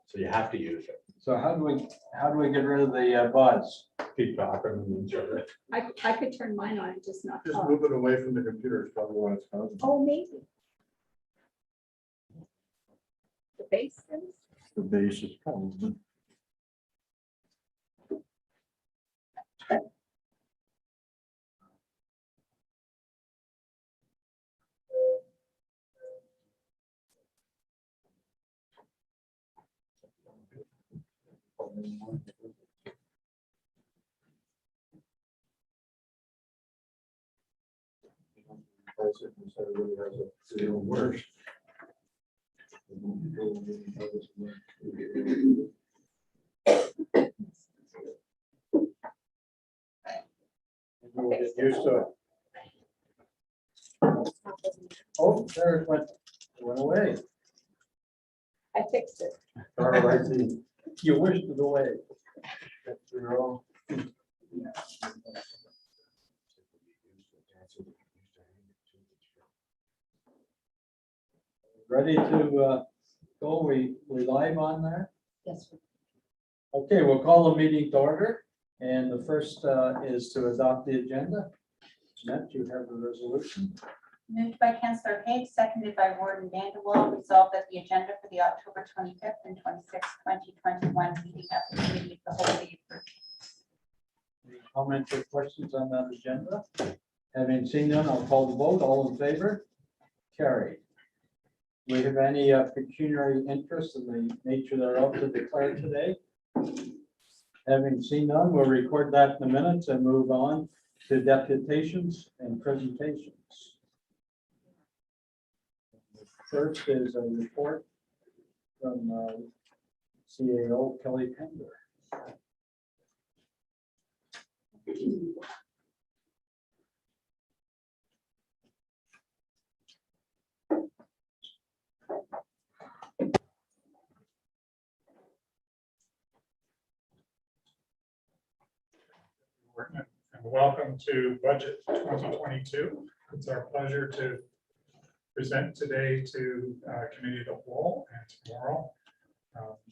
So you have to use it. So how do we get rid of the buzz? Keep talking and enjoy it. I could turn mine on and just not Just talk. move it away from the computer is probably what it's causing. Oh, maybe. The base things? The base is probably. Worse. We'll get used to it. Oh, there it went away. I fixed it. All right, see. You wished it away. That's your own. Ready to go? We live on there? Yes. Okay, we'll call the meeting to order. And the first is to adopt the agenda. Jeanette, you have the resolution. Moved by Councillor Haig, seconded by Warden Vanderwall, resolved that the agenda for the October 25th and 26th, 2021 meeting of the committee of the whole be approved. Any comments or questions on that agenda? Having seen none, I'll call the vote. All in favor? Carried. Do we have any pecuniary interest in the nature thereof to declare today? Having seen none, we'll record that in the minutes and move on to deputations and presentations. First is a report from CAO Kelly Pender. And welcome to Budget 2022. It's our pleasure to present today to Committee of the Whole and tomorrow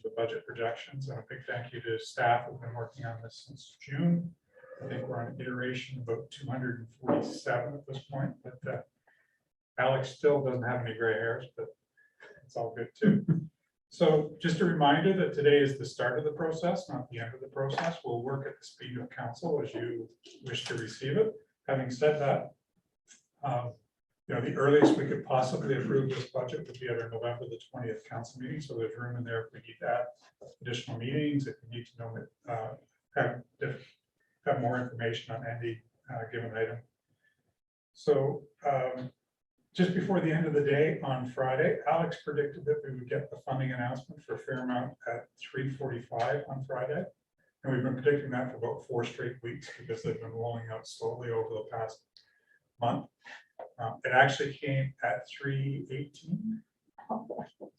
the budget projections. And a big thank you to staff who've been working on this since June. I think we're on iteration about 247 at this point, but Alex still doesn't have any gray hairs, but it's all good too. So just a reminder that today is the start of the process, not the end of the process. We'll work at the speed of council as you wish to receive it. Having said that, the earliest we could possibly approve this budget would be at our November the 20th council meeting. So there's room in there if we need to add additional meetings, if we need to know have more information on any given item. So just before the end of the day on Friday, Alex predicted that we would get the funding announcement for Fairmount at 3:45 on Friday. And we've been predicting that for about 4 straight weeks because they've been rolling out slowly over the past month. It actually came at 3:18.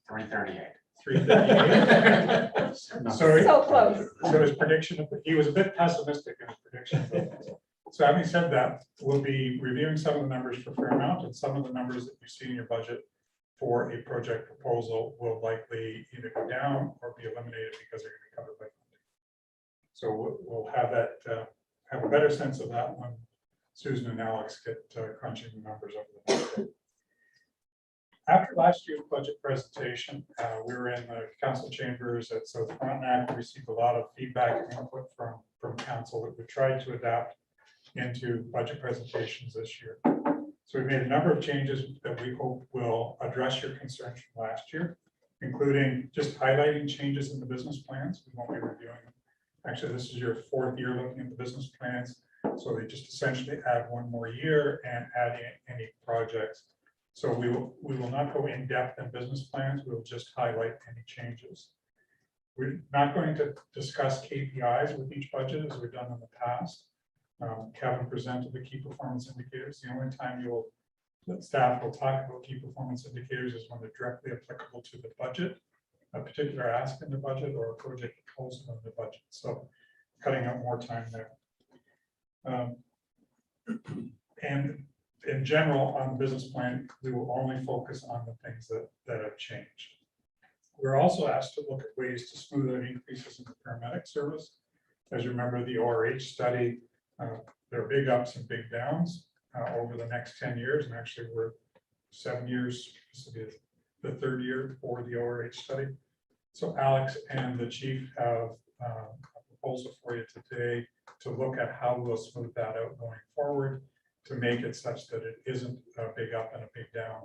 3:38. 3:38. Sorry. So close. So his prediction, he was a bit pessimistic in his prediction. So having said that, we'll be reviewing some of the numbers for Fairmount, and some of the numbers that you see in your budget for a project proposal will likely either go down or be eliminated because they're going to be covered by funding. So we'll have that, have a better sense of that when Susan and Alex get crunching the numbers over the next day. After last year's budget presentation, we were in the council chambers at South Frontenac. We received a lot of feedback and input from council that we tried to adapt into budget presentations this year. So we made a number of changes that we hope will address your concerns from last year, including just highlighting changes in the business plans. We won't be reviewing them. Actually, this is your 4th year looking at the business plans. So they just essentially add 1 more year and add in any projects. So we will not go in depth in business plans. We'll just highlight any changes. We're not going to discuss KPIs with each budget as we've done in the past. Kevin presented the key performance indicators. The only time staff will talk about key performance indicators is when they're directly applicable to the budget, a particular ask in the budget or a project proposal in the budget. So cutting out more time there. And in general, on the business plan, we will only focus on the things that have changed. We're also asked to look at ways to smooth out increases in the paramedic service. As you remember, the ORH study, there are big ups and big downs over the next 10 years, and actually we're 7 years, this will be the third year for the ORH study. So Alex and the chief have a proposal for you today to look at how we'll smooth that out going forward, to make it such that it isn't a big up and a big down,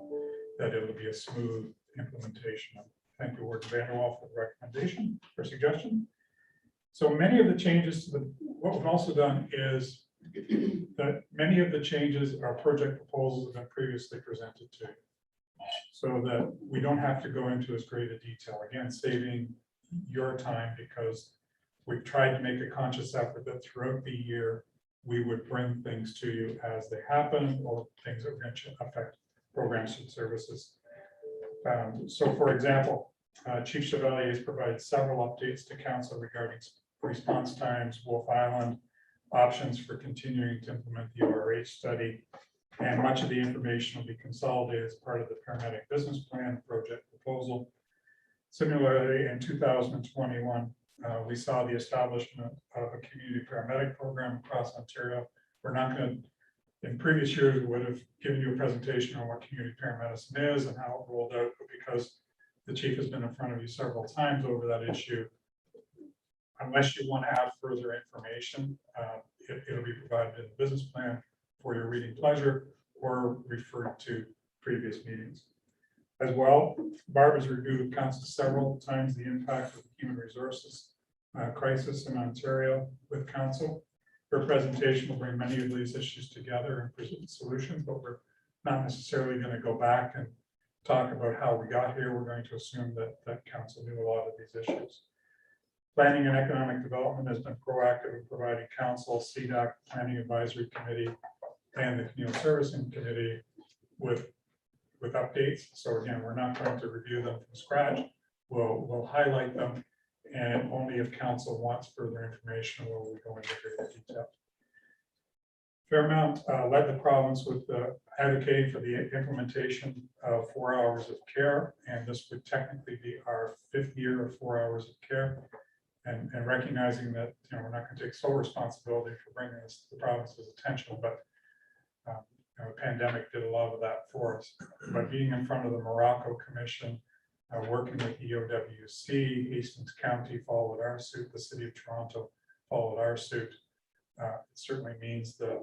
that it'll be a smooth implementation. Thank you, Warden Vanderwall, for the recommendation or suggestion. So many of the changes to what we've also done is that many of the changes are project proposals that have been previously presented to you, so that we don't have to go into as great a detail. Again, saving your time, because we've tried to make a conscious effort that throughout the year, we would bring things to you as they happen, or things that are going to affect programs and services. So for example, Chief Chevalier has provided several updates to council regarding response times, Wolf Island, options for continuing to implement the ORH study, and much of the information will be consolidated as part of the paramedic business plan project proposal. Similarly, in 2021, we saw the establishment of a community paramedic program across Ontario. We're not going to, in previous years, we would have given you a presentation on what community paramedicine is and how it rolled out, but because the chief has been in front of you several times over that issue, unless you want to have further information, it'll be provided in the business plan for your reading pleasure, or referred to previous meetings. As well, Barb has reviewed with council several times the impact of the human resources crisis in Ontario with council. Her presentation will bring many of these issues together and present solutions, but we're not necessarily going to go back and talk about how we got here. We're going to assume that council knew a lot of these issues. Planning and Economic Development has been proactive in providing council, CDAC, Planning Advisory Committee, and the Communal Servicing Committee with updates. So again, we're not going to review them from scratch. We'll highlight them, and only if council wants further information will we go into greater detail. Fairmount led the province with advocating for the implementation of 4 hours of care, and this would technically be our 5th year of 4 hours of care. And recognizing that, you know, we're not going to take sole responsibility for bringing this to the province's attention, but the pandemic did a lot of that for us. But being in front of the Morocco Commission, working with EOWC, Hastings County followed our suit, the City of Toronto followed our suit. It certainly means that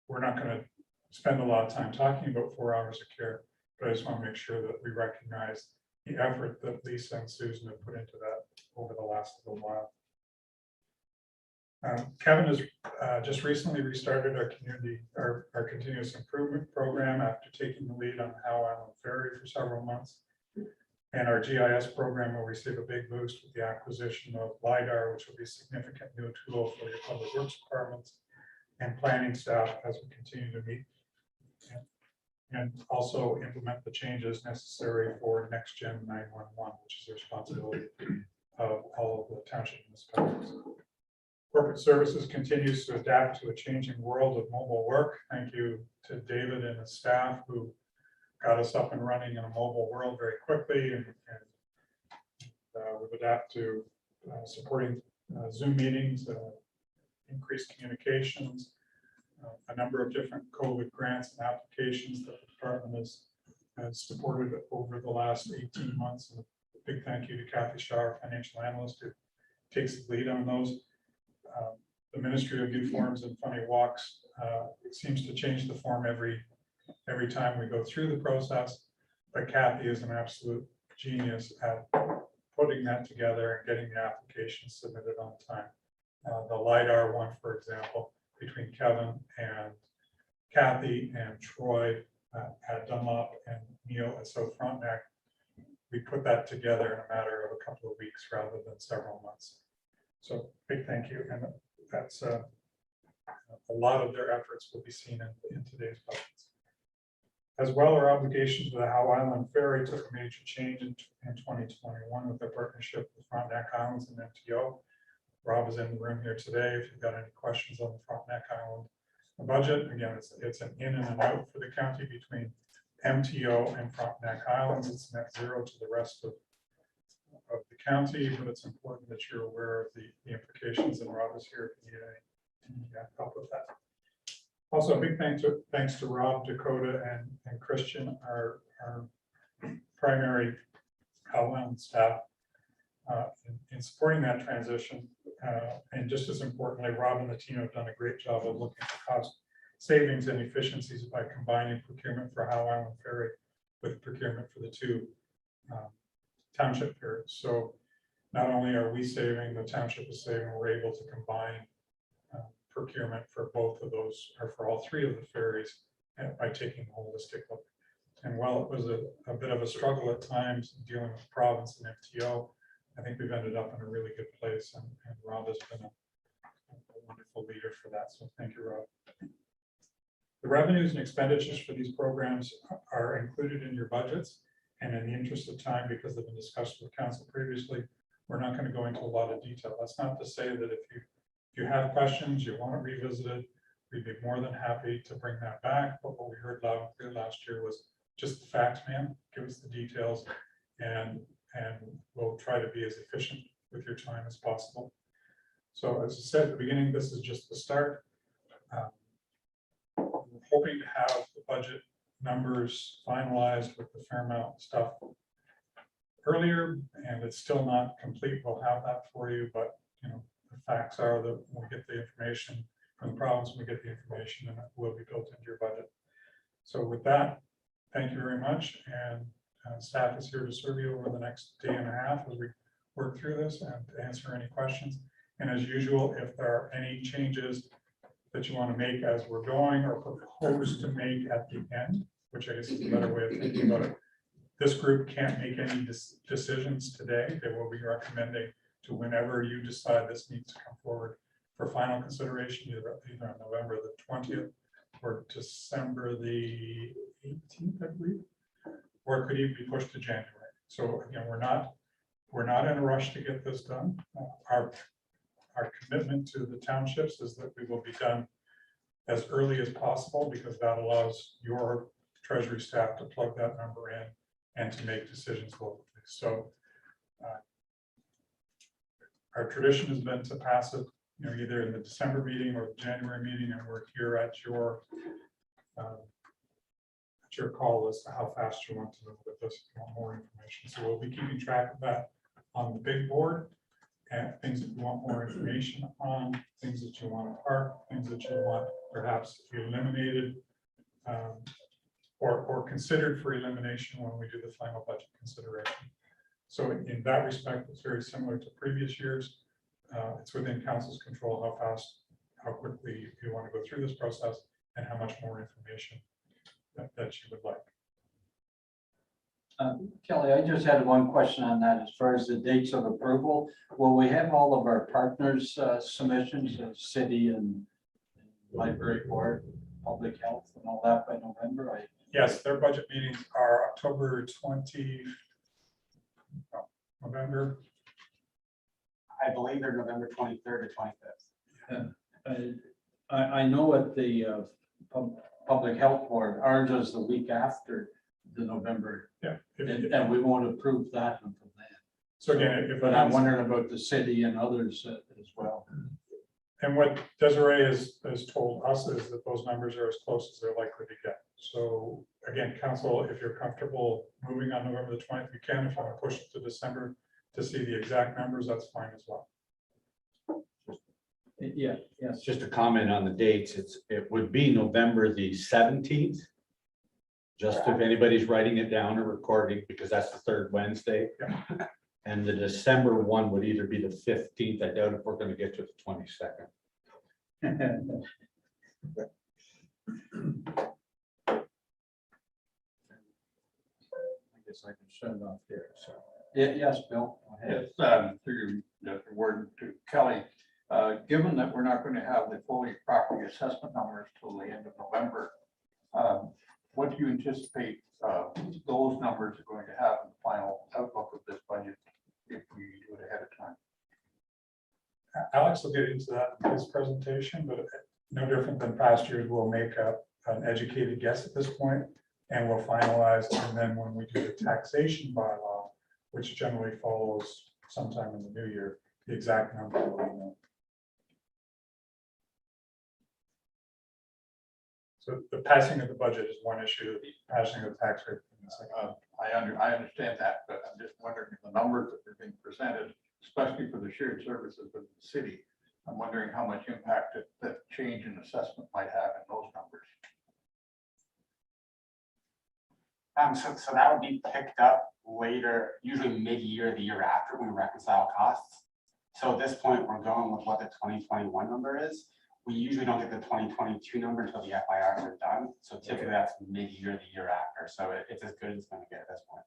we're not going to spend a lot of time talking about 4 hours of care, but I just want to make sure that we recognize the effort that Lisa and Susan have put into that over the last little while. Kevin has just recently restarted our continuous improvement program after taking the lead on Howe Island Ferry for several months. And our GIS program will receive a big boost with the acquisition of LiDAR, which will be a significant new tool for your public works departments and planning staff as we continue to meet and also implement the changes necessary for next gen 911, which is the responsibility of all of the township municipalities. Corporate Services continues to adapt to a changing world of mobile work. Thank you to David and his staff who got us up and running in a mobile world very quickly, and we've adapted to supporting Zoom meetings, increased communications, a number of different COVID grants and applications that the department has supported over the last 18 months. And a big thank you to Kathy Shaw, financial analyst, who takes the lead on those. The Ministry of New Forms and Funny Walks seems to change the form every time we go through the process, but Kathy is an absolute genius at putting that together and getting the application submitted on time. The LiDAR one, for example, between Kevin and Kathy and Troy at Dunlop and Neil at South Frontenac, we put that together in a matter of a couple of weeks rather than several months. So big thank you, and that's a lot of their efforts will be seen in today's budgets. As well, our obligation to the Howe Island Ferry took a major change in 2021 with the partnership with Frontenac Islands and MTO. Rob is in the room here today. If you've got any questions on the Frontenac Island budget, again, it's an in and an out for the county between MTO and Frontenac Islands. It's net zero to the rest of the county, but it's important that you're aware of the implications, and Rob is here if you need any help with that. Also, a big thanks to Rob, Dakota, and Christian, our primary outbound staff, in supporting that transition. And just as importantly, Rob and the team have done a great job of looking at cost savings and efficiencies by combining procurement for Howe Island Ferry with procurement for the two township ferries. So not only are we saving, the township is saving, we're able to combine procurement for both of those, or for all three of the ferries, by taking a holistic look. And while it was a bit of a struggle at times dealing with province and MTO, I think we've ended up in a really good place, and Rob has been a wonderful leader for that. So thank you, Rob. The revenues and expenditures for these programs are included in your budgets, and in the interest of time, because they've been discussed with council previously, we're not going to go into a lot of detail. That's not to say that if you have questions, you want to revisit it, we'd be more than happy to bring that back. But what we heard loud and clear last year was just the facts, man. Give us the details, and we'll try to be as efficient with your time as possible. So as I said at the beginning, this is just the start. We're hoping to have the budget numbers finalized with the Fairmount stuff earlier, and it's still not complete. We'll have that for you, but the facts are that when we get the information from the province, we get the information, and it will be built into your budget. So with that, thank you very much, and staff is here to serve you over the next day and a half as we work through this and to answer any questions. And as usual, if there are any changes that you want to make as we're going, or propose to make at the end, which I guess is a better way of thinking about it, this group can't make any decisions today. They will be recommending to whenever you decide this needs to come forward for final consideration, either on November the 20th or December the 18th, I believe, or it could even be pushed to January. So again, we're not in a rush to get this done. Our commitment to the townships is that we will be done as early as possible, because that allows your treasury staff to plug that number in and to make decisions locally. So our tradition has been to pass it, either in the December meeting or the January meeting, and we're here at your call as to how fast you want to move with this, if you want more information. So we'll be keeping track of that on the big board, and things that you want more information on, things that you want to park, things that you want perhaps eliminated or considered for elimination when we do the final budget consideration. So in that respect, it's very similar to previous years. It's within council's control how fast, how quickly you want to go through this process, and how much more information that you would like. Kelly, I just had one question on that as far as the dates of approval. Will we have all of our partners' submissions, city and library board, public health and all that by November? Yes, their budget meetings are October 20, November. I believe they're November 23rd or 25th. I know at the public health board, ours is the week after the November, Yeah. and we won't approve that until then. So again, But I'm wondering about the city and others as well. And what Desiree has told us is that those numbers are as close as they're likely to get. So again, council, if you're comfortable moving on November the 20th, you can. If you want to push it to December to see the exact numbers, that's fine as well. Yeah, yes. Just a comment on the dates, it would be November the 17th. Just if anybody's writing it down or recording, because that's the third Wednesday. Yeah. And the December one would either be the 15th. I doubt if we're going to get to the 22nd. I guess I can shut it off there, so. Yeah, yes, Bill. Go ahead. Yes, through the word to Kelly, given that we're not going to have the fully property assessment numbers till the end of November, what do you anticipate those numbers are going to have in the final outlook of this budget if we do it ahead of time? Alex will get into that in his presentation, but no different than past years, we'll make an educated guess at this point. and we'll finalize, and then when we do the taxation bylaw, which generally follows sometime in the new year, the exact number will be known. So the passing of the budget is one issue, the passing of the tax rate. is the second. I understand that, but I'm just wondering if the numbers that are being presented, especially for the shared services of the city, I'm wondering how much impact that change in assessment might have in those numbers. So that would be picked up later, usually mid-year, the year after we reconcile costs. So at this point, we're going with what the 2021 number is. We usually don't get the 2022 number until the FIRs are done. So typically that's mid-year, the year after. So it's as good as it's going to get at this point.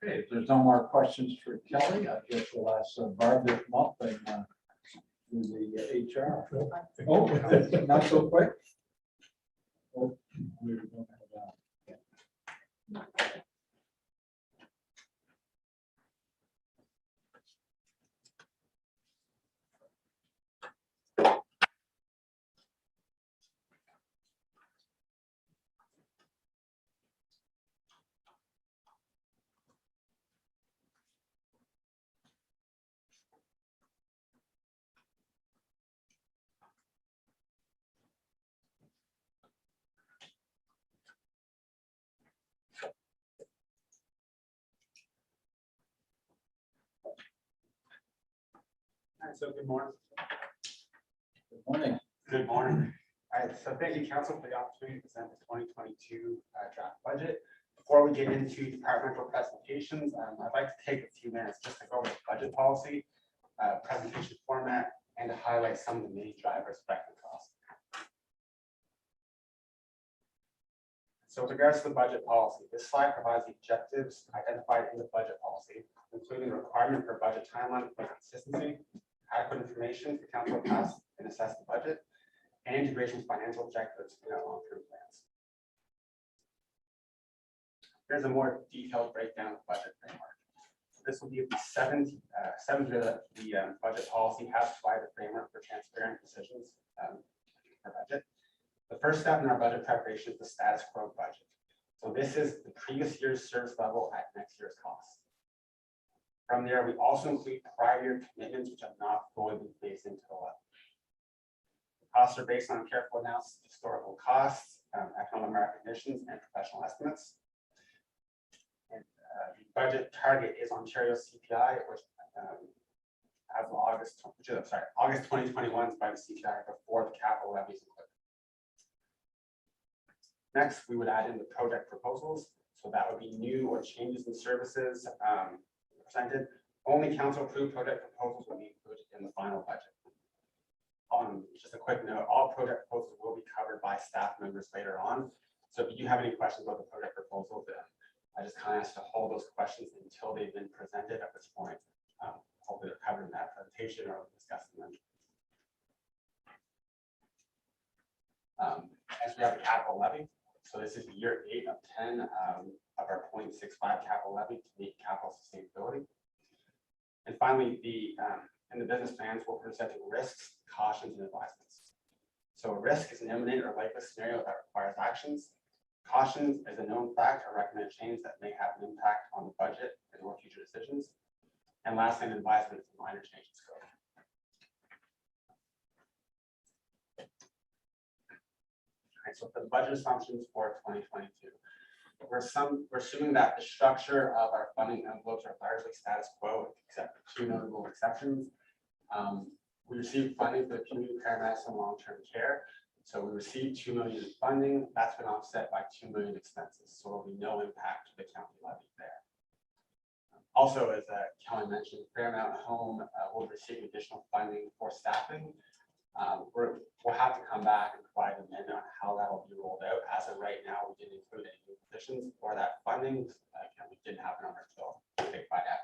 Okay, if there's no more questions for Kelly, I guess we'll ask Barb to come up and do the HR. Oh, not so quick? Oh, we don't have that. All right, so good morning. Good morning. Good morning. All right, so thank you, council, for the opportunity to present the 2022 draft budget. Before we get into departmental presentations, I'd like to take a few minutes just to go over the budget policy, presentation format, and to highlight some of the main drivers affecting costs. So with regards to the budget policy, this slide provides the objectives identified in the budget policy, including the requirement for budget timeline for consistency, adequate information for council to pass and assess the budget, and integration with financial objectives in our long-term plans. Here's a more detailed breakdown of the budget framework. This will be the seventh year that the budget policy has provided a framework for transparent decisions for budget. The first step in our budget preparation is the status quo budget. So this is the previous year's service level at next year's cost. From there, we also include prior year commitments which have not fully been phased into the levy. The costs are based on careful analysis of historical costs, economic market conditions, and professional estimates. And the budget target is Ontario CPI, which as of August 2021 is by the CPI before the capital levies included. Next, we would add in the project proposals. So that would be new or changes in services presented. Only council approved project proposals will be included in the final budget. Just a quick note, all project proposals will be covered by staff members later on. So if you have any questions about the project proposal, then I just kind of ask to hold those questions until they've been presented at this point. Hopefully they're covered in that presentation or discussing them. As we have the capital levy. So this is year 8 of 10 of our 0.65 capital levy to meet capital sustainability. And finally, in the business plans, we're presenting risks, cautions, and advisements. So a risk is an imminent or likely scenario that requires actions. Cautions is a known fact or recommended change that may have an impact on the budget and or future decisions. And lastly, an advisement is a minor change in scope. Right, so for the budget assumptions for 2022, we're assuming that the structure of our funding envelopes are largely status quo, except for 2 notable exceptions. We received funding for the community paramedicine long-term care. So we received $2 million in funding. That's been offset by $2 million expenses. So there will be no impact to the county levy there. Also, as Kelly mentioned, Fairmount Home will receive additional funding for staffing. We'll have to come back and provide an amendment on how that will be rolled out. As of right now, we didn't include any new positions for that funding. Again, we didn't have a number until by that.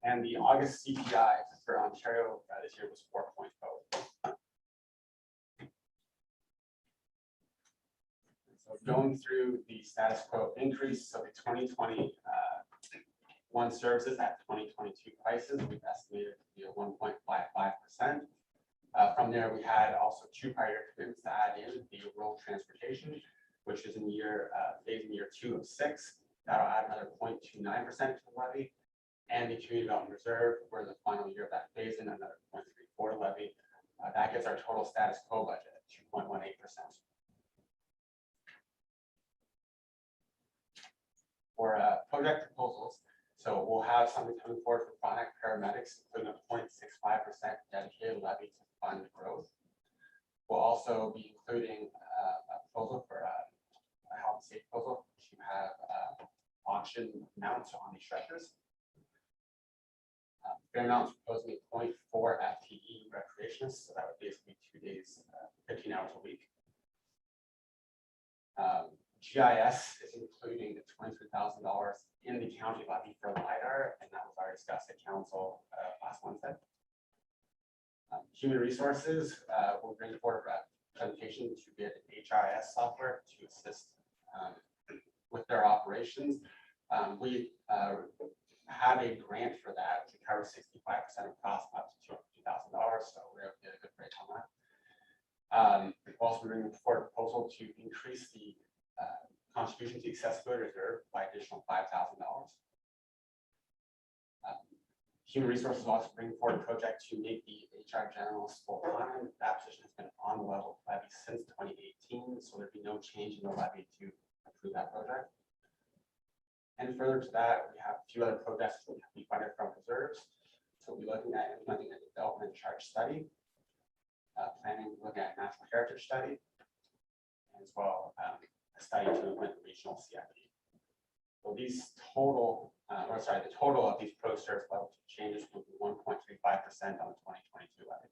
And the August CPI for Ontario this year was 4.0. So going through the status quo increase, so the 2021 services at 2022 prices, we've estimated to be a 1.55%. From there, we had also 2 prior commitments to add in the rural transportation, which is in phase in year 2 of 6. That'll add another 0.29% to the levy. And the community development reserve, we're in the final year of that phase in, another 0.34 levy. That gets our total status quo budget at 2.18%. For project proposals, so we'll have something coming forward from Frontenac paramedics, including a 0.65% dedicated levy to fund growth. We'll also be including a proposal for a health and safety proposal to have auction mounts on these stretchers. Fairmount's proposing a 0.4 FTE recreationist, so that would basically 2 days, 15 hours a week. GIS is including the $23,000 in the county levy for LiDAR, and that was already discussed at council last Wednesday. Human resources will bring forward a presentation to get HRIS software to assist with their operations. We have a grant for that to cover 65% of costs up to $250,000, so we're able to get a good rate on that. We've also bringing forward a proposal to increase the contribution to the accessibility reserve by additional $5,000. Human resources also bring forward a project to make the HR generalist full-time. That position has been on the level levy since 2018, so there'd be no change in the levy to approve that project. And further to that, we have a few other projects that can be funded from reserves. So we'll be looking at implementing a development charge study, planning, looking at natural heritage study, and as well a study to implement regional CIP. So these total, the total of these pro service level changes will be 1.35% on the 2022 levy.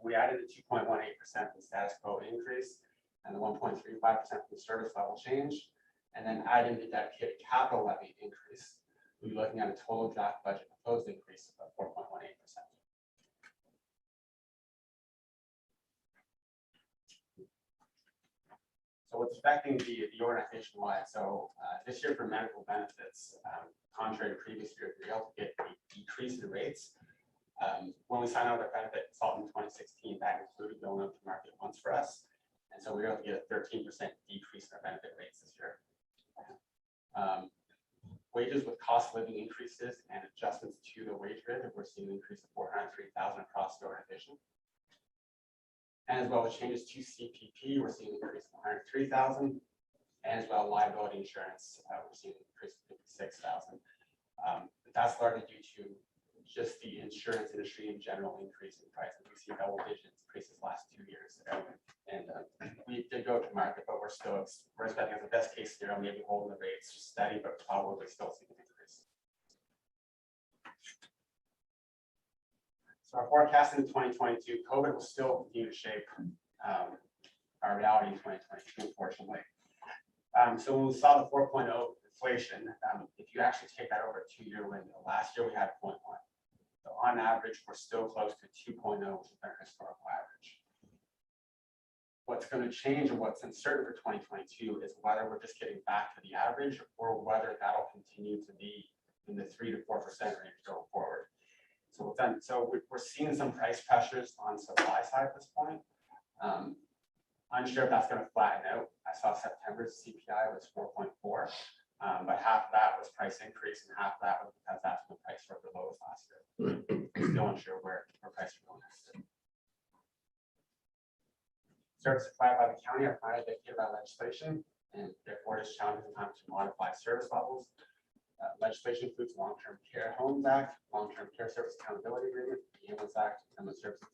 We added a 2.18% for the status quo increase and the 1.35% for the service level change, and then add in the dedicated capital levy increase. We'll be looking at a total draft budget proposed increase of 4.18%. So what's affecting the organization wide? So this year for medical benefits, contrary to previous years, we were able to get a decrease in rates. When we signed out with our benefit consultant in 2016, that included going out to market once for us. And so we were able to get a 13% decrease in our benefit rates this year. Wages with cost of living increases and adjustments to the wage grid, we're seeing an increase of 403,000 across the organization. And as well as changes to CPP, we're seeing an increase of 103,000. And as well liability insurance, we're seeing an increase of 56,000. That's largely due to just the insurance industry in general increase in prices. We see double-digit increases last 2 years. And we did go to market, but we're expecting as a best case scenario, maybe holding the rates steady, but probably still seeing an increase. So our forecast in 2022, COVID will still continue to shape our reality in 2022, unfortunately. So when we saw the 4.0 inflation, if you actually take that over a 2-year window, last year we had 0.1. So on average, we're still close to 2.0, which is our historical average. What's going to change and what's uncertain for 2022 is whether we're just getting back to the average or whether that'll continue to be in the 3 to 4% range going forward. So we're seeing some price pressures on supply side at this point. Unsure if that's going to flatten out. I saw September's CPI was 4.4, but half of that was price increase and half of that was because that's when prices were the lowest last year. Still unsure where prices are going next year. Services provided by the county are finally dictated by legislation, and therefore it is challenging time to modify service levels. Legislation includes Long-Term Care Homes Act, Long-Term Care Service Accountability Agreement, the Ambulance Act, Ambulance Services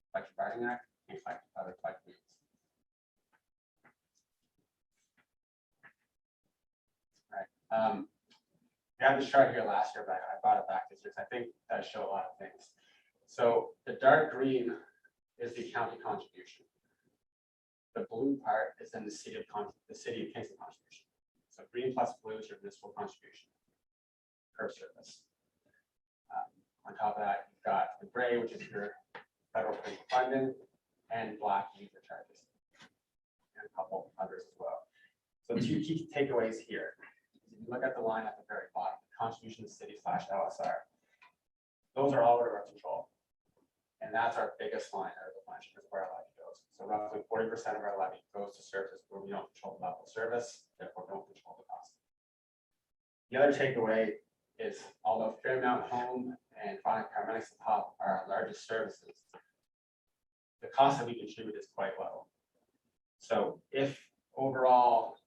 Collective Bargaining Act, and other collective agreements. All right. We had this chart here last year, but I brought it back this year because I think it does show a lot of things. So the dark green is the county contribution. The blue part is in the city of Kingston contribution. So green plus blue is your municipal contribution per service. On top of that, you've got the gray, which is your federal funding, and black user charges, and a couple others as well. So 2 key takeaways here. If you look at the line at the very bottom, contribution to city /LSR. those are all under our control. And that's our biggest line out of the bunch, is where our levy goes. So roughly 40% of our levy goes to services where we don't control the level of service, therefore don't control the cost. The other takeaway is, although Fairmount Home and Frontenac Paramedics at the top are our largest services, the cost that we contribute is quite low. So if overall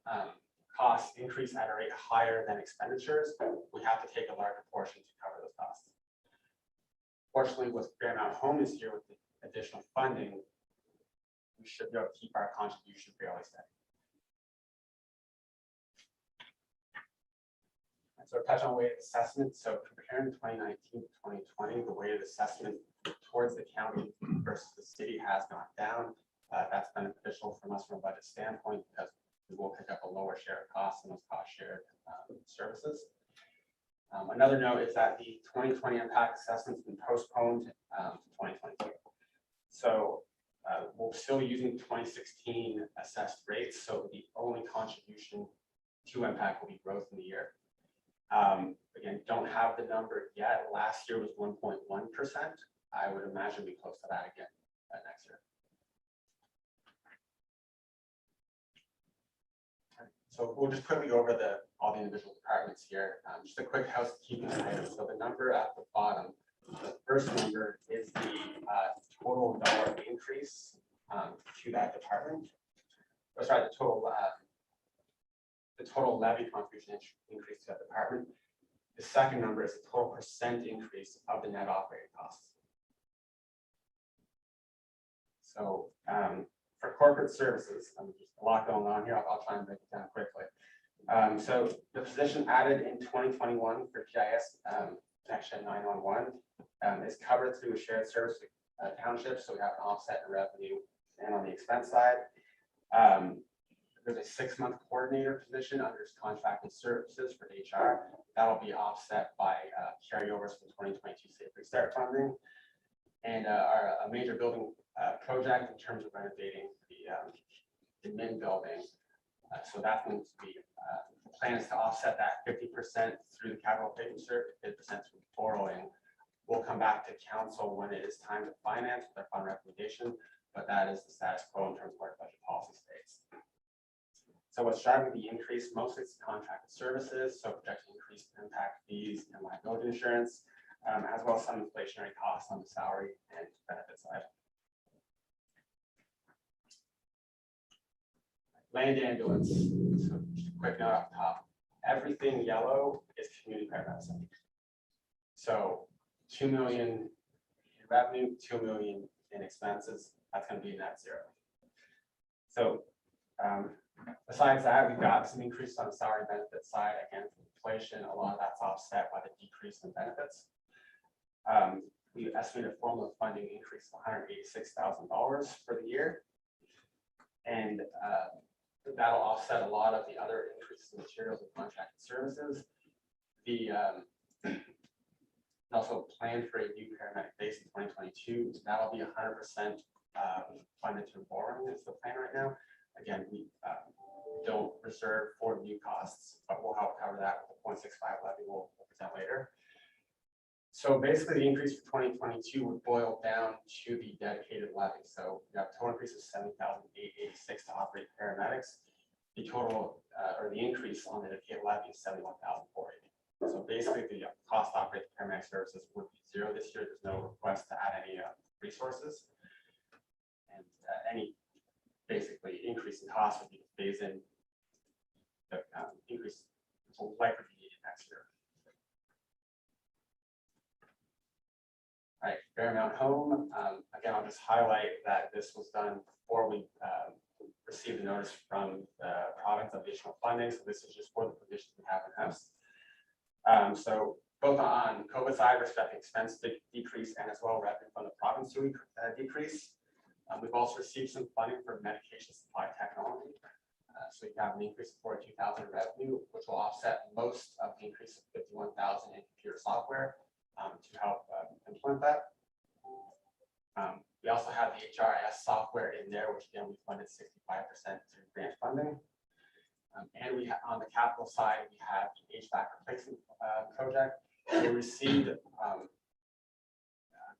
costs increase at a rate higher than expenditures, we have to take a larger portion to cover those costs. Fortunately, with Fairmount Home this year, with the additional funding, we should be able to keep our contribution fairly steady. And so touch on weighted assessment. So comparing 2019 to 2020, the weighted assessment towards the county versus the city has gone down. That's beneficial from us from a budget standpoint because we will pick up a lower share of costs and those cost shared services. Another note is that the 2020 impact assessment's been postponed to 2022. So we're still using 2016 assessed rates. So the only contribution to impact will be growth in the year. Again, don't have the number yet. Last year was 1.1%. I would imagine we close to that again next year. So we'll just quickly go over all the individual departments here. Just a quick housekeeping item. So the number at the bottom, the first number is the total dollar increase to that department. Or sorry, the total levy contribution increase to that department. The second number is the total percent increase of the net operating costs. So for corporate services, just a lot going on here. I'll try and break it down quickly. So the position added in 2021 for GIS Connection 911 is covered through a shared service township. So we have an offset in revenue and on the expense side. There's a 6-month coordinator position under contracted services for HR. That'll be offset by carryovers from 2022 Safe Restart funding. And a major building project in terms of renovating the Min building. So that's going to be plans to offset that 50% through the capital payment cert, 50% through borrowing. We'll come back to council when it is time to finance with our fund recommendation, but that is the status quo in terms of what our budget policy states. So what's driving the increase? Mostly it's contracted services, so projected increased impact fees and liability insurance, as well as some inflationary costs on the salary and benefit side. Land ambulance, so just a quick note off the top. Everything yellow is community paramedicine. So 2 million in revenue, 2 million in expenses, that's going to be net zero. So besides that, we've got some increase on the salary benefit side. Again, from inflation, a lot of that's offset by the decrease in benefits. We estimated formula funding increase of $186,000 for the year. And that'll offset a lot of the other increases in materials and contracted services. The also planned for a new paramedic base in 2022. So that'll be 100% funded through borrowing is the plan right now. Again, we don't reserve for new costs, but we'll help cover that with the 0.65 levy we'll present later. So basically the increase for 2022 would boil down to the dedicated levy. So we have a total increase of $70,886 to operate paramedics. The total or the increase on the dedicated levy is $71,480. So basically the cost to operate the paramedic services would be zero this year. There's no request to add any resources. And any basically increase in cost would be to phase in the increase will likely be needed next year. All right, Fairmount Home. Again, I'll just highlight that this was done before we received the notice from the province of additional funding. So this is just for the positions we have in house. So both on COVID side, we're expecting expense to decrease and as well revenue from the province to decrease. We've also received some funding for medication supply technology. So you have an increase of $42,000 in revenue, which will offset most of the increase of $51,000 in computer software to help implement that. We also have the HRIS software in there, which again we funded 65% through grant funding. And we have on the capital side, we have the HVAC replacement project. We received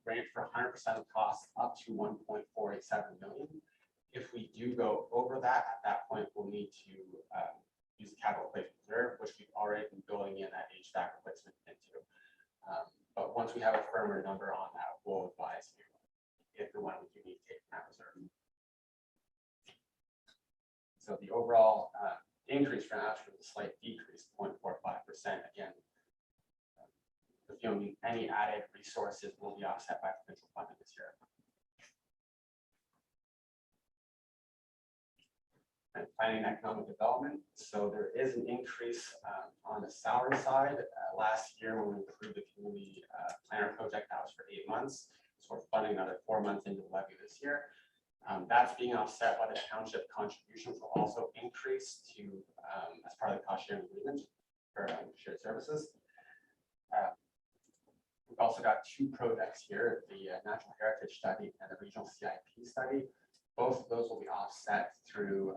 grant for 100% of costs up to 1.487 million. If we do go over that, at that point, we'll need to use the capital replacement reserve, which we've already been building in that HVAC replacement into. But once we have a firmer number on that, we'll advise you if and when we do need to take that reserve. So the overall increase for now is a slight decrease, 0.45%. Again, assuming any added resources will be offset by provincial funding this year. And planning and economic development. So there is an increase on the salary side. Last year, when we approved the community planner project, that was for 8 months. So we're funding another 4 months into the levy this year. That's being offset by the township contributions will also increase to as part of the cost sharing agreement for shared services. We've also got 2 projects here, the Natural Heritage Study and the Regional CIP Study. Both of those will be offset through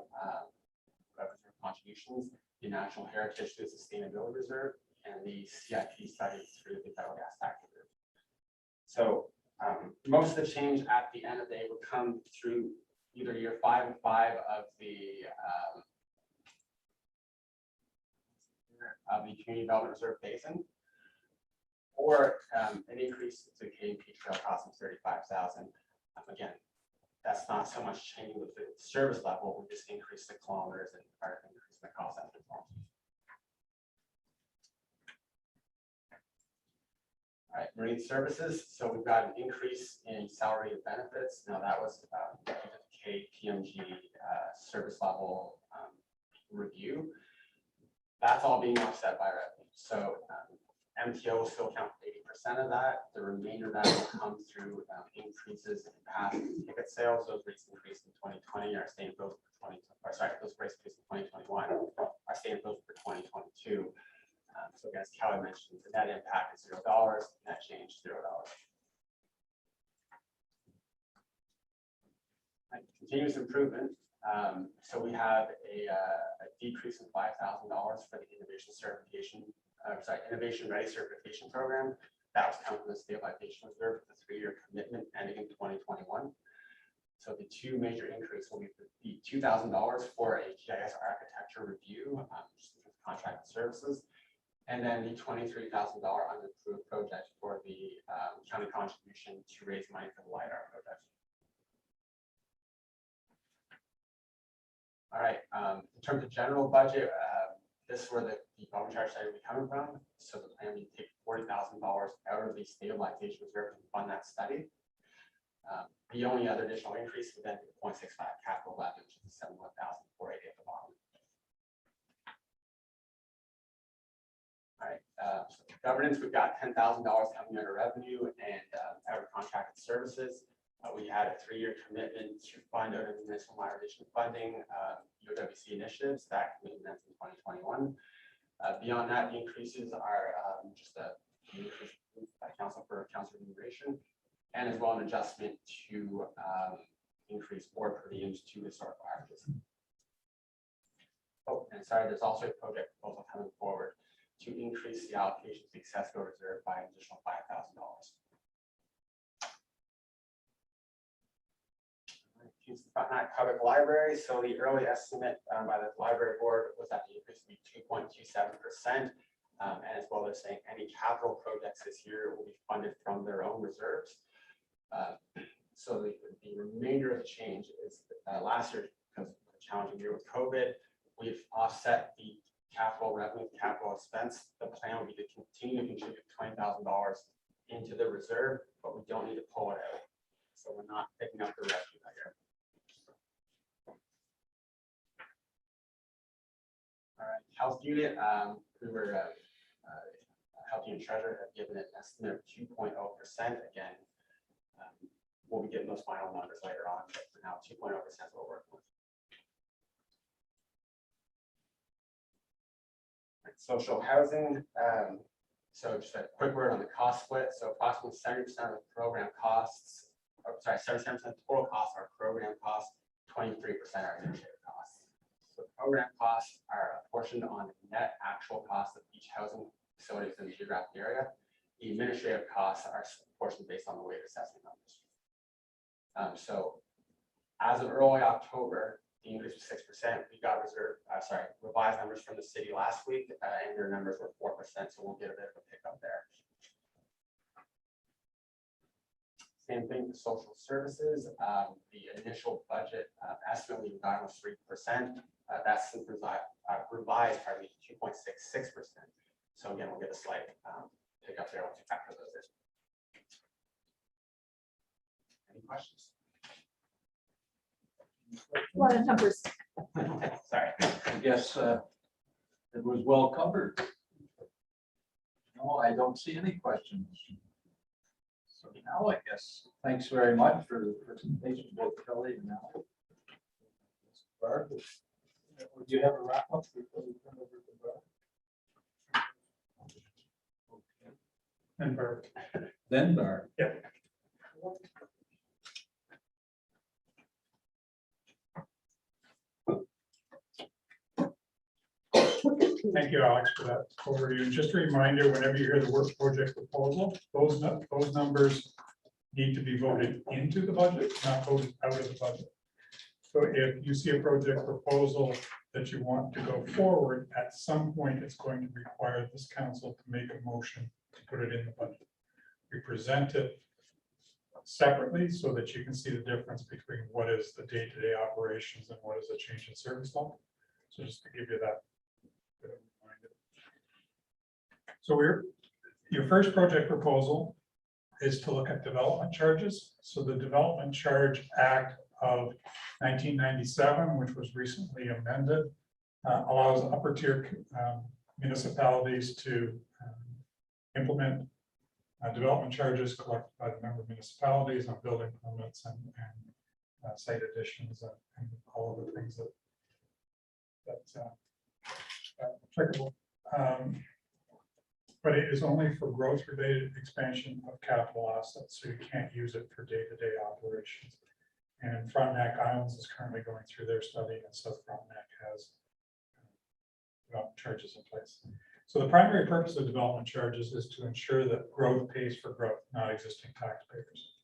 reserve contributions, the National Heritage through the Sustainability Reserve, and the CIP study through the Federal Gas Tax Reserve. So most of the change at the end of the day would come through either year 5 and 5 of the Community Development Reserve Basin, or an increase to KMP trail cost of 35,000. Again, that's not so much changing with the service level, we just increase the kilometers and increase the cost as a result. All right, marine services. So we've got an increase in salary and benefits. Now that was KPMG service level review. That's all being offset by revenue. So MTO will still account for 80% of that. The remainder of that will come through increases in past ticket sales. Those rates increased in 2020 are staying those for 2020. Or sorry, those rates increased in 2021 are staying those for 2022. So again, as Kelly mentioned, the net impact is $0, net change $0. And continuous improvement. So we have a decrease of $5,000 for the innovation certification. Innovation Ready Certification Program. That was coming from the Stabilization Reserve with a 3-year commitment ending in 2021. So the 2 major increases will be the $2,000 for a GIS architecture review, contracted services, and then the $23,000 unapproved project for the county contribution to raise money for the LiDAR project. All right, in terms of general budget, this is where the government charge study will be coming from. So the plan will take $40,000 out of the stabilization reserve to fund that study. The only other additional increase would then be the 0.65 capital levy, which is 71,480 at the bottom. All right, so governance, we've got $10,000 coming out of revenue and out of contracted services. We had a 3-year commitment to fund out of municipal modernization funding, UWC initiatives that commenced in 2021. Beyond that, the increases are just a increase by council for council remuneration, and as well an adjustment to increase board per diems to historical averages. Oh, and sorry, there's also a project proposal coming forward to increase the allocation to the accessible reserve by an additional $5,000. Frontenac Public Library. So the early estimate by the library board was that the increase would be 2.27%. And as well, they're saying any capital projects this year will be funded from their own reserves. So the remainder of the change is last year, because of the challenging year with COVID, we've offset the capital revenue, capital expense. The plan will be to continue to contribute $20,000 into the reserve, but we don't need to pull it out. So we're not picking up the revenue that year. All right, health unit, we were health unit treasurer have given an estimate of 2.0%. Again, we'll be getting those final numbers later on, but for now, 2.0% is what we're working with. Right, social housing. So just a quick word on the cost split. So approximately 70% of the program costs, or sorry, 77% of the total costs are program costs, 23% are administrative costs. So program costs are apportioned on the net actual cost of each housing facility within the geographic area. the administrative costs are portioned based on the weight assessment numbers. So as of early October, the increase was 6%. We got revised numbers from the city last week, and their numbers were 4%. So we'll get a bit of a pickup there. Same thing for social services. The initial budget estimate we got was 3%. That's since revised probably 2.66%. So again, we'll get a slight pickup there once we factor those in. Any questions? A lot of numbers. Sorry. I guess it was well covered. No, I don't see any questions. So now I guess, thanks very much for the presentation, both Kelly and Al. Barb, would you have a wrap up before we turn over to Barb? And Barb. Then Barb. Yep. Thank you, Alex, for that overview. Just a reminder, whenever you hear the work project proposal, those numbers need to be voted into the budget, not voted out of the budget. So if you see a project proposal that you want to go forward, at some point, it's going to require this council to make a motion to put it in the budget. We present it separately so that you can see the difference between what is the day-to-day operations and what is a change in service level. So just to give you that bit of a reminder. So your first project proposal is to look at development charges. So the Development Charge Act of 1997, which was recently amended, allows upper tier municipalities to implement development charges collected by the member municipalities on building permits and site additions and all of the things that's applicable. But it is only for growth-related expansion of capital assets, so you can't use it for day-to-day operations. And Frontenac Islands is currently going through their study, and South Frontenac has development charges in place. So the primary purpose of development charges is to ensure that growth pays for growth, not existing taxpayers.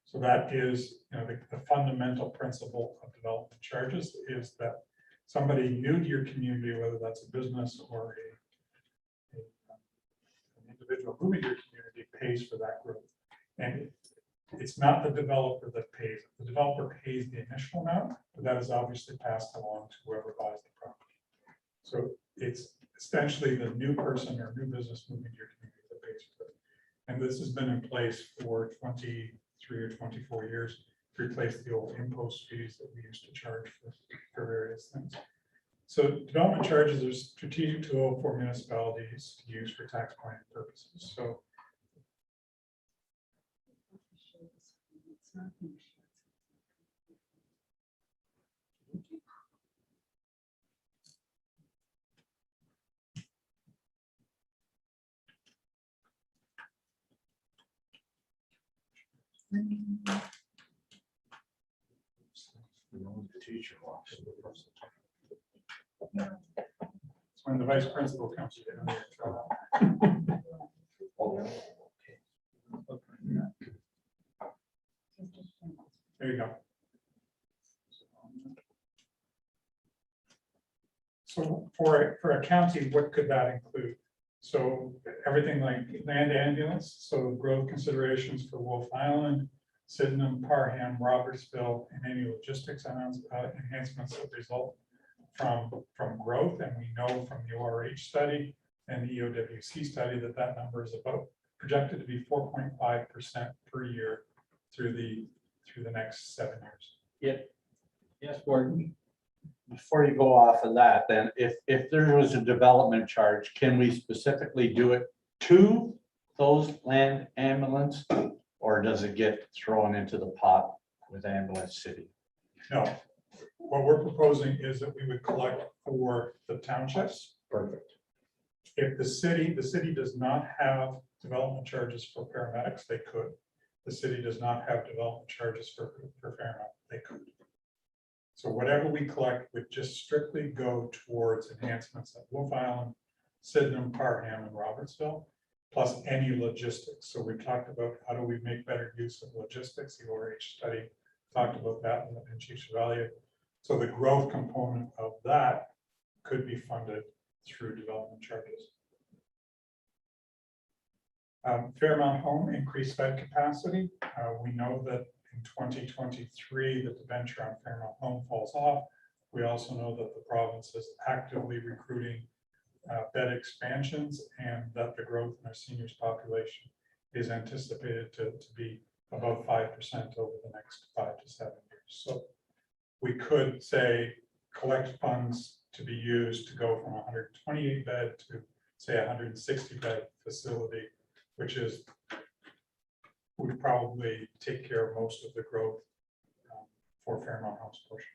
So that is, the fundamental principle of development charges is that somebody new to your community, whether that's a business or an individual moving to your community, pays for that growth. And it's not the developer that pays. The developer pays the initial amount, but that is obviously passed along to whoever buys the property. So it's essentially the new person or new business moving to your community that pays for it. And this has been in place for 23 or 24 years to replace the old impost fees that we used to charge for various things. So development charges are a strategic tool for municipalities to use for tax planning purposes. So Teacher walks. it's when the vice principal comes in. There you go. So for a county, what could that include? So everything like land ambulance, so growth considerations for Wolf Island, Sydenham, Parham, Robertsville, and any logistics enhancements that result from growth. And we know from the ORH study and the EOWC study that number is about projected to be 4.5% per year through the next 7 years. Yep. Yes, Gordon. Before you go off of that, then if there was a development charge, can we specifically do it to those land ambulance? Or does it get thrown into the pot with ambulance city? No, what we're proposing is that we would collect for the townships. Perfect. If the city does not have development charges for paramedics, they could. The city does not have development charges for Fairmount, they could. So whatever we collect would just strictly go towards enhancements at Wolf Island, Sydenham, Parham, and Robertsville. plus any logistics. So we talked about how do we make better use of logistics, the ORH study talked about that in Chief Chevalier. So the growth component of that could be funded through development charges. Fairmount Home increased bed capacity. We know that in 2023, the debenture on Fairmount Home falls off. We also know that the province is actively recruiting bed expansions and that the growth in our seniors population is anticipated to be above 5% over the next 5 to 7 years. So we could say collect funds to be used to go from 128 bed to say 160 bed facility, which is would probably take care of most of the growth for Fairmount Homes portion.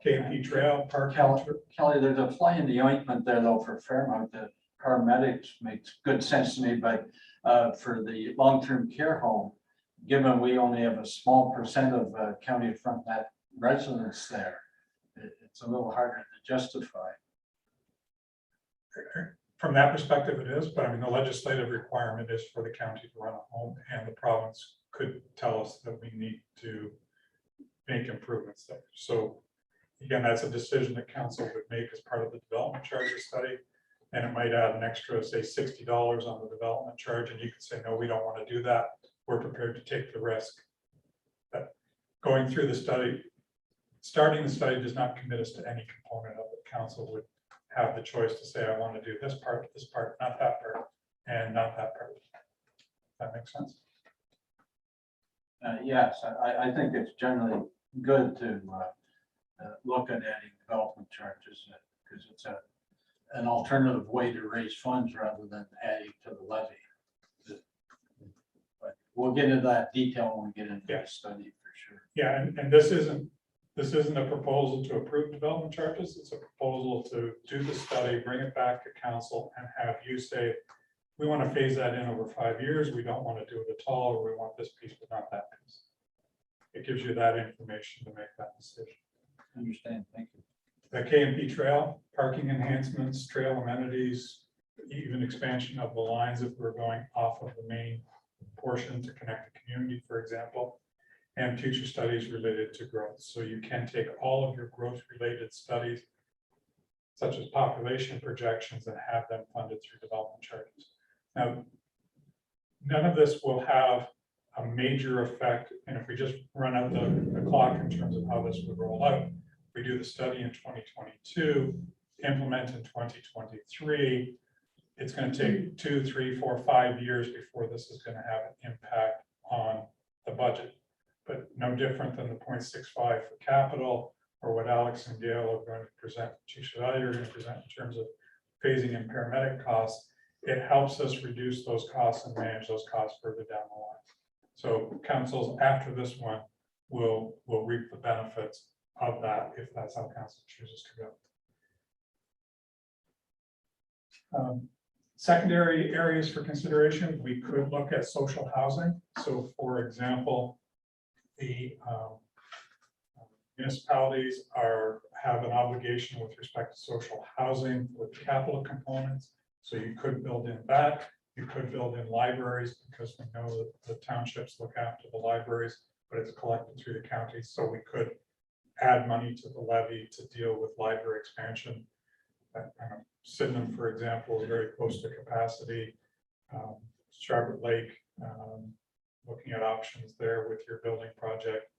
KMP Trail Park. Kelly, there's a fly in the ointment there though for Fairmount. The paramedics makes good sense to me, but for the long-term care home, given we only have a small percent of County of Frontenac residents there, it's a little harder to justify. From that perspective, it is, but I mean, the legislative requirement is for the county to run a home, and the province could tell us that we need to make improvements there. So again, that's a decision that council would make as part of the development charges study. And it might add an extra, say, $60 on the development charge, and you could say, no, we don't want to do that. We're prepared to take the risk. But going through the study, starting the study does not commit us to any component of it. Council would have the choice to say, I want to do this part, not that part, and not that part. That makes sense? Yes, I think it's generally good to look at adding development charges because it's an alternative way to raise funds rather than adding to the levy. But we'll get into that detail when we get into the study for sure. Yeah, and this isn't a proposal to approve development charges. It's a proposal to do the study, bring it back to council and have you say, we want to phase that in over 5 years. We don't want to do it at all, or we want this piece, but not that piece. It gives you that information to make that decision. Understand, thank you. The KMP Trail, parking enhancements, trail amenities, even expansion of the lines if we're going off of the main portion to connect the community, for example, and future studies related to growth. So you can take all of your growth related studies, such as population projections, and have them funded through development charges. Now, none of this will have a major effect, and if we just run out the clock in terms of how this would roll out, we do the study in 2022, implement in 2023, it's going to take 2, 3, 4, 5 years before this is going to have an impact on the budget. But no different than the 0.65 for capital, or what Alex and Gail are going to present, Chief Chevalier are going to present in terms of phasing in paramedic costs. It helps us reduce those costs and manage those costs further down the line. So councils after this one will reap the benefits of that if that's how council chooses to go. Secondary areas for consideration, we could look at social housing. So for example, the municipalities have an obligation with respect to social housing with capital components. So you could build in that. You could build in libraries because we know that the townships look after the libraries, but it's collected through the counties. So we could add money to the levy to deal with library expansion. Sydenham, for example, is very close to capacity. Charlotte Lake, looking at options there with your building project.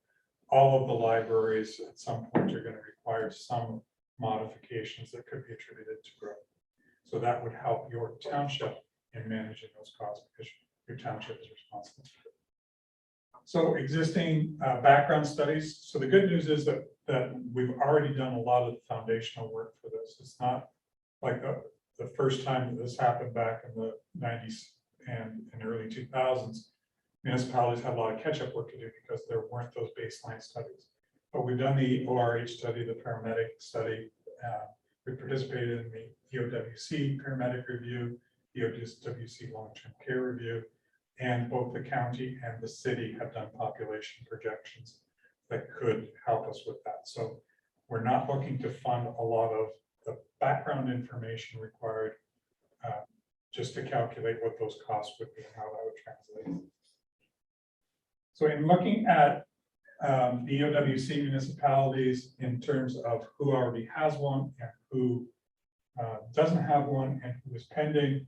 All of the libraries at some point are going to require some modifications that could be attributed to growth. So that would help your township in managing those costs because your township is responsible. So existing background studies. So the good news is that we've already done a lot of the foundational work for this. It's not like the first time that this happened back in the 90s and in the early 2000s. Municipalities had a lot of catch-up work to do because there weren't those baseline studies. But we've done the ORH study, the paramedic study. We participated in the EOWC paramedic review, EOWC long-term care review, and both the county and the city have done population projections that could help us with that. So we're not looking to fund a lot of the background information required just to calculate what those costs would be and how that would translate. So in looking at the EOWC municipalities in terms of who already has one and who doesn't have one and who is pending,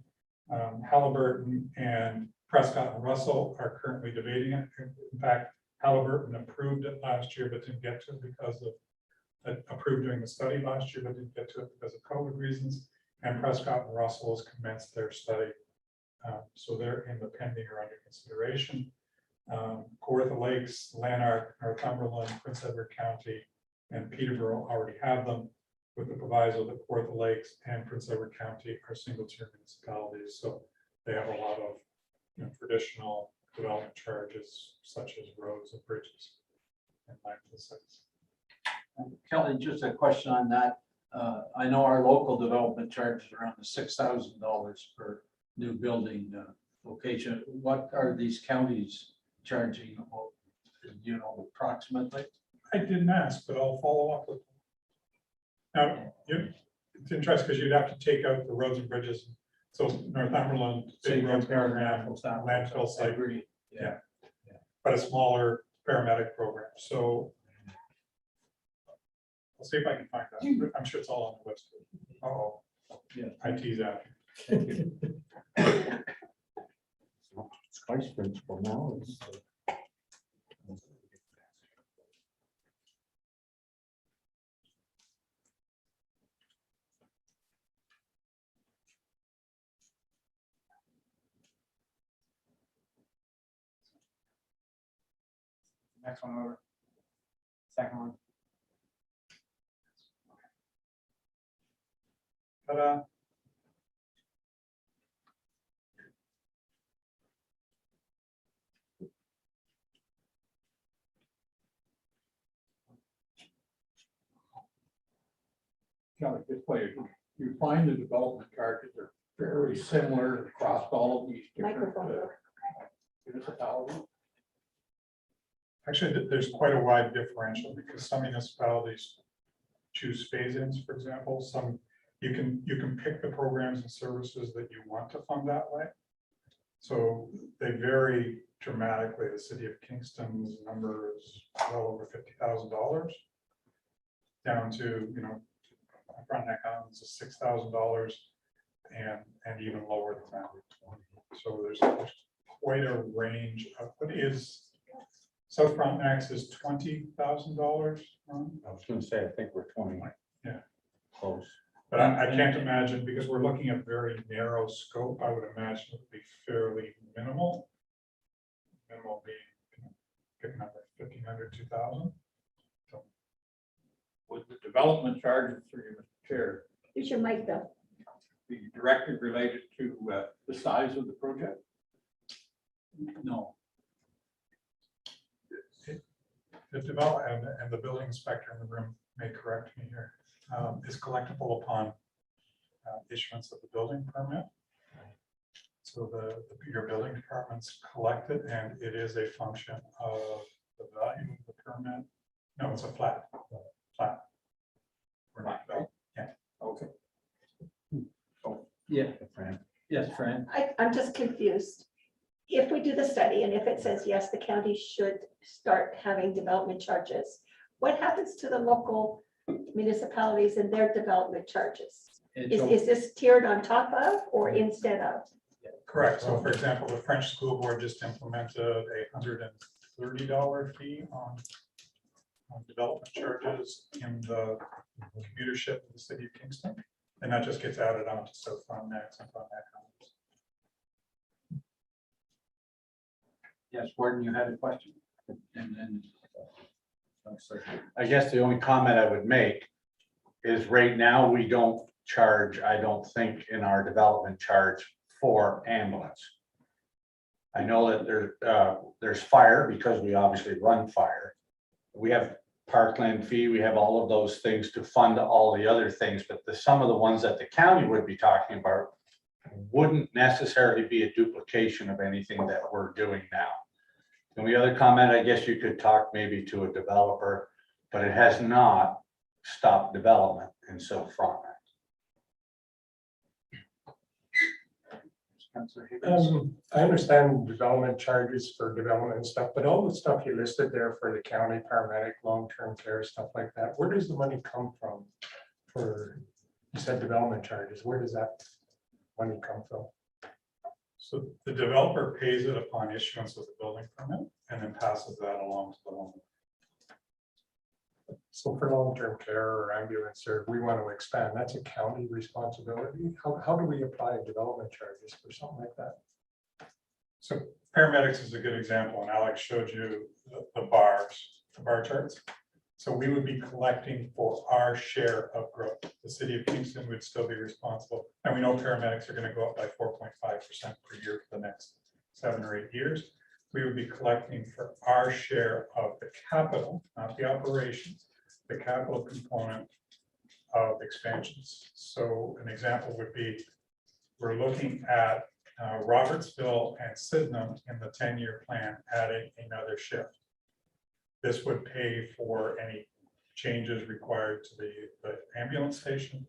Halliburton and Prescott and Russell are currently debating it. In fact, Halliburton approved it last year, but didn't get to it because of approved doing the study last year, but didn't get to it because of COVID reasons. And Prescott and Russell has commenced their study. So they're in the pending or under consideration. Kawartha Lakes, Lanark, Northumberland, Prince Edward County, and Peterborough already have them, with the proviso that Kawartha Lakes and Prince Edward County are single-tier municipalities. So they have a lot of traditional development charges such as roads and bridges and landfill sites. Kelly, just a question on that. I know our local development charge is around the $6,000 per new building location. What are these counties charging? Do you know approximately? I didn't ask, but I'll follow up with them. Now, it's interesting because you'd have to take out the roads and bridges. So Northumberland, big road program, landfill I site, agree. Yeah. but a smaller paramedic program. So I'll see if I can find that. I'm sure it's all on the website. Uh-oh. Yeah. IT's out. It's vice principal now. Next one over. Second one. Ta-da. Kelly, this way, you find the development charges are very similar across all of these different Microphone. municipalities. Actually, there's quite a wide differential because some municipalities choose phase-ins, for example. Some, you can pick the programs and services that you want to fund that way. So they vary dramatically. The city of Kingston's number is well over $50,000 down to, Frontenac Island's is $6,000 and even lower than that. So there's quite a range of what is South Frontenac's is $20,000. I was gonna say, I think we're 20. Yeah. Close. But I can't imagine, because we're looking at very narrow scope, I would imagine it would be fairly minimal. Minimal being, pick a number, 1,500, 2,000. Would the development charges through your chair Use your mic though. be directly related to the size of the project? No. The development and the building inspector in the room may correct me here, is collectible upon issuance of the building permit. So your building departments collect it, and it is a function of the value of the permit. No, it's a flat. We're not developing. Okay. Yeah, Fran. Yes, Fran. I'm just confused. If we do the study and if it says, yes, the county should start having development charges, what happens to the local municipalities and their development charges? Is this tiered on top of or instead of? Correct. So for example, the French school board just implemented a $130 fee on development charges in the commutership of the city of Kingston. And that just gets added on to South Frontenac and Frontenac Commons. Yes, Gordon, you had a question? And then. I guess the only comment I would make is right now, we don't charge, I don't think, in our development charge for ambulance. I know that there's fire because we obviously run fire. We have parkland fee, we have all of those things to fund all the other things, but some of the ones that the county would be talking about wouldn't necessarily be a duplication of anything that we're doing now. And the other comment, I guess you could talk maybe to a developer, but it has not stopped development in South Frontenac. Councillor Higgins. I understand development charges for development and stuff, but all the stuff you listed there for the county paramedic, long-term care, stuff like that, where does the money come from? For, you said development charges, where does that money come from? So the developer pays it upon issuance of the building permit and then passes that along to the homeowner. So for long-term care or ambulance, or we want to expand, that's a county responsibility. How do we apply development charges for something like that? So paramedics is a good example, and Alex showed you the bar charts. So we would be collecting for our share of growth. The city of Kingston would still be responsible. And we know paramedics are going to go up by 4.5% per year for the next 7 or 8 years. We would be collecting for our share of the capital, not the operations, the capital component of expansions. So an example would be, we're looking at Robertsville and Sydenham in the 10-year plan, adding another shift. This would pay for any changes required to the ambulance station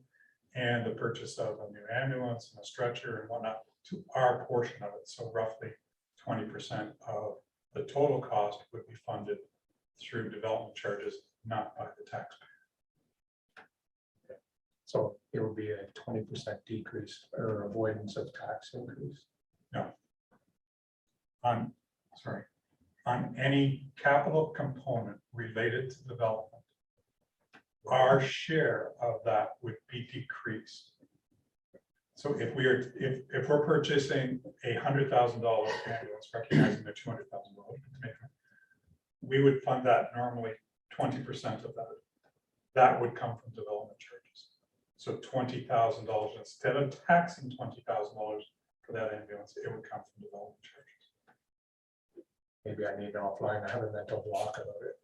and the purchase of a new ambulance and a stretcher and whatnot to our portion of it. So roughly 20% of the total cost would be funded through development charges, not by the taxpayer. So it would be a 20% decrease or avoidance of tax increase. On any capital component related to development, our share of that would be decreased. So if we're purchasing $100,000 ambulance, recognizing the $200,000, we would fund that normally 20% of that. That would come from development charges. So $20,000 instead of taxing $20,000 for that ambulance, it would come from development charges. Maybe I need an offline, I have a mental block about it.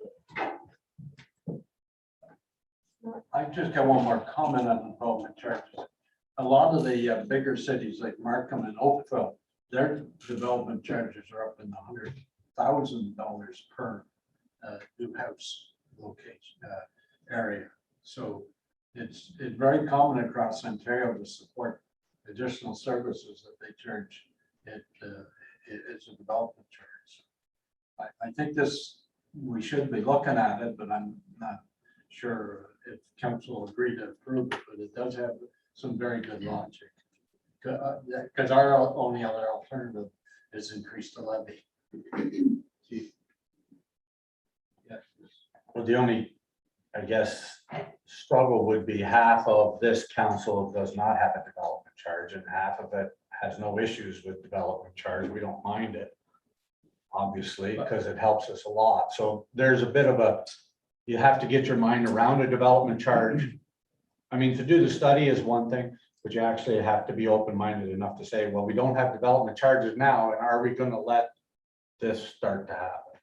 I just got one more comment on development charges. A lot of the bigger cities like Markham and Oakville, their development charges are up in the $100,000 per new house location area. So it's very common across Ontario to support additional services that they charge. It's a development charge. I think we should be looking at it, but I'm not sure if council will agree to approve it, but it does have some very good logic. Because our only other alternative is increase the levy. Yes. Well, the only, I guess, struggle would be half of this council does not have a development charge and half of it has no issues with development charge. We don't mind it, obviously, because it helps us a lot. So there's a bit of a, you have to get your mind around a development charge. I mean, to do the study is one thing, but you actually have to be open-minded enough to say, well, we don't have development charges now, and are we going to let this start to happen?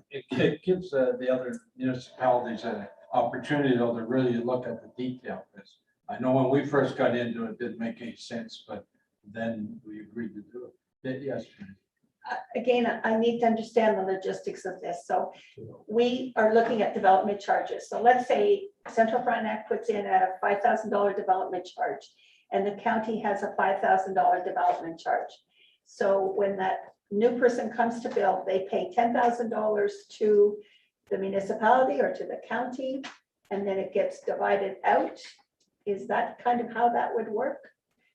It gives the other municipalities an opportunity though to really look at the detail. Because I know when we first got into it, it didn't make any sense, but then we agreed to do it. Yes. Again, I need to understand the logistics of this. So we are looking at development charges. So let's say Central Frontenac puts in a $5,000 development charge and the county has a $5,000 development charge. So when that new person comes to build, they pay $10,000 to the municipality or to the county, and then it gets divided out. Is that kind of how that would work?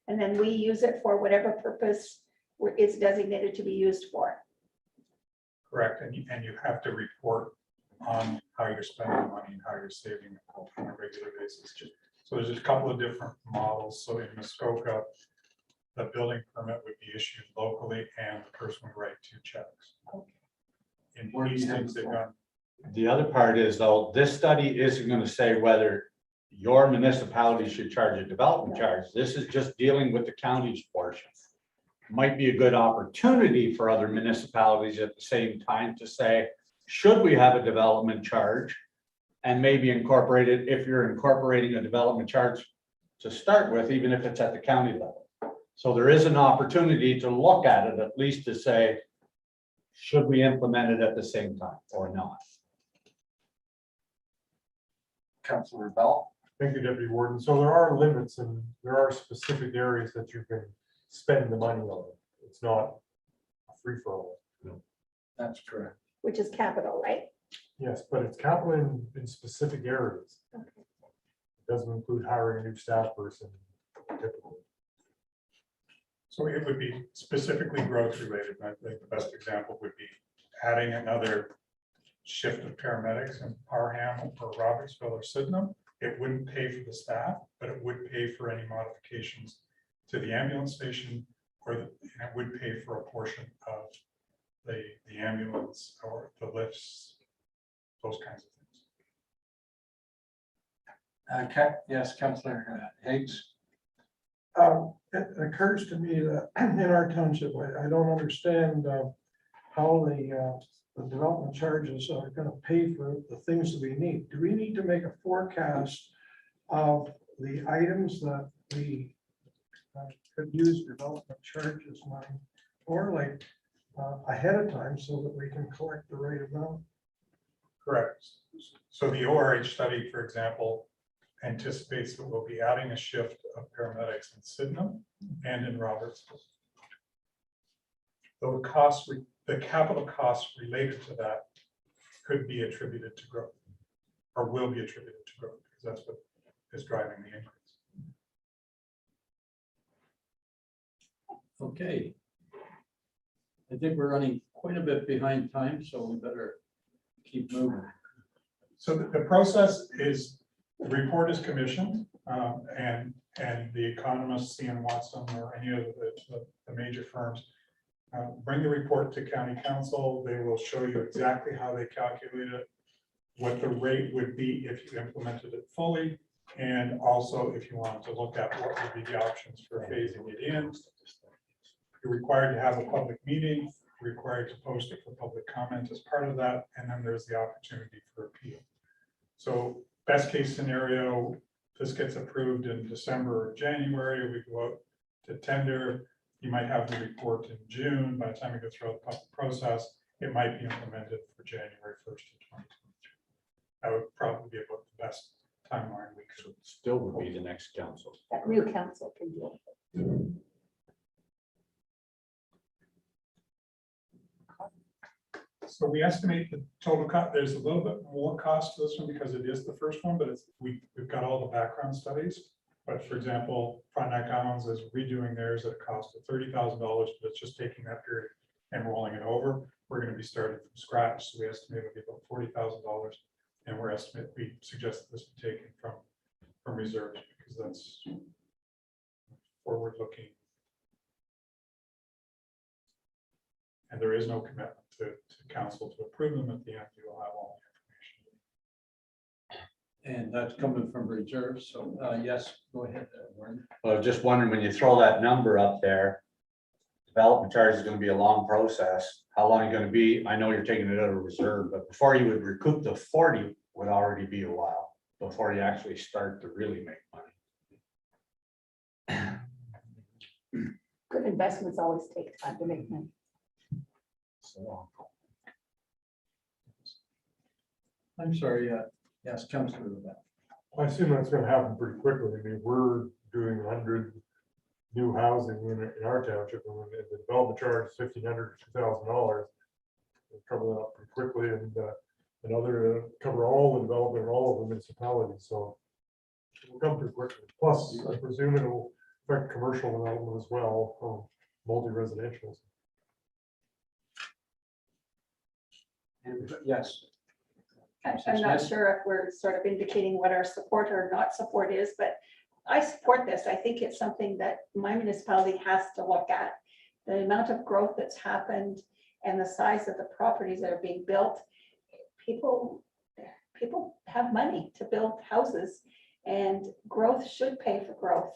And then we use it for whatever purpose it's designated to be used for. Correct, and you have to report on how you're spending money and how you're saving it on a regular basis. So there's a couple of different models. So in Muskoka, the building permit would be issued locally and the person would write 2 checks. In Hastings, they've got. The other part is though, this study isn't going to say whether your municipality should charge a development charge. This is just dealing with the county's portion. Might be a good opportunity for other municipalities at the same time to say, should we have a development charge? And maybe incorporate it if you're incorporating a development charge to start with, even if it's at the county level. So there is an opportunity to look at it, at least to say, should we implement it at the same time or not? Councilor Bell. Thank you, Deputy Warden. So there are limits and there are specific areas that you can spend the money on it. It's not a free for all. That's correct. which is capital, right? Yes, but it's capital in specific areas. Okay. It doesn't include hiring a new staff person typically. So it would be specifically growth related. I think the best example would be adding another shift of paramedics in Parham or Robertsville or Sydenham. It wouldn't pay for the staff, but it would pay for any modifications to the ambulance station, and it would pay for a portion of the ambulance or the lifts, those kinds of things. Okay, yes, Councillor Higgs. It occurs to me that in our township, I don't understand how the development charges are gonna pay for the things that we need. Do we need to make a forecast of the items that we could use development charges money or like ahead of time so that we can collect the right amount? Correct. So the ORH study, for example, anticipates that we'll be adding a shift of paramedics in Sydenham and in Robertsville. So the capital costs related to that could be attributed to growth or will be attributed to growth because that's what is driving the increase. Okay. I think we're running quite a bit behind time, so we better keep moving. So the process is, the report is commissioned, and the economists, C.N. Watson, or any of the major firms, bring the report to county council. They will show you exactly how they calculate it, what the rate would be if you implemented it fully, and also if you wanted to look at what would be the options for phasing it in. You're required to have a public meeting, required to post it for public comment as part of that, and then there's the opportunity for appeal. So best case scenario, this gets approved in December or January, we go out to tender. You might have the report in June. By the time you go through the public process, it might be implemented for January 1st of 2023. That would probably be about the best timeline we could. Still would be the next council. That new council can do it. So we estimate the total cost. There's a little bit more cost to this one because it is the first one, but we've got all the background studies. But for example, Frontenac Islands is redoing theirs at a cost of $30,000, but it's just taking that period and rolling it over. We're going to be starting from scratch, so we estimate it'll be about $40,000, and we suggest that this be taken from reserves because that's forward-looking. And there is no commitment to council to approve them. At the end, you will have all the information. And that's coming from reserves, so yes, go ahead, Warren. Well, I was just wondering, when you throw that number up there, development charge is gonna be a long process. How long are you gonna be? I know you're taking it out of reserve, but before you would recoup the 40 would already be a while before you actually start to really make money. Good investments always take time to make money. So, I'm sorry, yes, Councillor Levesque. I assume that's gonna happen pretty quickly. I mean, we're doing 100 new housing in our township, and when the development charge is $1,500 to $2,000. We'll cover that up pretty quickly, and another cover all the development in all of the municipalities, so it'll come pretty quickly. Plus, I presume it'll affect commercial development as well, or multi-residential. Yes. I'm not sure if we're sort of indicating what our support or not support is, but I support this. I think it's something that my municipality has to look at. The amount of growth that's happened and the size of the properties that are being built. People have money to build houses, and growth should pay for growth.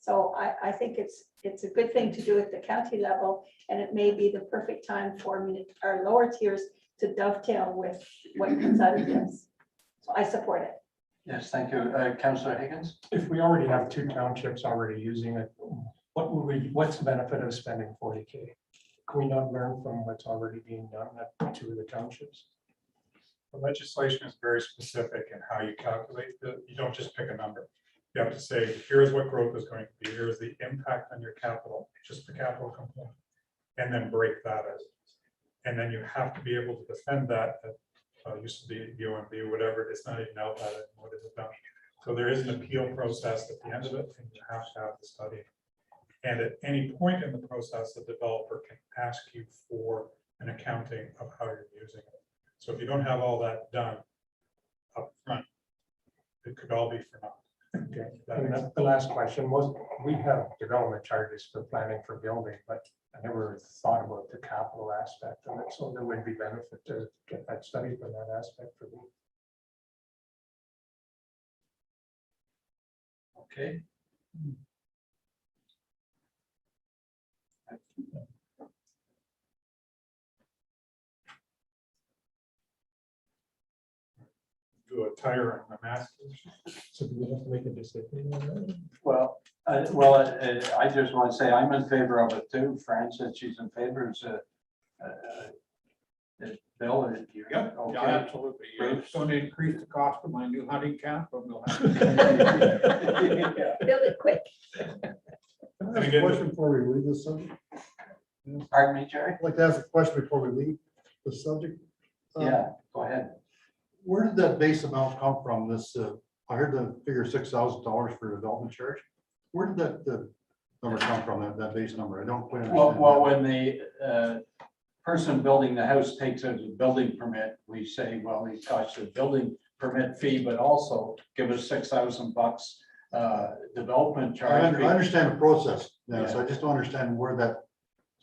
So I think it's a good thing to do at the county level, and it may be the perfect time for our lower tiers to dovetail with what comes out of this. So I support it. Yes, thank you. Councillor Higgins. If we already have 2 townships already using it, what's the benefit of spending 40K? Can we not learn from what's already being done at 2 of the townships? The legislation is very specific in how you calculate that. You don't just pick a number. You have to say, here's what growth is going to be, here's the impact on your capital, just the capital component, and then break that out. And then you have to be able to defend that, used to be UMB, whatever, it's not even out that, what is it done? So there is an appeal process at the end of it, and you have to have the study. And at any point in the process, the developer can ask you for an accounting of how you're using it. So if you don't have all that done up front, it could all be for naught. Okay, and that's the last question. Most, we have development charges for planning for building, but I never thought about the capital aspect of it. So there would be benefit to get that study for that aspect for me. Okay. Do a tire and a mask. So do we have to make a decision on that? Well, I just want to say I'm in favor of it too. Fran said she's in favor. It's Bill, are you? Yep, Okay. yeah, absolutely. Bruce? It's going to increase the cost of my new hunting camp, but we'll have. Build it quick. And again, before we leave this subject. Pardon me, Jerry? I'd like to ask a question before we leave the subject. Yeah, go ahead. Where did that base amount come from? This, I heard the figure $6,000 for development charge. Where did that number come from, that base number? I don't quite understand. Well, that. when the person building the house takes a building permit, we say, well, he costs a building permit fee, but also give us $6,000 development I charge. understand the process, Dennis. Yeah. I just don't understand where that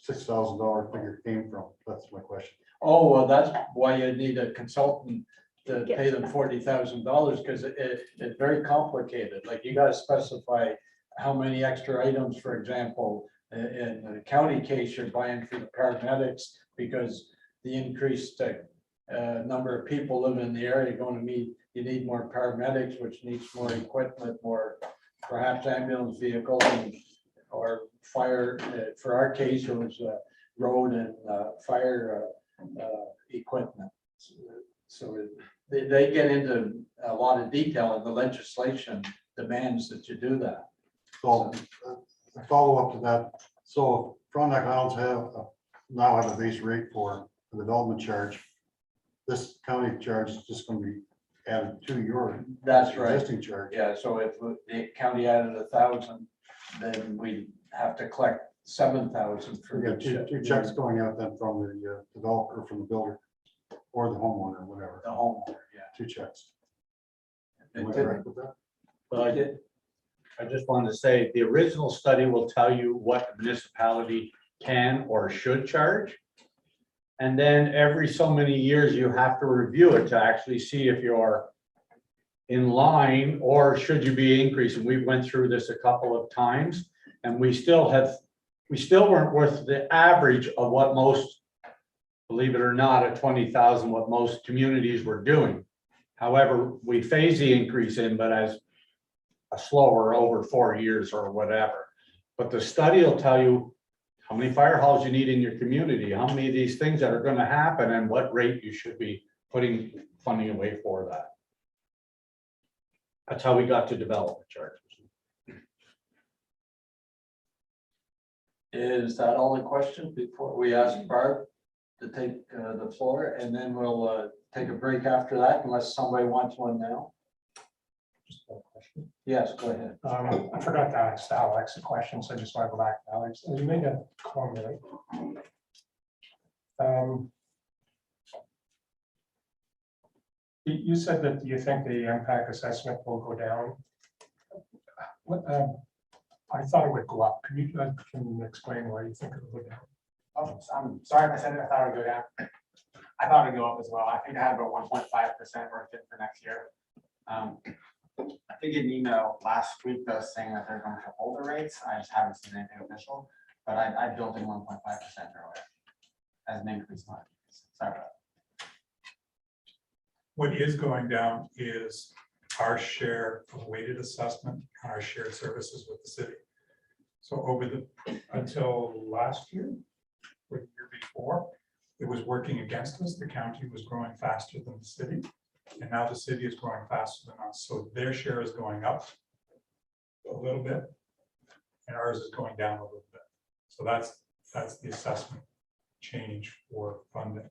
$6,000 figure came from. That's my question. Oh, well, that's why you need a consultant to pay them $40,000, because it's very complicated. Like you gotta specify how many extra items, for example, in the county case, you're buying for the paramedics because the increased number of people living in the area are going to mean you need more paramedics, which needs more equipment, more perhaps ambulance vehicles or fire. For our case, it was road and fire equipment. So they get into a lot of detail, and the legislation demands that you do that. So, a follow up to that. So Frontenac Islands now have a base rate for the development charge. This county charge is just going to be added to your That's right. existing charge. Yeah, so if the county added 1,000, then we have to collect 7,000 for We got each. two checks going out then from the developer, from the builder, or the homeowner, whatever. The homeowner, yeah. Two checks. Am I It- correct with that? Well, I just wanted to say, the original study will tell you what the municipality can or should charge. And then every so many years, you have to review it to actually see if you're in line or should you be increasing. We went through this a couple of times, and we still weren't worth the average of what most, believe it or not, at 20,000, what most communities were doing. However, we phase the increase in, but as a slower over 4 years or whatever. But the study will tell you how many fire halls you need in your community, how many of these things that are going to happen, and what rate you should be putting funding away for that. That's how we got to development charges. Is that all the questions before we ask Barb to take the floor, and then we'll take a break after that unless somebody wants one now? Just one question. Yes, go ahead. I forgot to ask Alex a question, so I just want to go back to Alex. You made a comment. You said that you think the impact assessment will go down. What, I thought it would go up. Can you explain why you think it will go down? Oh, I'm sorry if I said it, I thought it would go down. I thought it'd go up as well. I think I had about 1.5% worked in for next year. I think an email last week though saying that they're going to hold the rates. I just haven't seen anything official, but I built in 1.5% earlier as an increase. Sorry about that. What is going down is our share of weighted assessment and our shared services with the city. So until last year, or the year before, it was working against us. The county was growing faster than the city. And now the city is growing faster than us. So their share is going up little bit, and ours is going down a little bit. So that's the assessment change for funding.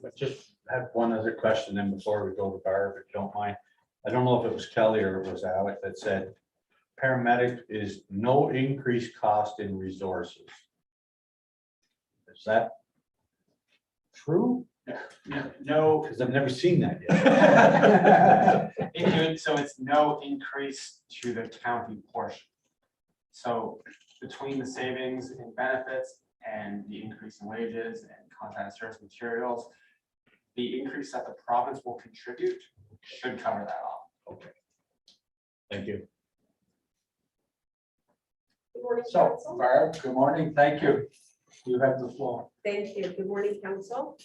I just had one other question then before we go to Barb, if you don't mind. I don't know if it was Kelly or it was Alec that said paramedic is no increased cost in resources. Is that true? No, Because I've never seen that yet. so it's no increase to the county portion. So between the savings in benefits and the increase in wages and content service materials, the increase that the province will contribute should cover that off. Okay. Thank you. Good morning, So, council. Barb, good morning. Thank you. You have the floor. Thank you. Good morning, council.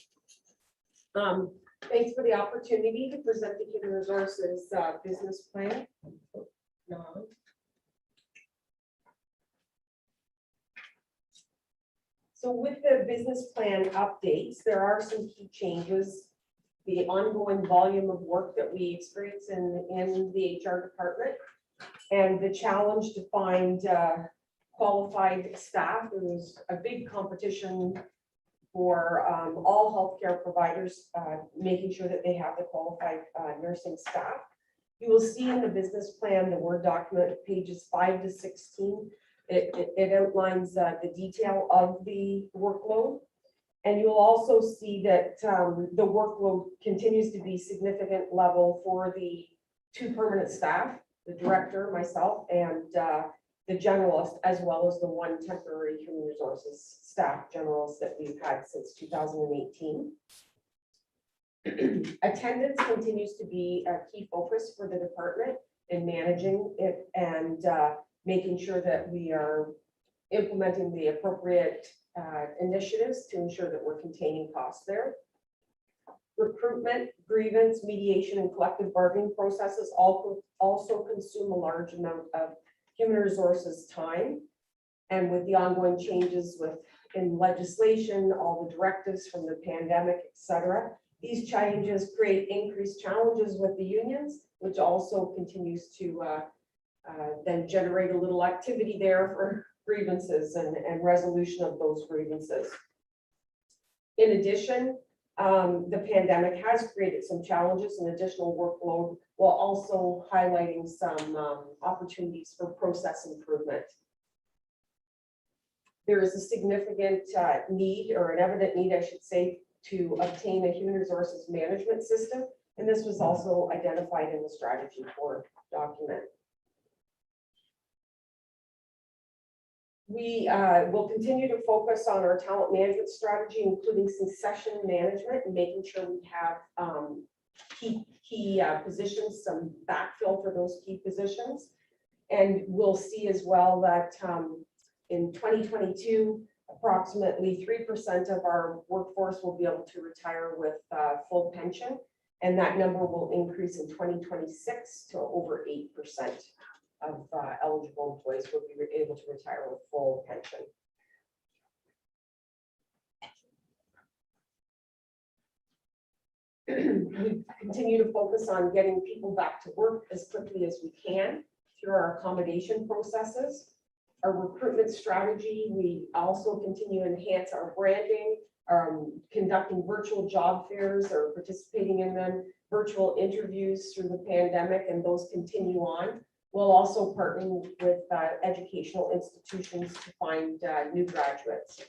Thanks for the opportunity to present the human resources business plan. So with the business plan updates, there are some key changes. The ongoing volume of work that we experience in the HR department and the challenge to find qualified staff. There was a big competition for all healthcare providers, making sure that they have the qualified nursing staff. You will see in the business plan, the Word document, pages 5 to 16, it outlines the detail of the workload. And you'll also see that the workload continues to be significant level for the 2 permanent staff, the director, myself, and the generalist, as well as the 1 temporary human resources staff generalist that we've had since 2018. Attendance continues to be a key focus for the department in managing it and making sure that we are implementing the appropriate initiatives to ensure that we're containing costs there. Recruitment, grievance, mediation, and collective bargaining processes also consume a large amount of human resources time. And with the ongoing changes in legislation, all the directives from the pandemic, et cetera, these changes create increased challenges with the unions, which also continues to then generate a little activity there for grievances and resolution of those grievances. In addition, the pandemic has created some challenges and additional workload, while also highlighting some opportunities for process improvement. There is a significant need, or an evident need, I should say, to obtain a human resources management system. And this was also identified in the strategy board document. We will continue to focus on our talent management strategy, including succession management and making sure we have key positions, some backfill for those key positions. And we'll see as well that in 2022, approximately 3% of our workforce will be able to retire with full pension. And that number will increase in 2026 to over 8% of eligible employees will be able to retire with full pension. We continue to focus on getting people back to work as quickly as we can through our accommodation processes. Our recruitment strategy, we also continue to enhance our branding, conducting virtual job fairs or participating in them, virtual interviews through the pandemic, and those continue on. We'll also partner with educational institutions to find new graduates.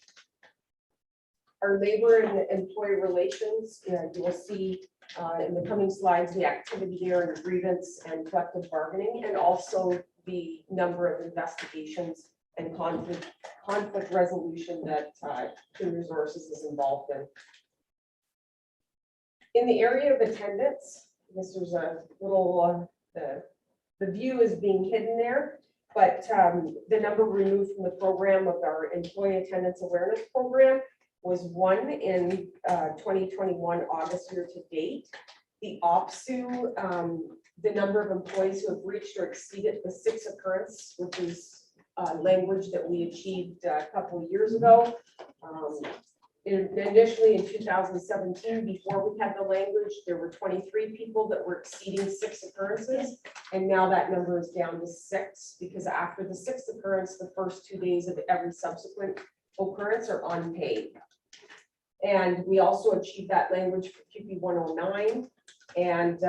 Our labor and employee relations, you will see in the coming slides, the activity there in grievance and collective bargaining, and also the number of investigations and conflict resolution that human resources is involved in. In the area of attendance, this was a little, the view is being hidden there, but the number removed from the program of our employee attendance awareness program was 1 in 2021 August year to date. The OPSU, the number of employees who have reached or exceeded the 6 occurrence, which is language that we achieved a couple of years ago. Initially in 2017, before we had the language, there were 23 people that were exceeding 6 occurrences. And now that number is down to 6, because after the 6th occurrence, the first 2 days of every subsequent occurrence are unpaid. And we also achieved that language for QP 109. And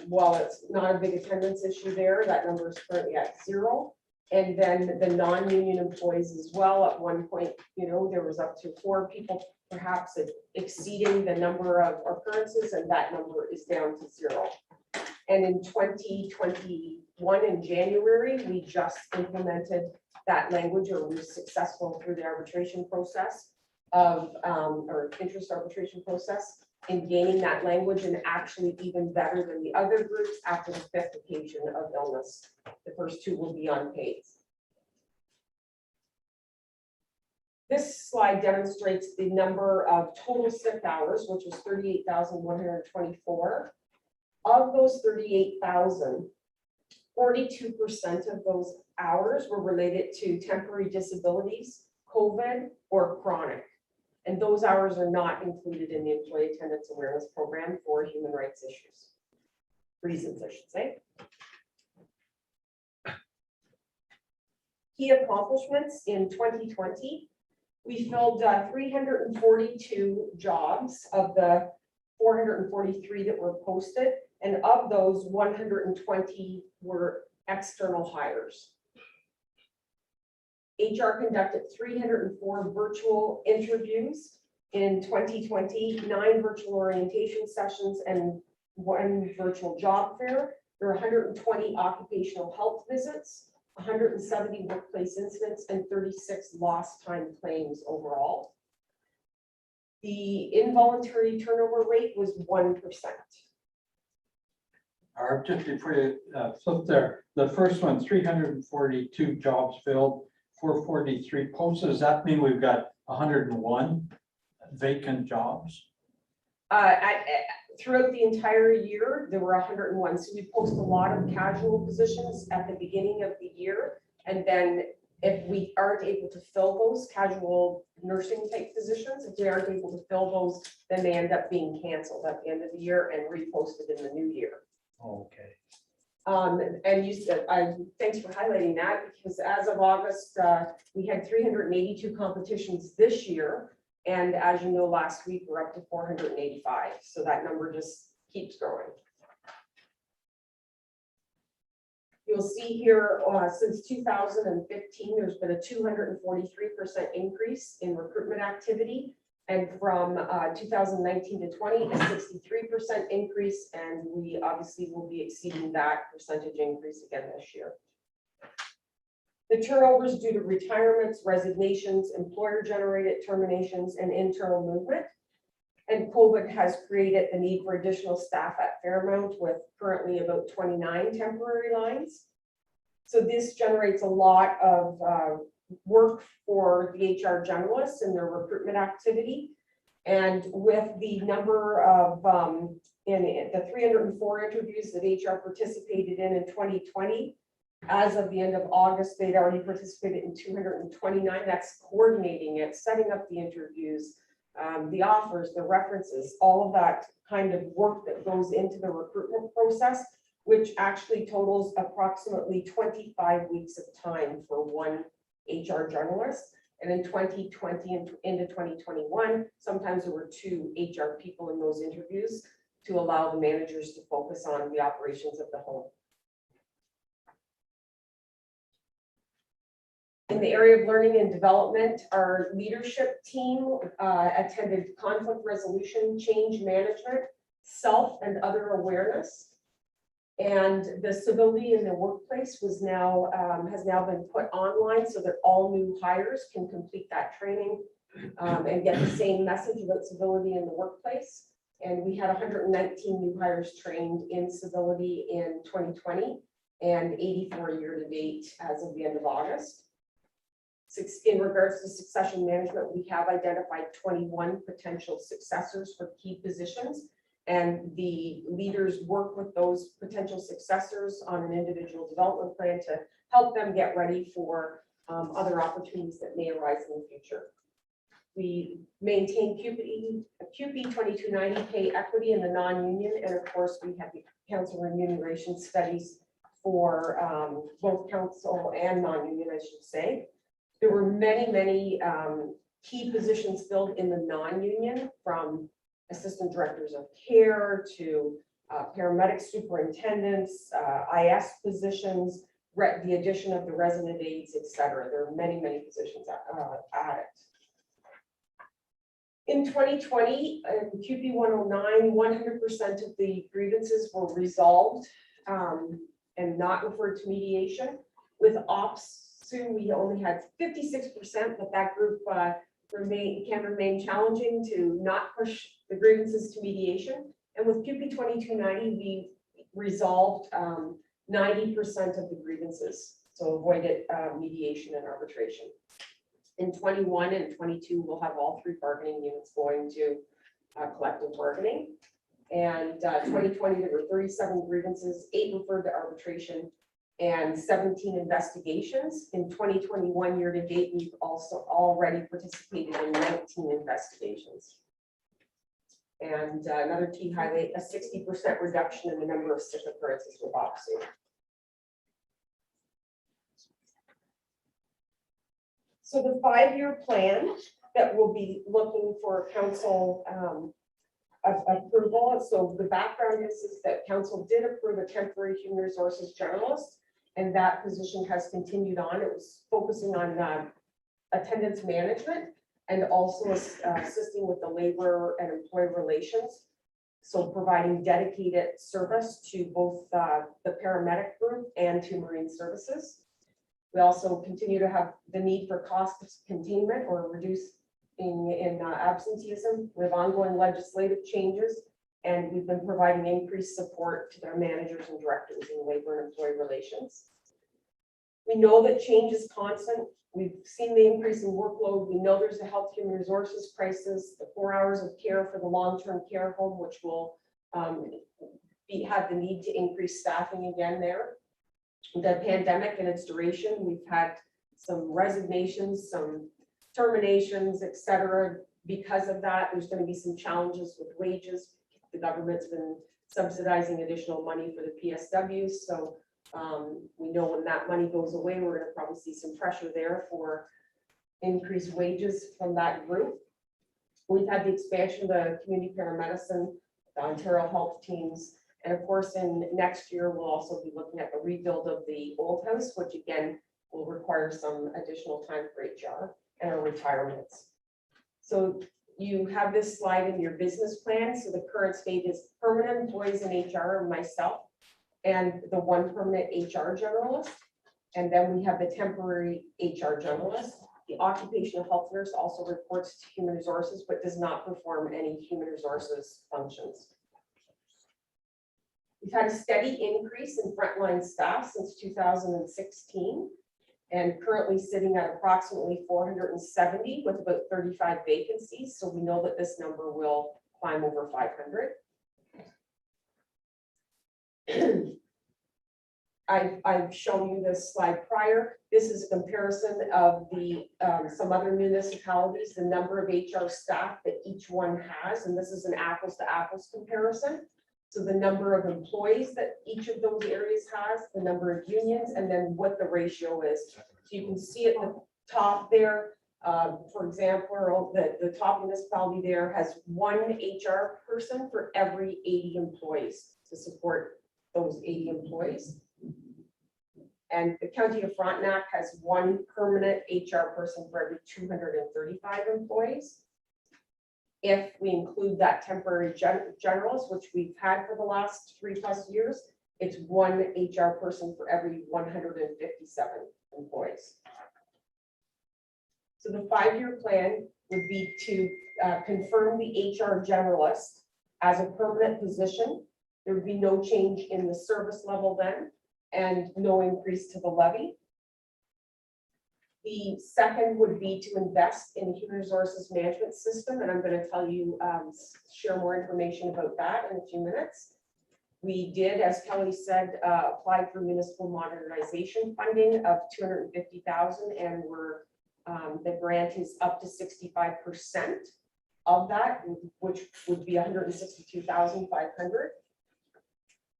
while it's not a big attendance issue there, that number is currently at 0. And then the non-union employees as well, at one point, there was up to 4 people perhaps exceeding the number of occurrences, and that number is down to 0. And in 2021, in January, we just implemented that language, or we were successful through the arbitration process or interest arbitration process in gaining that language, and actually even better than the other groups after the 5th occasion of illness. The first 2 will be unpaid. This slide demonstrates the number of total sick hours, which was 38,124. Of those 38,000, 42% of those hours were related to temporary disabilities, COVID, or chronic. And those hours are not included in the Employee Attendance Awareness Program for human rights reasons, I should say. Key accomplishments in 2020, we filled 342 jobs of the 443 that were posted, and of those, 120 were external hires. HR conducted 304 virtual interviews in 2020, 9 virtual orientation sessions, and 1 virtual job fair. There were 120 occupational health visits, 170 workplace incidents, and 36 lost time claims overall. The involuntary turnover rate was 1%. Or just before you flip there, the first one, 342 jobs filled, 443 posted. Does that mean we've got 101 vacant jobs? Throughout the entire year, there were 101. So we post a lot of casual positions at the beginning of the year. And then if we aren't able to fill those casual nursing type positions, if we aren't able to fill those, then they end up being canceled at the end of the year and reposted in the new year. Okay. And you said, thanks for highlighting that, because as of August, we had 382 competitions this year. And as you know, last week we're up to 485. So that number just keeps growing. You'll see here, since 2015, there's been a 243% increase in recruitment activity. And from 2019 to 20, a 63% increase. And we obviously will be exceeding that percentage increase again this year. The turnovers due to retirements, resignations, employer-generated terminations, and internal movement. And COVID has created the need for additional staff at Fairmount, with currently about 29 temporary lines. So this generates a lot of work for the HR generalists and their recruitment activity. And with the number of, in the 304 interviews that HR participated in 2020, as of the end of August, they'd already participated in 229. That's coordinating it, setting up the interviews, the offers, the references, all of that kind of work that goes into the recruitment process, which actually totals approximately 25 weeks of time for one HR journalist. And in 2020 and into 2021, sometimes there were 2 HR people in those interviews to allow the managers to focus on the operations of the home. In the area of learning and development, our leadership team attended conflict resolution, change management, self and other awareness. And the civility in the workplace was now has now been put online so that all new hires can complete that training and get the same message about civility in the workplace. And we had 119 new hires trained in civility in 2020 and 84 year to date as of the end of August. In regards to succession management, we have identified 21 potential successors for key positions. And the leaders work with those potential successors on an individual development plan to help them get ready for other opportunities that may arise in the future. We maintain QP 2290 pay equity in the non-union, and of course, we have the council remuneration studies for both council and non-union, I should say. There were many key positions filled in the non-union, from assistant directors of care to paramedic superintendents, IS positions, the addition of the resident aides, et cetera. There are many positions added. In 2020, QP 109, 100% of the grievances were resolved and not referred to mediation. With OPSU, we only had 56%, but that group can remain challenging to not push the grievances to mediation. And with QP 2290, we resolved 90% of the grievances, so avoided mediation and arbitration. In 21 and 22, we'll have all 3 bargaining units going to collective bargaining. And 2020, there were 37 grievances, 8 referred to arbitration, and 17 investigations. In 2021 year to date, we've also already participated in 19 investigations. And another key highlight, a 60% reduction in the number of sick occurrences with OPSU. So the 5-year plan that we'll be looking for council approval. So the background is that council did approve a temporary human resources generalist, and that position has continued on. It was focusing on attendance management and also assisting with the labor and employee relations. So providing dedicated service to both the paramedic group and to marine services. We also continue to have the need for cost containment or reducing in absenteeism with ongoing legislative changes. And we've been providing increased support to their managers and directors in labor and employee relations. We know that change is constant. We've seen the increase in workload. We know there's a health human resources crisis, the 4 hours of care for the long-term care home, which will have the need to increase staffing again there. The pandemic and its duration, we've had some resignations, some terminations, et cetera. Because of that, there's going to be some challenges with wages. The government's been subsidizing additional money for the PSWs. So we know when that money goes away, we're going to probably see some pressure there for increased wages from that group. We've had the expansion of the community paramedicine, the Ontario health teams. And of course, in next year, we'll also be looking at the rebuild of the old house, which again, will require some additional time for HR and our retirements. So you have this slide in your business plan. So the current state is permanent employees in HR and myself, and the 1 permanent HR generalist. And then we have the temporary HR generalist. The occupational health nurse also reports to human resources, but does not perform any human resources functions. We've had a steady increase in frontline staff since 2016, and currently sitting at approximately 470 with about 35 vacancies. So we know that this number will climb over 500. I've shown you this slide prior. This is a comparison of the some other municipalities, the number of HR staff that each one has, and this is an apples to apples comparison. So the number of employees that each of those areas has, the number of unions, and then what the ratio is. So you can see at the top there, for example, the top municipality there has 1 HR person for every 80 employees to support those 80 employees. And the county of Frontenac has 1 permanent HR person for every 235 employees. If we include that temporary generals, which we've had for the last 3+ years, it's 1 HR person for every 157 employees. So the 5-year plan would be to confirm the HR generalist as a permanent position. There would be no change in the service level then, and no increase to the levy. The second would be to invest in the human resources management system, and I'm going to tell you, share more information about that in a few minutes. We did, as Kelly said, apply for municipal modernization funding of $250,000, and we're The grant is up to 65% of that, which would be 162,500.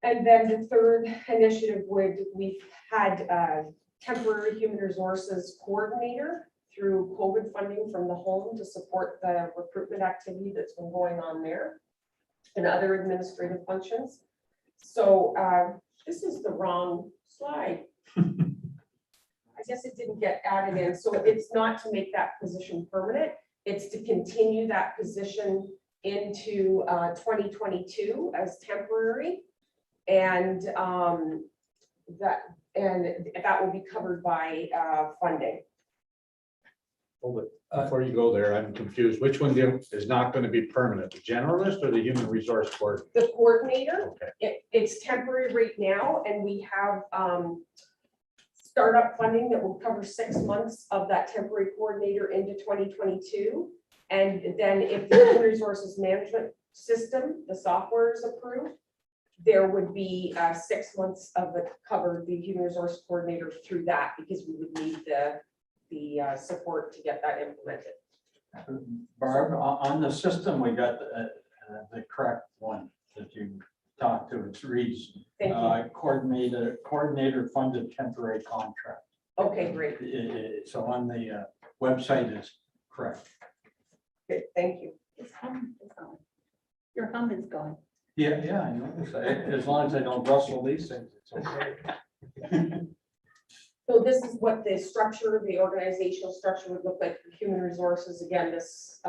And then the third initiative we've had a temporary human resources coordinator through COVID funding from the home to support the recruitment activity that's been going on there and other administrative functions. So this is the wrong slide. I guess it didn't get added in. So it's not to make that position permanent. It's to continue that position into 2022 as temporary. And that will be covered by funding. Hold it. Before you go there, I'm confused. Which one is not going to be permanent? The generalist or the human resource coordinator? The coordinator, Okay. it's temporary right now, and we have startup funding that will cover 6 months of that temporary coordinator into 2022. And then if the human resources management system, the software is approved, there would be 6 months of the cover the human resource coordinator through that, because we would need the support to get that implemented. Barb, on the system, we got the correct one that you talked to. It reads Thank you. coordinator funded temporary contract. Okay, great. So on the website is correct. Good, thank you. His hum is going. Your hum is going. Yeah, I know. As long as I don't rustle these things, it's okay. So this is what the structure, the organizational structure would look like for human resources. Again, this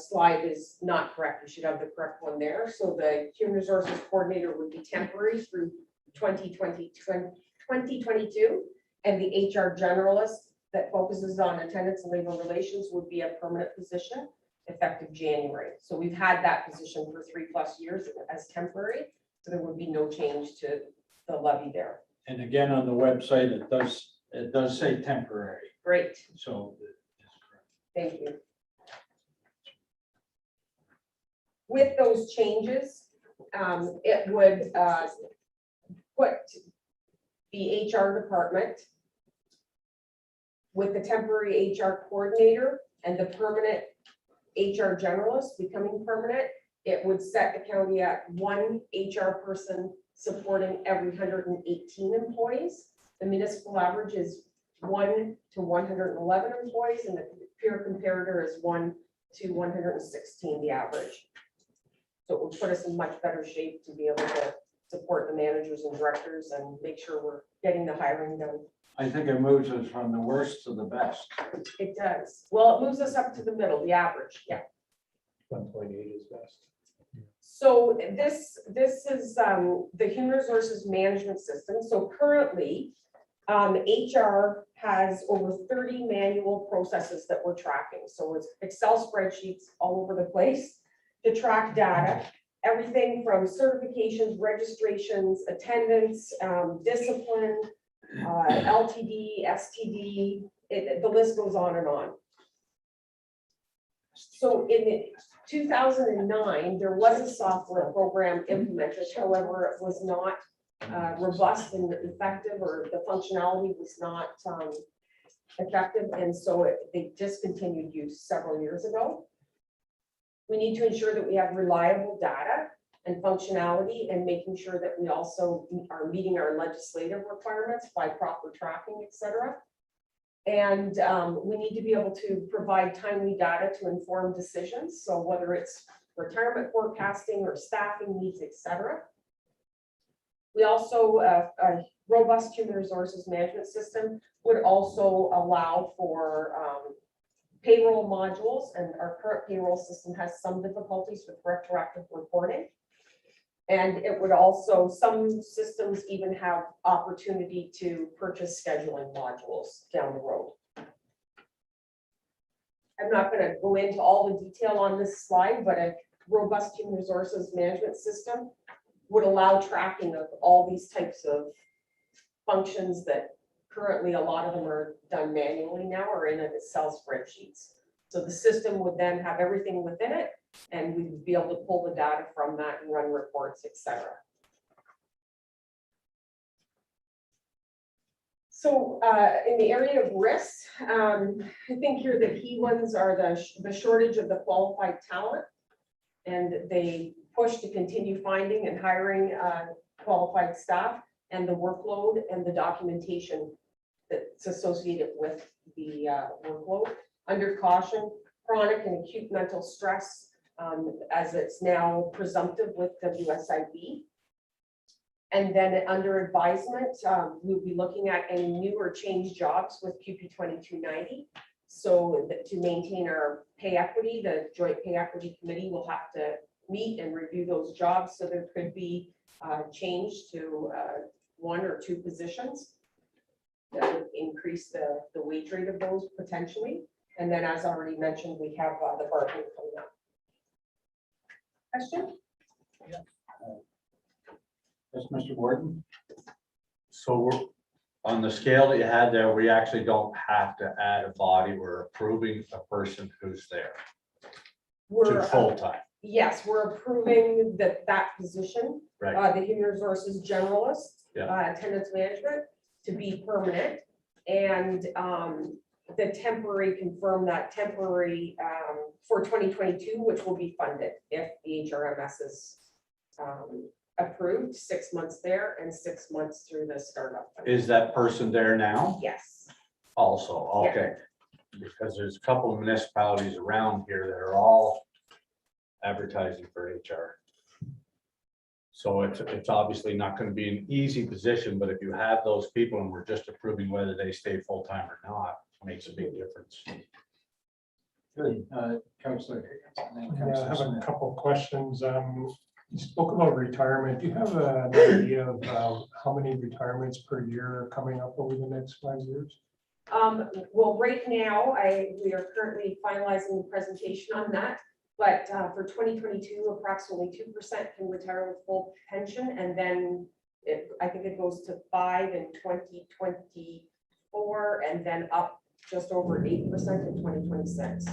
slide is not correct. You should have the correct one there. So the human resources coordinator would be temporary through 2022. And the HR generalist that focuses on attendance and labor relations would be a permanent position effective January. So we've had that position for 3+ years as temporary. So there would be no change to the levy there. And again, on the website, it does say temporary, Great, so. thank you. With those changes, it would put the HR department with the temporary HR coordinator and the permanent HR generalist becoming permanent. It would set the county at 1 HR person supporting every 118 employees. The municipal average is 1 to 111 employees, and the peer comparator is 1 to 116, the average. So it will put us in much better shape to be able to support the managers and directors and make sure we're getting the hiring done. I think it moves us from the worst to the best. It does. Well, it moves us up to the middle, the average, yeah. 1.8 is best. So this is the human resources management system. So currently, HR has over 30 manual processes that we're tracking. So it's Excel spreadsheets all over the place to track data, everything from certifications, registrations, attendance, discipline, LTD, STD, the list goes on and on. So in 2009, there was a software program implemented. However, it was not robust and effective, or the functionality was not effective. And so they discontinued use several years ago. We need to ensure that we have reliable data and functionality, and making sure that we also are meeting our legislative requirements by proper tracking, et cetera. And we need to be able to provide timely data to inform decisions. So whether it's retirement forecasting or staffing needs, et cetera. We also, a robust human resources management system would also allow for payroll modules, and our current payroll system has some difficulties with retroactive reporting. And it would also, some systems even have opportunity to purchase scheduling modules down the road. I'm not going to go into all the detail on this slide, but a robust human resources management system would allow tracking of all these types of functions that currently a lot of them are done manually now, or in Excel spreadsheets. So the system would then have everything within it, and we'd be able to pull the data from that and run reports, et cetera. So in the area of risks, I think here the key ones are the shortage of the qualified talent. And they push to continue finding and hiring qualified staff, and the workload and the documentation that's associated with the workload. Under caution, chronic and acute mental stress, as it's now presumptive with WSIB. And then under advisement, we'll be looking at any new or changed jobs with QP 2290. So to maintain our pay equity, the Joint Pay Equity Committee will have to meet and review those jobs. So there could be change to 1 or 2 positions that would increase the wage rate of those potentially. And then, as already mentioned, we have the bargaining coming up. Question? Yes, Mr. Warden? So we're, on the scale that you had there, we actually don't have to add a body. We're approving a person who's there to We're full-time, yes, we're approving that position, right? the human resources generalist, Yeah. attendance management, to be permanent. And the temporary, confirm that temporary for 2022, which will be funded if the HRMS is approved, 6 months there and 6 months through the startup. Is that person there now? Yes, Also, Yeah. okay. Because there's a couple of municipalities around here that are all advertising for HR. So it's obviously not going to be an easy position, but if you have those people and we're just approving whether they stay full-time or not, makes a big difference. Good. Councillor Higgins, and then Yeah, I Councillor have a Smith. couple of questions. You spoke about retirement. Do you have an idea of how many retirements per year are coming up over the next 5 years? well, right now, we are currently finalizing the presentation on that. But for 2022, approximately 2% can retire with full pension, and then I think it goes to 5 in 2024, and then up just over 8% in 2026.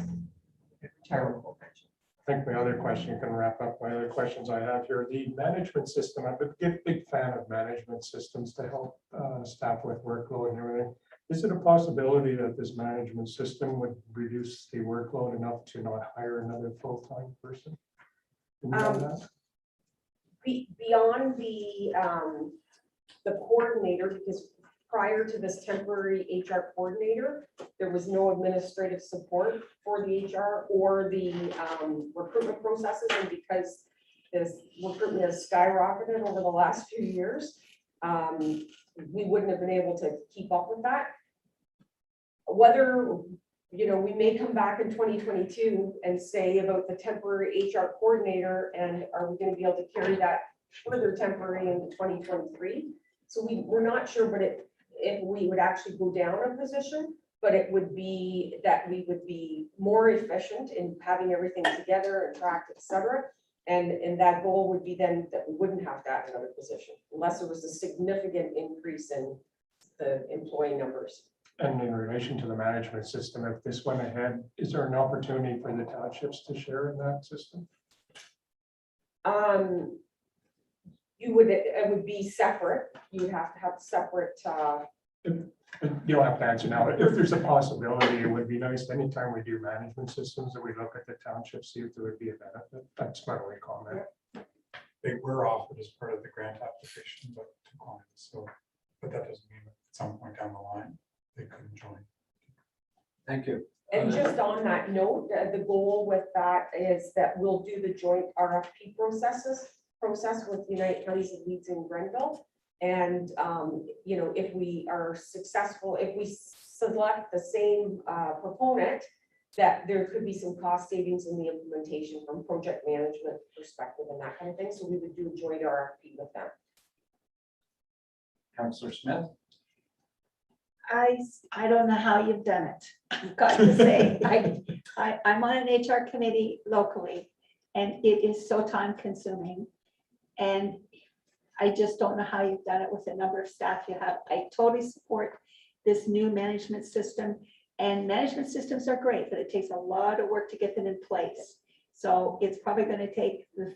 Retire with full pension. I think my other question can wrap up my other questions I have here. The management system, I'm a big fan of management systems to help staff with workload and everything. Is it a possibility that this management system would reduce the workload enough to not hire another full-time person? Do you know that? Beyond the coordinator, because prior to this temporary HR coordinator, there was no administrative support for the HR or the recruitment processes. And because this recruitment has skyrocketed over the last few years, we wouldn't have been able to keep up with that. Whether, we may come back in 2022 and say about the temporary HR coordinator, and are we going to be able to carry that further temporary into 2023? So we're not sure, but if we would actually go down a position, but it would be that we would be more efficient in having everything together and tracked, et cetera. And that goal would be then that we wouldn't have to add another position unless there was a significant increase in the employee numbers. And in relation to the management system, if this went ahead, is there an opportunity for the townships to share in that system? It would be separate. You would have to have separate. You don't have to answer now. If there's a possibility, it would be nice anytime we do management systems that we look at the township, see if there would be a benefit. That's my only comment. They were offered as part of the grant application, but declined. So, but that doesn't mean that at some point down the line, they couldn't join. Thank you. And just on that note, the goal with that is that we'll do the joint RFP process with United Counties of Leeds and Grenville. And, if we are successful, if we select the same proponent, that there could be some cost savings in the implementation from project management perspective and that kind of thing. So we would do a joint RFP with them. Councillor Smith. I don't know how you've done it. I've got to say, I'm on an HR committee locally, and it is so time consuming. And I just don't know how you've done it with the number of staff you have. I totally support this new management system, and management systems are great, but it takes a lot of work to get them in place. So it's probably going to take the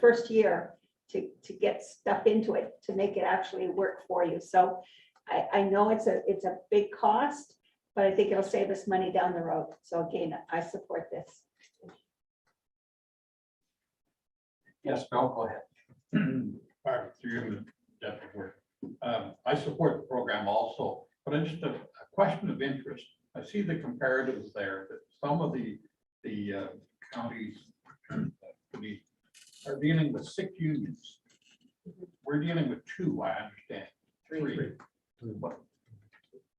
first year to get stuff into it to make it actually work for you. So I know it's a big cost, but I think it'll save us money down the road. So again, I support this. Yes, Bill, go ahead. Through the work. I support the program also, but it's just a question of interest. I see the comparatives there that some of the counties are dealing with 6 unions. We're dealing with 2, I understand. 3.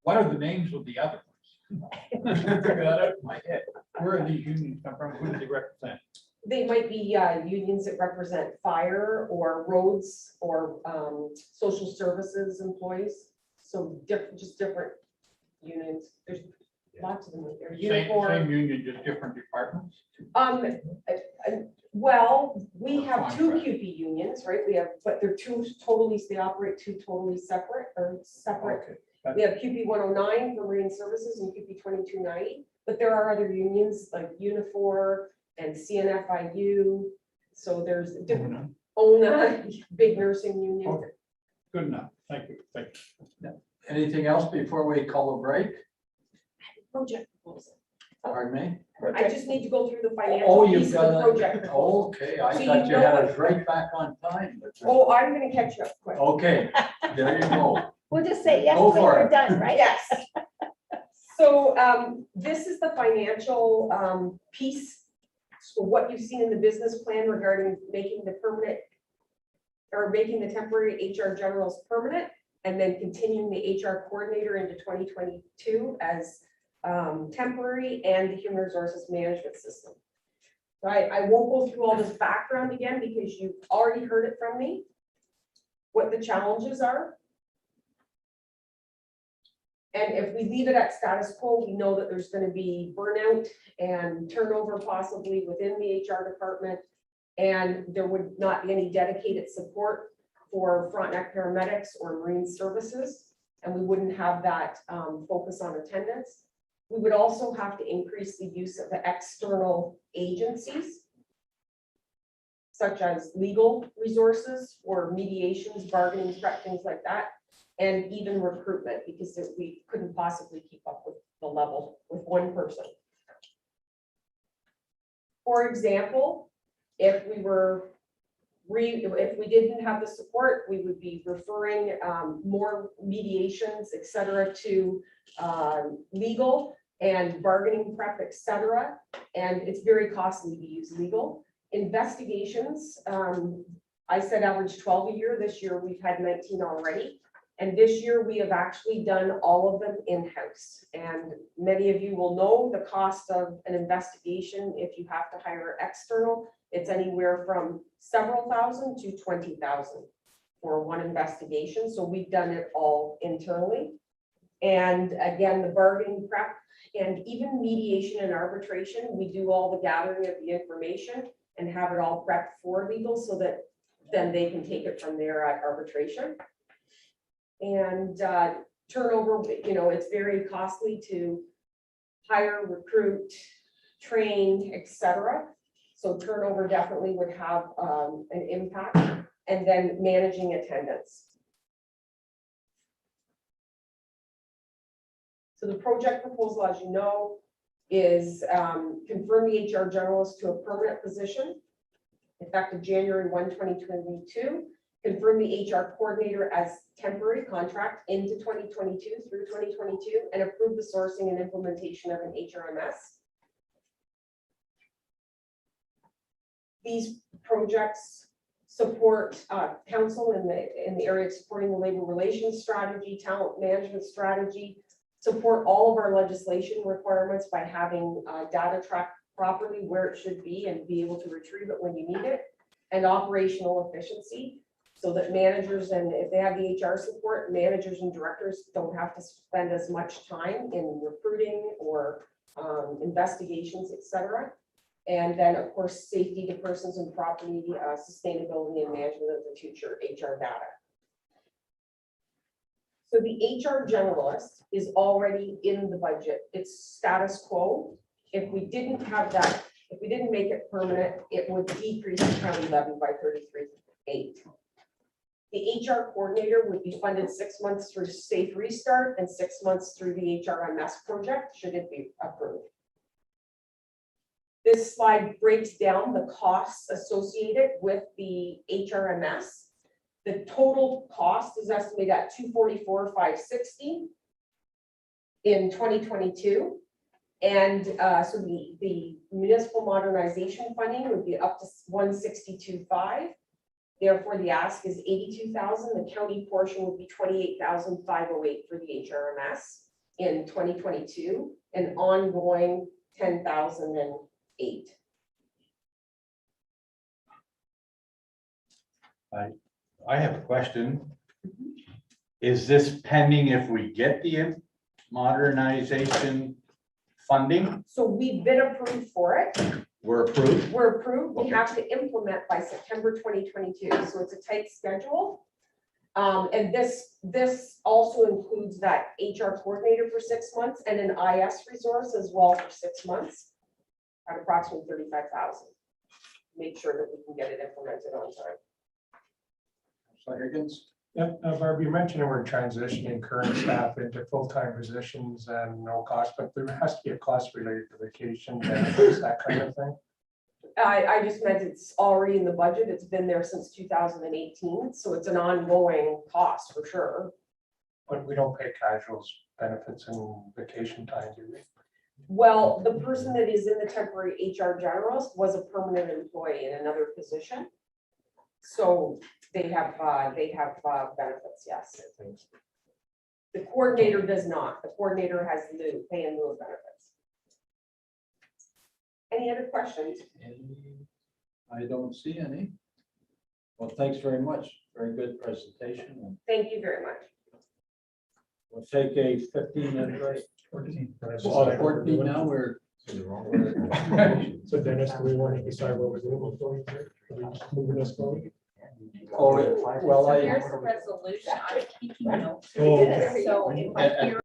What are the names of the other ones? Figure that out in my head. Where are these unions come from? Who do they represent? They might be unions that represent fire or roads or social services employees. So just different unions. There's lots of them. There's Same uniform. union, just different departments? Well, we have Contract. 2 QP unions, right? We have, but they're they operate 2 totally separate or separate. Okay. We have QP 109 for marine services and QP 2290, but there are other unions like Unifor and CNFIU. So there's different, ONA, big nursing union. Okay. Good enough. Thank you. Thank you. Anything else before we call a break? Project proposal. Pardon me? I just need to go through the Oh, financial you've piece of the got project it. proposal. Okay, I So thought you you know had what- us right back on time. but- Oh, I'm gonna catch you up quick. Okay, there you go. We'll just say yes Go when for we're it. done, right? Yes. So this is the financial piece. So what you've seen in the business plan regarding making the permanent or making the temporary HR generals permanent and then continuing the HR coordinator into 2022 as temporary and the human resources management system. So I won't go through all this background again because you've already heard it from me, what the challenges are. And if we leave it at status quo, we know that there's going to be burnout and turnover possibly within the HR department. And there would not be any dedicated support for Frontenac paramedics or marine services. And we wouldn't have that focus on attendance. We would also have to increase the use of the external agencies, such as legal resources or mediations, bargaining, prep, things like that. And even recruitment, because we couldn't possibly keep up with the level with one person. For example, if we didn't have the support, we would be referring more mediations, et cetera, to legal and bargaining prep, et cetera. And it's very costly to use legal. Investigations, I said average 12 a year. This year we've had 19 already. And this year we have actually done all of them in-house. And many of you will know the cost of an investigation. If you have to hire external, it's anywhere from several thousand to 20,000 for one investigation. So we've done it all internally. And again, the bargaining prep and even mediation and arbitration, we do all the gathering of the information and have it all prepped for legal so that then they can take it from there at arbitration. And turnover, it's very costly to hire, recruit, train, et cetera. So turnover definitely would have an impact. And then managing attendance. So the project proposal, as you know, is confirm the HR generalist to a permanent position effective January 1, 2022. Confirm the HR coordinator as temporary contract into 2022 through 2022 and approve the sourcing and implementation of an HRMS. These projects support council in the area of supporting the labor relations strategy, talent management strategy, support all of our legislation requirements by having data tracked properly where it should be and be able to retrieve it when you need it, and operational efficiency. So that managers, and if they have the HR support, managers and directors don't have to spend as much time in recruiting or investigations, et cetera. And then, of course, safety to persons and property, sustainability and management of the future HR data. So the HR generalist is already in the budget. It's status quo. If we didn't have that, if we didn't make it permanent, it would decrease the county levy by 33.8. The HR coordinator would be funded 6 months through Safe Restart and 6 months through the HRMS project, should it be approved. This slide breaks down the costs associated with the HRMS. The total cost is estimated at $244,560 in 2022. And so the municipal modernization funding would be up to $162,500. Therefore, the ask is $82,000. The county portion would be $28,508 for the HRMS in 2022, and ongoing $10,008. I have a question. Is this pending if we get the modernization funding? So we've been approved for it. We're approved? We're approved. We have to implement by September 2022. So it's a tight schedule. And this also includes that HR coordinator for 6 months and an IS resource as well for 6 months at approximately $35,000. Make sure that we can get it implemented on time. Councilor Higgins? Yeah, Barb, you mentioned we're transitioning current staff into full-time positions and no cost, but there has to be a cost related to vacation, benefits, that kind of thing. I just meant it's already in the budget. It's been there since 2018, so it's an ongoing cost for sure. But we don't pay casuals benefits and vacation time, do we? Well, the person that is in the temporary HR generalist was a permanent employee in another position. So they have benefits, yes. The coordinator does not. The coordinator has pay in lieu of benefits. Any other questions? I don't see any. Well, thanks very much. Very good presentation. Thank you very much. We'll take a 15-minute break. 14. 14 now, we're. So Dennis, do we want to decide what we're doing before we moving this forward? Oh, well, There's a resolution. I'm taking notes. Oh. So if I hear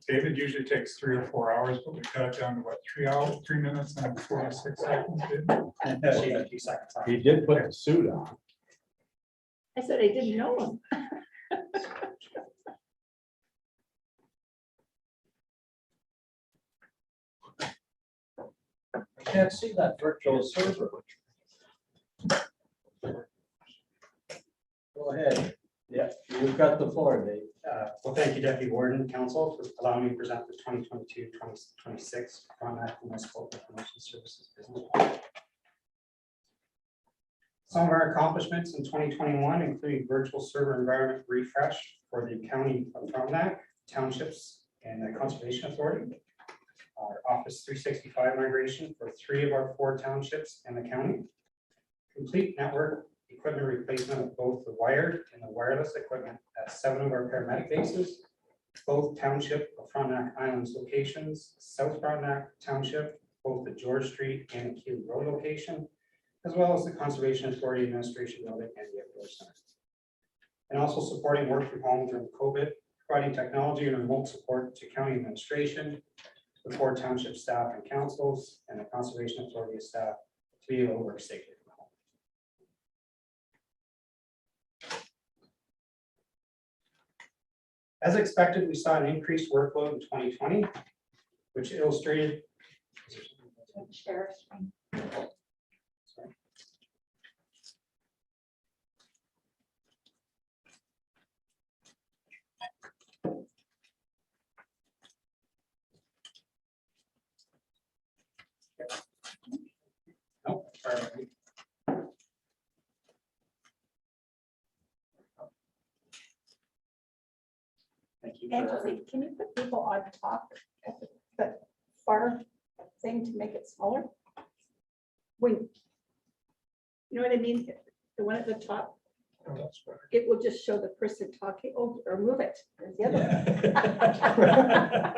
David usually takes 3 or 4 hours, but we cut it down to what, 3 hours, 3 minutes and 46 seconds. Shave a few seconds off. He did put the suit on. I said I didn't know him. I can't see that virtual server. Go ahead. Yeah, you've got the floor, Dave. Well, thank you, Deputy Warden Council, for allowing me to present the 2022-2026 Frontenac Municipal Information Services Business Plan. Some of our accomplishments in 2021 include virtual server environment refresh for the County of Frontenac, townships, and the Conservation Authority. Our Office 365 migration for 3 of our 4 townships and the county. Complete network equipment replacement of both the wired and the wireless equipment at 7 of our paramedic bases, both township of Frontenac Islands locations, South Frontenac Township, both the George Street and the Keeley Road location, as well as the Conservation Authority Administration Building and the Outdoor Center. And also supporting work from home during COVID, providing technology and remote support to county administration, the 4 township staff and councils, and the Conservation Authority staff to be able to work safely from home. As expected, we saw an increased workload in 2020, which illustrated. Sheriff's. Sorry. Nope, sorry about that. Thank you. Angie, can you put people on top of the far thing to make it smaller? When, you know what I mean? The one at the top, Oh, that's better. it will just show the person talking, oh, or move it. There's the other.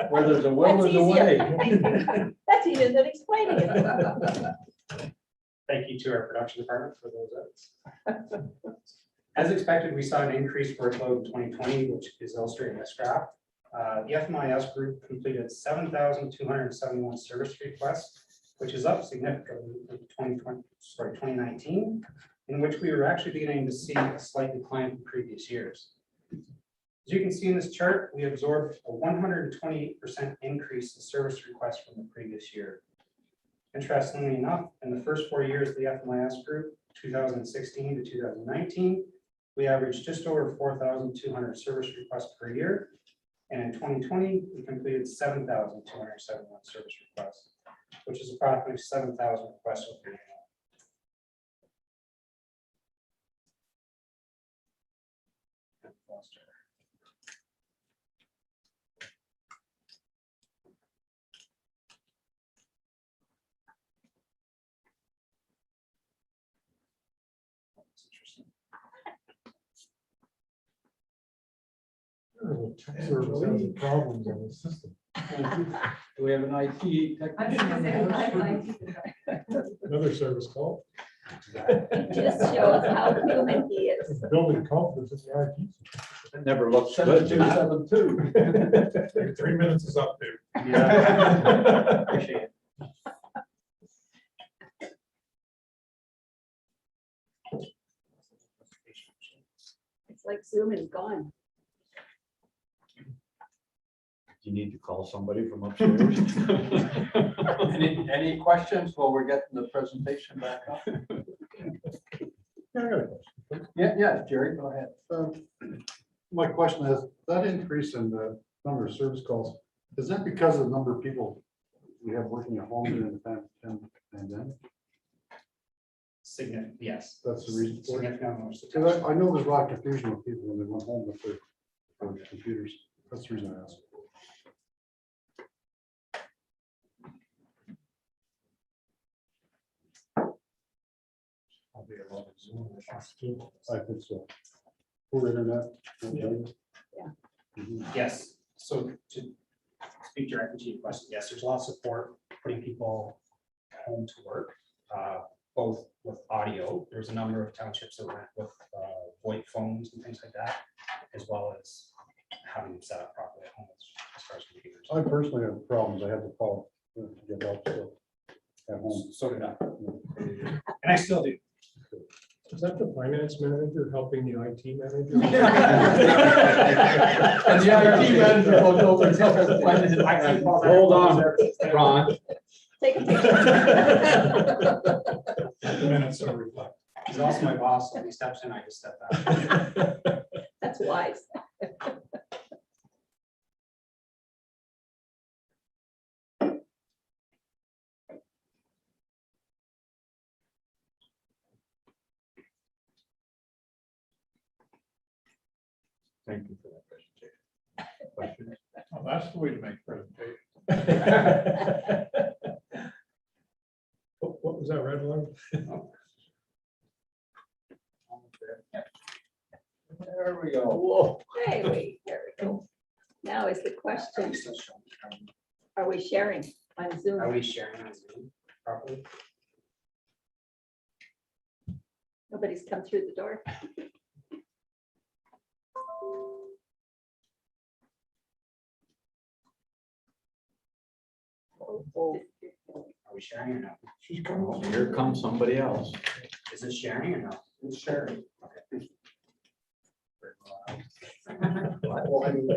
Where there's a will, That's there's a way. easier. That's easier than explaining it. Thank you to our production department for those edits. As expected, we saw an increased workload in 2020, which is illustrated in this graph. The FMIS group completed 7,271 service requests, which is up significantly from 2019, in which we were actually beginning to see a slight decline from previous years. As you can see in this chart, we absorbed a 128% increase in service requests from the previous year. Interestingly enough, in the first 4 years of the FMIS group, 2016 to 2019, we averaged just over 4,200 service requests per year. And in 2020, we completed 7,271 service requests, which is approximately 7,000 requests over the year. Service has problems in the system. Do we have an IT technician? Another service call. It just shows how human he is. Building confidence in the IT. It never looks good. 7272. 3 minutes is up there. Yeah. Appreciate it. It's like Zoom is gone. You need to call somebody from upstairs. Any questions while we're getting the presentation back up? I got a question. Yeah, Jerry, go ahead. My question is, that increase in the number of service calls, is that because of the number of people we have working at home during the pandemic? Significant, yes. That's the reason for it? Significant numbers. Because I know there's a lot of confusion with people when they went home with their computers. That's the reason I asked. I think so. Poor internet. Yeah. Mhm. Yes, so to speak directly to your question, yes, there's a lot of support putting people home to work, both with audio. There's a number of townships that went with VoIP phones and things like that, as well as having them set up properly at home as far as computers. I personally have problems. I had to call to get help still at home. So did I. And I still do. Is that the finance manager helping the IT manager? And the IT manager goes over and tells us when it is. Hold on, Ron. Take a picture. The minutes so reflect. He's also my boss, so when he steps in, I just step out. That's wise. Thank you for that presentation. Questions? Well, that's the way to make presentation. What was that red line? There we go. Whoa. Hey, wait, there we go. Now is the question, are we sharing on Zoom? Are we sharing on Zoom properly? Nobody's come through the door. Are we sharing or no? She's coming. Here comes somebody else. Is it sharing or no? It's sharing. Well, I mean,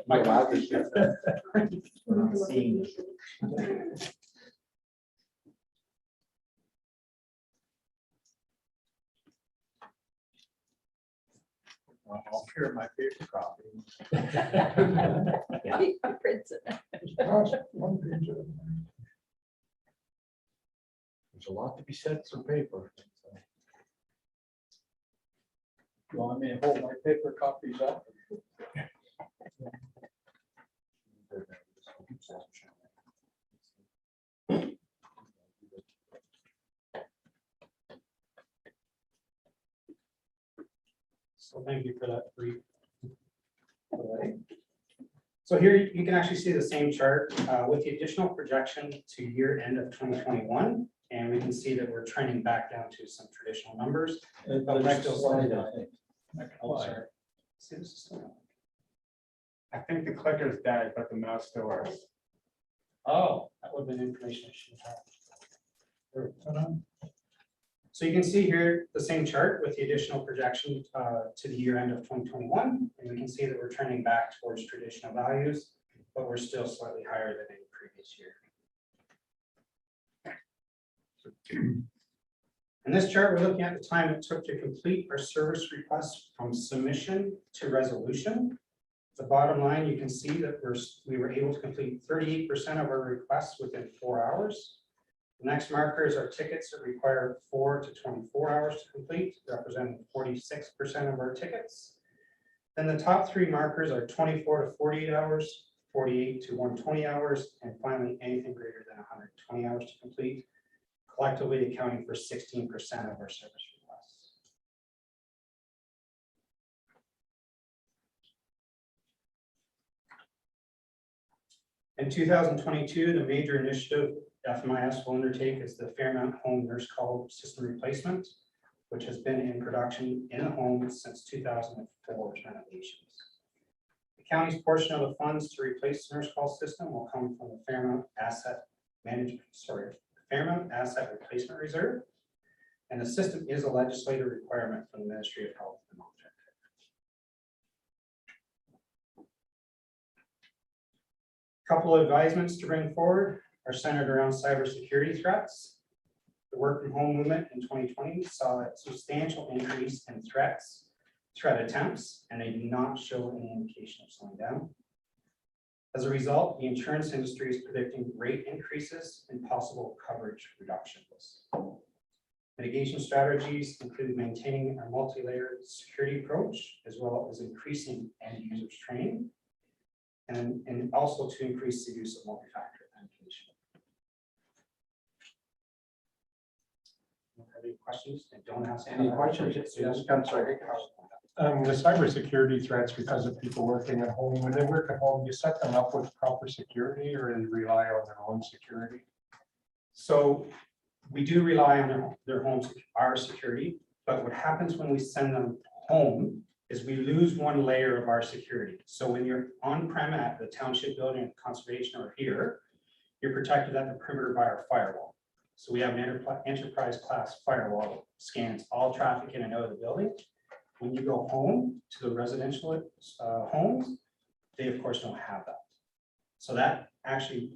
my allowed to share that? We're not seeing. I'll share my paper copy. He prints it. One page at a time. There's a lot to be said for paper. You want me to hold my paper copies up? So thank you for that brief. So here you can actually see the same chart with the additional projection to year end of 2021. And we can see that we're trending back down to some traditional numbers. The But we're next still slide, slightly- I think. Oh, sorry. See, this is still- I think the clicker's dead, but the mouse still works. Oh, that would have been information I should have. So you can see here the same chart with the additional projection to the year end of 2021. And we can see that we're trending back towards traditional values, but we're still slightly higher than any previous year. In this chart, we're looking at the time it took to complete our service request from submission to resolution. The bottom line, you can see that we were able to complete 38% of our requests within 4 hours. The next marker is our tickets that require 4 to 24 hours to complete, representing 46% of our tickets. Then the top 3 markers are 24 to 48 hours, 48 to 120 hours, and finally anything greater than 120 hours to complete, collectively accounting for 16% of our service requests. In 2022, the major initiative FMIS will undertake is the Fairmount Home Nurse Call System Replacement, which has been in production in the home since 2004 renovations. The county's portion of the funds to replace the nurse call system will come from the Fairmount Asset Replacement Reserve. And the system is a legislative requirement from the Ministry of Health and Long-Term Care. Couple of advisements to bring forward are centered around cybersecurity threats. The work from home movement in 2020 saw a substantial increase in threat attempts, and they do not show any indication of slowing down. As a result, the insurance industry is predicting rate increases and possible coverage reductions. Mitigation strategies include maintaining a multi-layered security approach, as well as increasing end users training, and also to increase the use of multi-factor authentication. Have any questions? And don't ask Any questions? Yes, Councilor. The cybersecurity threats because of people working at home, when they work at home, you set them up with proper security or they rely on their own security? So we do rely on our security, but what happens when we send them home is we lose one layer of our security. So when you're on-prem at the township building, conservation, or here, you're protected at the perimeter by our firewall. So we have an enterprise class firewall that scans all traffic in and out of the building. When you go home to the residential homes, they of course don't have that. So that actually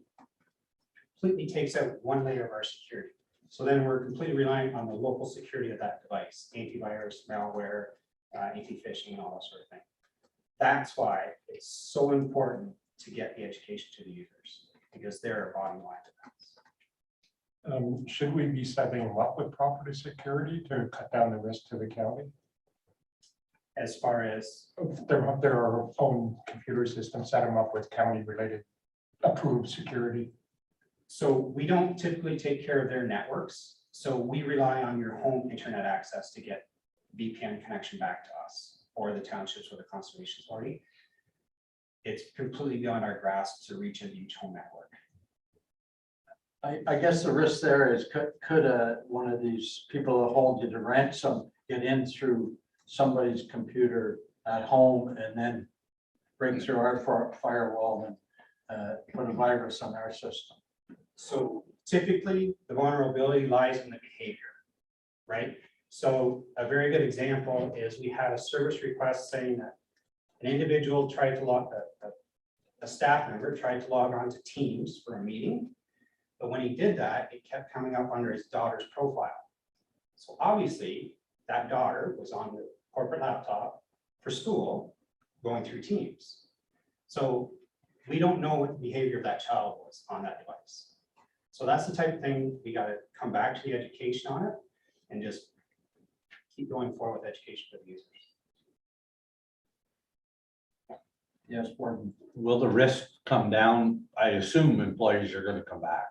completely takes out one layer of our security. So then we're completely reliant on the local security of that device, antivirus, malware, anti-phishing, and all that sort of thing. That's why it's so important to get the education to the users, because they're a bottom line to that. Should we be setting them up with property security to cut down the risk to the county? As far as, Their own computer system, set them up with county-related approved security. so we don't typically take care of their networks. So we rely on your home internet access to get VPN connection back to us or the townships or the conservation authority. It's completely beyond our grasp to reach into each home network. I guess the risk there is could one of these people that hold you to ransom get in through somebody's computer at home and then break through our firewall and put a virus on our system? So typically, the vulnerability lies in the behavior, right? So a very good example is we had a service request saying that an individual tried to log, a staff member tried to log on to Teams for a meeting. But when he did that, it kept coming up under his daughter's profile. So obviously, that daughter was on the corporate laptop for school going through Teams. So we don't know what the behavior of that child was on that device. So that's the type of thing we got to come back to the education on it and just keep going forward with education for the users. Yes, Gordon. Will the risk come down? I assume employees are going to come back.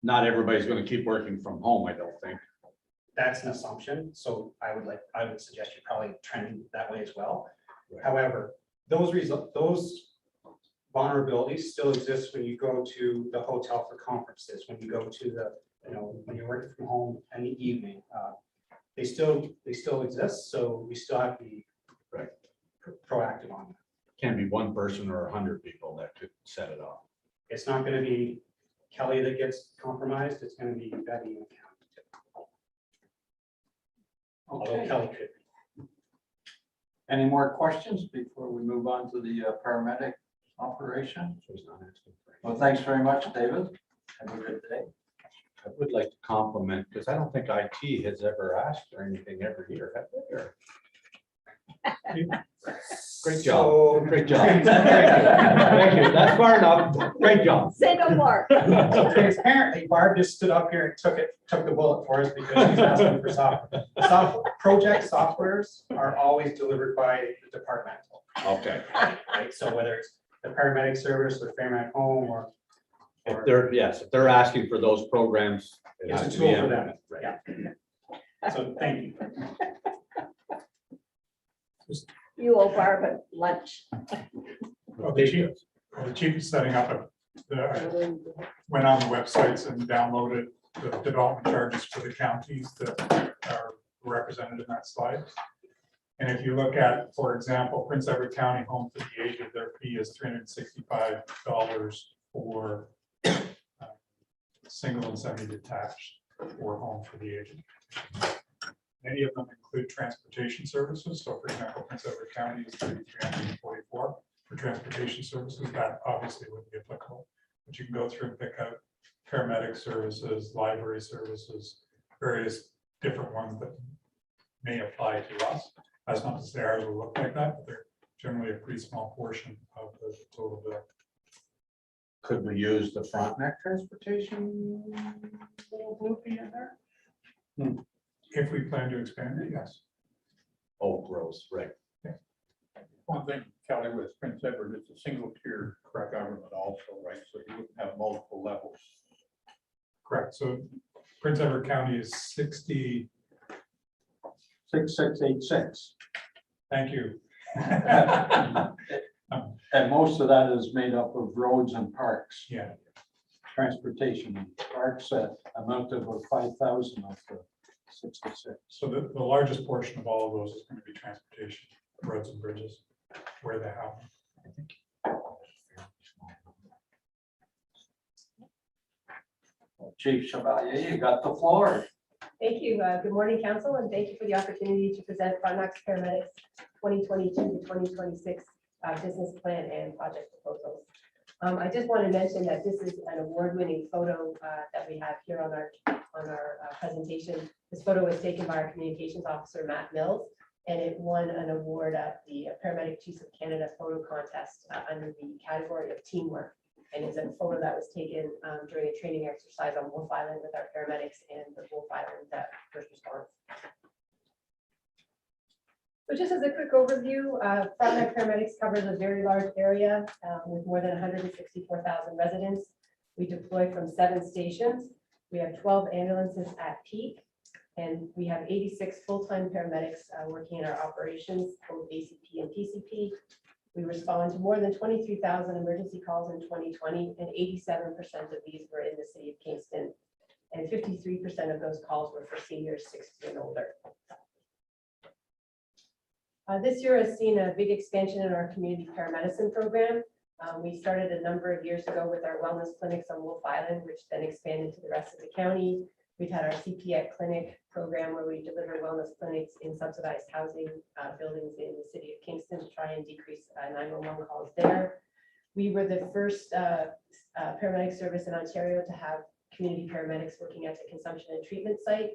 Not everybody's going to keep working from home, I don't think. That's an assumption. So I would suggest you probably trend that way as well. However, those vulnerabilities still exist when you go to the hotel for conferences, when you go to the, when you're working from home in the evening. They still exist. So we still have to be proactive on that. Can't be one person or 100 people that could set it off. It's not going to be Kelly that gets compromised. It's going to be Betty and County. Although Okay. Kelly could. Any more questions before we move on to the paramedic operation? Well, thanks very much, David. Have a good day. I would like to compliment, because I don't think IT has ever asked for anything every year, have they? Great job. Great job. Thank you. Thank you. That's far enough. Great job. Say no more. So transparently, Barb just stood up here and took the bullet for us because she's asking for software. Project softwares are always delivered by the departmental. Okay. Right? So whether it's the paramedic service or paramedic home or If they're asking for those programs. it it's has a to be tool for them. implemented, right? Yeah. So thank you. You owe Barb a lunch. Well, the chief is setting up went on the websites and downloaded the development charges for the counties that are represented in that slide. And if you look at, for example, Prince Edward County Home for the Aged, their fee is $365 for single and semi-detached or home for the aged. Many of them include transportation services. So for example, Prince Edward County is $3,344 for transportation services. That obviously wouldn't be applicable, but you can go through and pick out paramedic services, library services, various different ones that may apply to us. That's not to say ours will look like that, but they're generally a pretty small portion of the total bill. Could we use the Frontenac transportation little bloopy in there? If we plan to expand it, yes. Oh, gross, right. One thing, Kelly, with Prince Edward, it's a single tier government also, right? So you wouldn't have multiple levels. Correct. So Prince Edward County is 60. 6686. Thank you. And most of that is made up of roads and parks. Yeah. Transportation and parks amount to about 5,000 of the 66. So the largest portion of all of those is going to be transportation, roads and bridges, where they have them. Chief Chevalier, you got the floor. Thank you. Good morning, council, and thank you for the opportunity to present Frontenac's paramedics 2022 to 2026 business plan and project proposals. I just want to mention that this is an award-winning photo that we have here on our presentation. This photo was taken by our communications officer, Matt Mills, and it won an award at the Paramedic Chiefs of Canada photo contest under the category of teamwork. And it's a photo that was taken during a training exercise on Wolf Island with our paramedics and the Wolf Island first response. So just as a quick overview, Frontenac Paramedics covers a very large area with more than 164,000 residents. We deploy from 7 stations. We have 12 ambulances at peak, and we have 86 full-time paramedics working in our operations, both ACP and PCP. We respond to more than 23,000 emergency calls in 2020, and 87% of these were in the city of Kingston, and 53% of those calls were for seniors 60 and older. This year has seen a big expansion in our community paramedicine program. We started a number of years ago with our wellness clinics on Wolf Island, which then expanded to the rest of the county. We've had our CPX clinic program where we deliver wellness clinics in subsidized housing buildings in the city of Kingston to try and decrease 911 calls there. We were the first paramedic service in Ontario to have community paramedics working at the consumption and treatment site.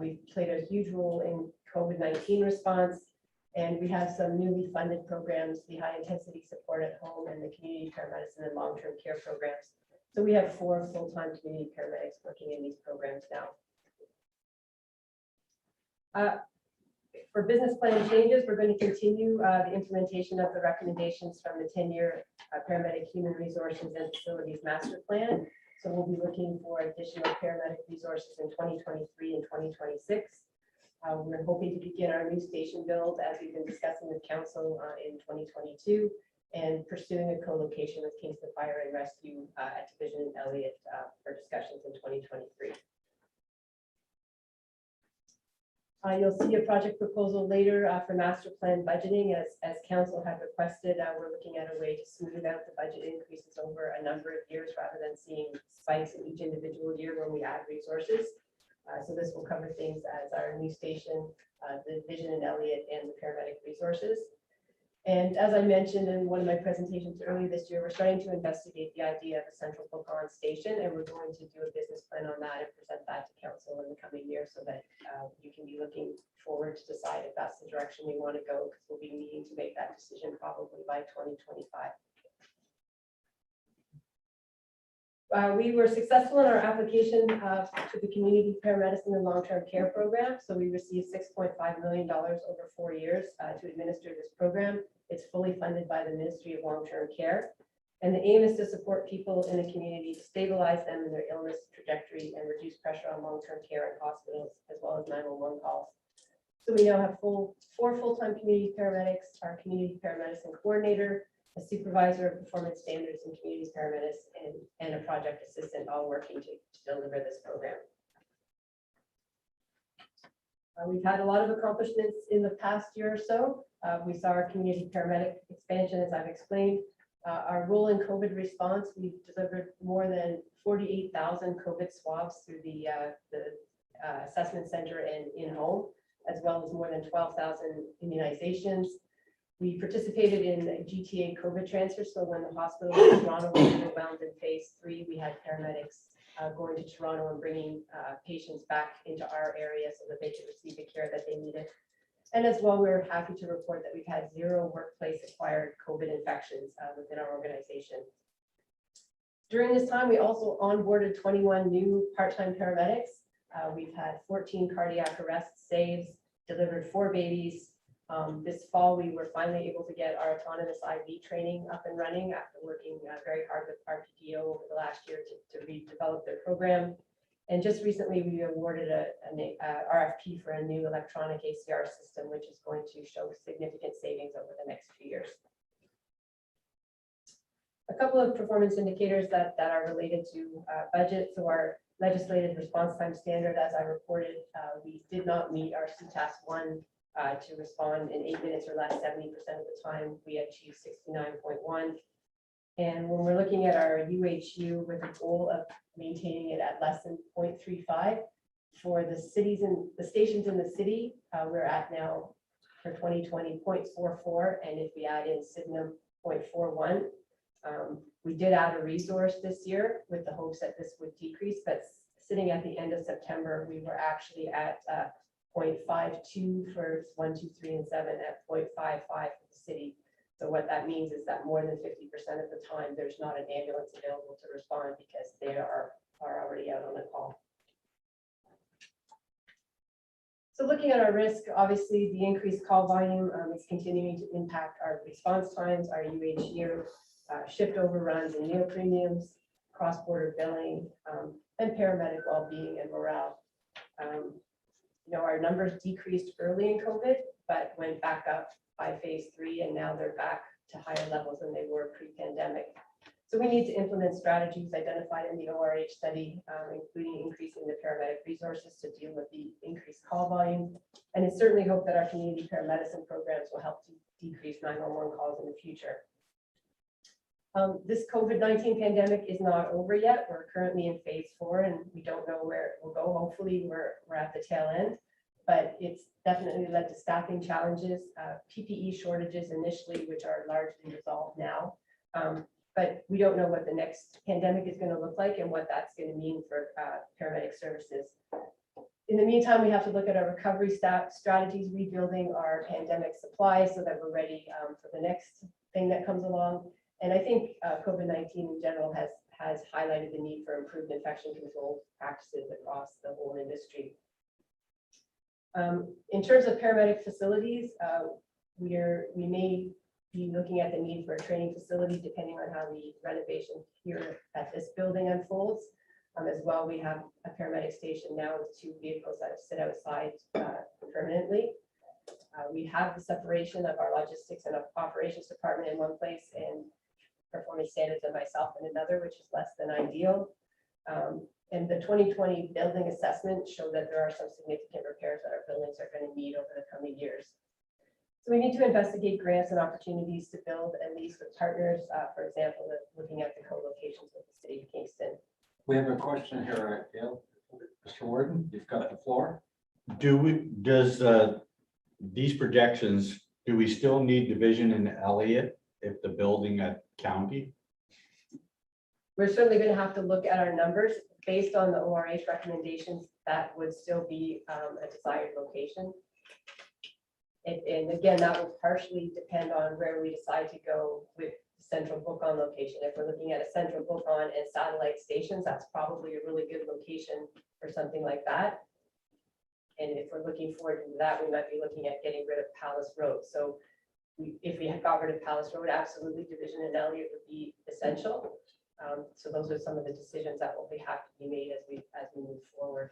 We've played a huge role in COVID-19 response. And we have some newly funded programs, the high intensity support at home and the community paramedicine and long-term care programs. So we have 4 full-time community paramedics working in these programs now. For business plan changes, we're going to continue the implementation of the recommendations from the 10-year paramedic human resources and facilities master plan. So we'll be looking for additional paramedic resources in 2023 and 2026. We're hoping to begin our new station build as we've been discussing with council in 2022 and pursuing a co-location with Kingston Fire and Rescue at Division and Elliott for discussions in 2023. You'll see a project proposal later for master plan budgeting as council had requested. We're looking at a way to smooth out the budget increases over a number of years rather than seeing spikes in each individual year when we add resources. So this will cover things as our new station, the Division and Elliott, and the paramedic resources. And as I mentioned in one of my presentations earlier this year, we're starting to investigate the idea of a central Pocahontas station, and we're going to do a business plan on that and present that to council in the coming year so that you can be looking forward to decide if that's the direction we want to go, because we'll be needing to make that decision probably by 2025. We were successful in our application to the community paramedicine and long-term care program. So we received $6.5 million over 4 years to administer this program. It's fully funded by the Ministry of Long-Term Care. And the aim is to support people in the community to stabilize them in their illness trajectory and reduce pressure on long-term care in hospitals, as well as 911 calls. So we now have 4 full-time community paramedics, our community paramedicine coordinator, a supervisor of performance standards and community paramedics, and a project assistant, all working to deliver this program. We've had a lot of accomplishments in the past year or so. We saw our community paramedic expansion, as I've explained. Our role in COVID response, we've delivered more than 48,000 COVID swabs through the assessment center and in-home, as well as more than 12,000 immunizations. We participated in GTA COVID transfer. So when the hospital in Toronto was overwhelmed in phase 3, we had paramedics going to Toronto and bringing patients back into our area so that they could receive the care that they needed. And as well, we're happy to report that we've had 0 workplace acquired COVID infections within our organization. During this time, we also onboarded 21 new part-time paramedics. We've had 14 cardiac arrest saves, delivered 4 babies. This fall, we were finally able to get our autonomous IV training up and running after working very hard with RPDO over the last year to redevelop their program. And just recently, we awarded an RFP for a new electronic ACR system, which is going to show significant savings over the next few years. A couple of performance indicators that are related to budget. So our legislative response time standard, as I reported, we did not meet our CTAS 1 to respond in 8 minutes or less 70% of the time. We achieved 69.1. And when we're looking at our UHU with a goal of maintaining it at less than 0.35, for the cities and the stations in the city, we're at now for 2020 0.44, and if we add in Sydenham 0.41. We did add a resource this year with the hopes that this would decrease, but sitting at the end of September, we were actually at 0.52 for 1, 2, 3, and 7, at 0.55 for the city. So what that means is that more than 50% of the time, there's not an ambulance available to respond because they are already out on the call. So looking at our risk, obviously the increased call volume is continuing to impact our response times, our UHU, shift overruns and meal premiums, cross-border billing, and paramedic well-being and morale. Our numbers decreased early in COVID, but went back up by phase 3, and now they're back to higher levels than they were pre-pandemic. So we need to implement strategies identified in the ORH study, including increasing the paramedic resources to deal with the increased call volume. And I certainly hope that our community paramedicine programs will help to decrease 911 calls in the future. This COVID-19 pandemic is not over yet. We're currently in phase 4, and we don't know where it will go. Hopefully we're at the tail end, but it's definitely led to staffing challenges, PPE shortages initially, which are largely resolved now. But we don't know what the next pandemic is going to look like and what that's going to mean for paramedic services. In the meantime, we have to look at our recovery strategies, rebuilding our pandemic supplies so that we're ready for the next thing that comes along. And I think COVID-19 in general has highlighted the need for improved infection control practices across the whole industry. In terms of paramedic facilities, we may be looking at the need for a training facility depending on how the renovation here at this building unfolds. As well, we have a paramedic station now with 2 vehicles that sit outside permanently. We have the separation of our logistics and operations department in one place and performance standards and myself in another, which is less than ideal. And the 2020 building assessment showed that there are some significant repairs that our buildings are going to need over the coming years. So we need to investigate grants and opportunities to build and lease with partners, for example, looking at the co-locations with the city of Kingston. We have a question here, Gail. Mr. Warden, you've got the floor. Does these projections, do we still need division in Elliott if the building at county? We're certainly going to have to look at our numbers based on the ORH recommendations. That would still be a desired location. And again, that will partially depend on where we decide to go with central book-on location. If we're looking at a central book-on and satellite stations, that's probably a really good location for something like that. And if we're looking forward to that, we might be looking at getting rid of Palace Road. So if we had got rid of Palace Road, absolutely division in Elliott would be essential. So those are some of the decisions that will have to be made as we move forward.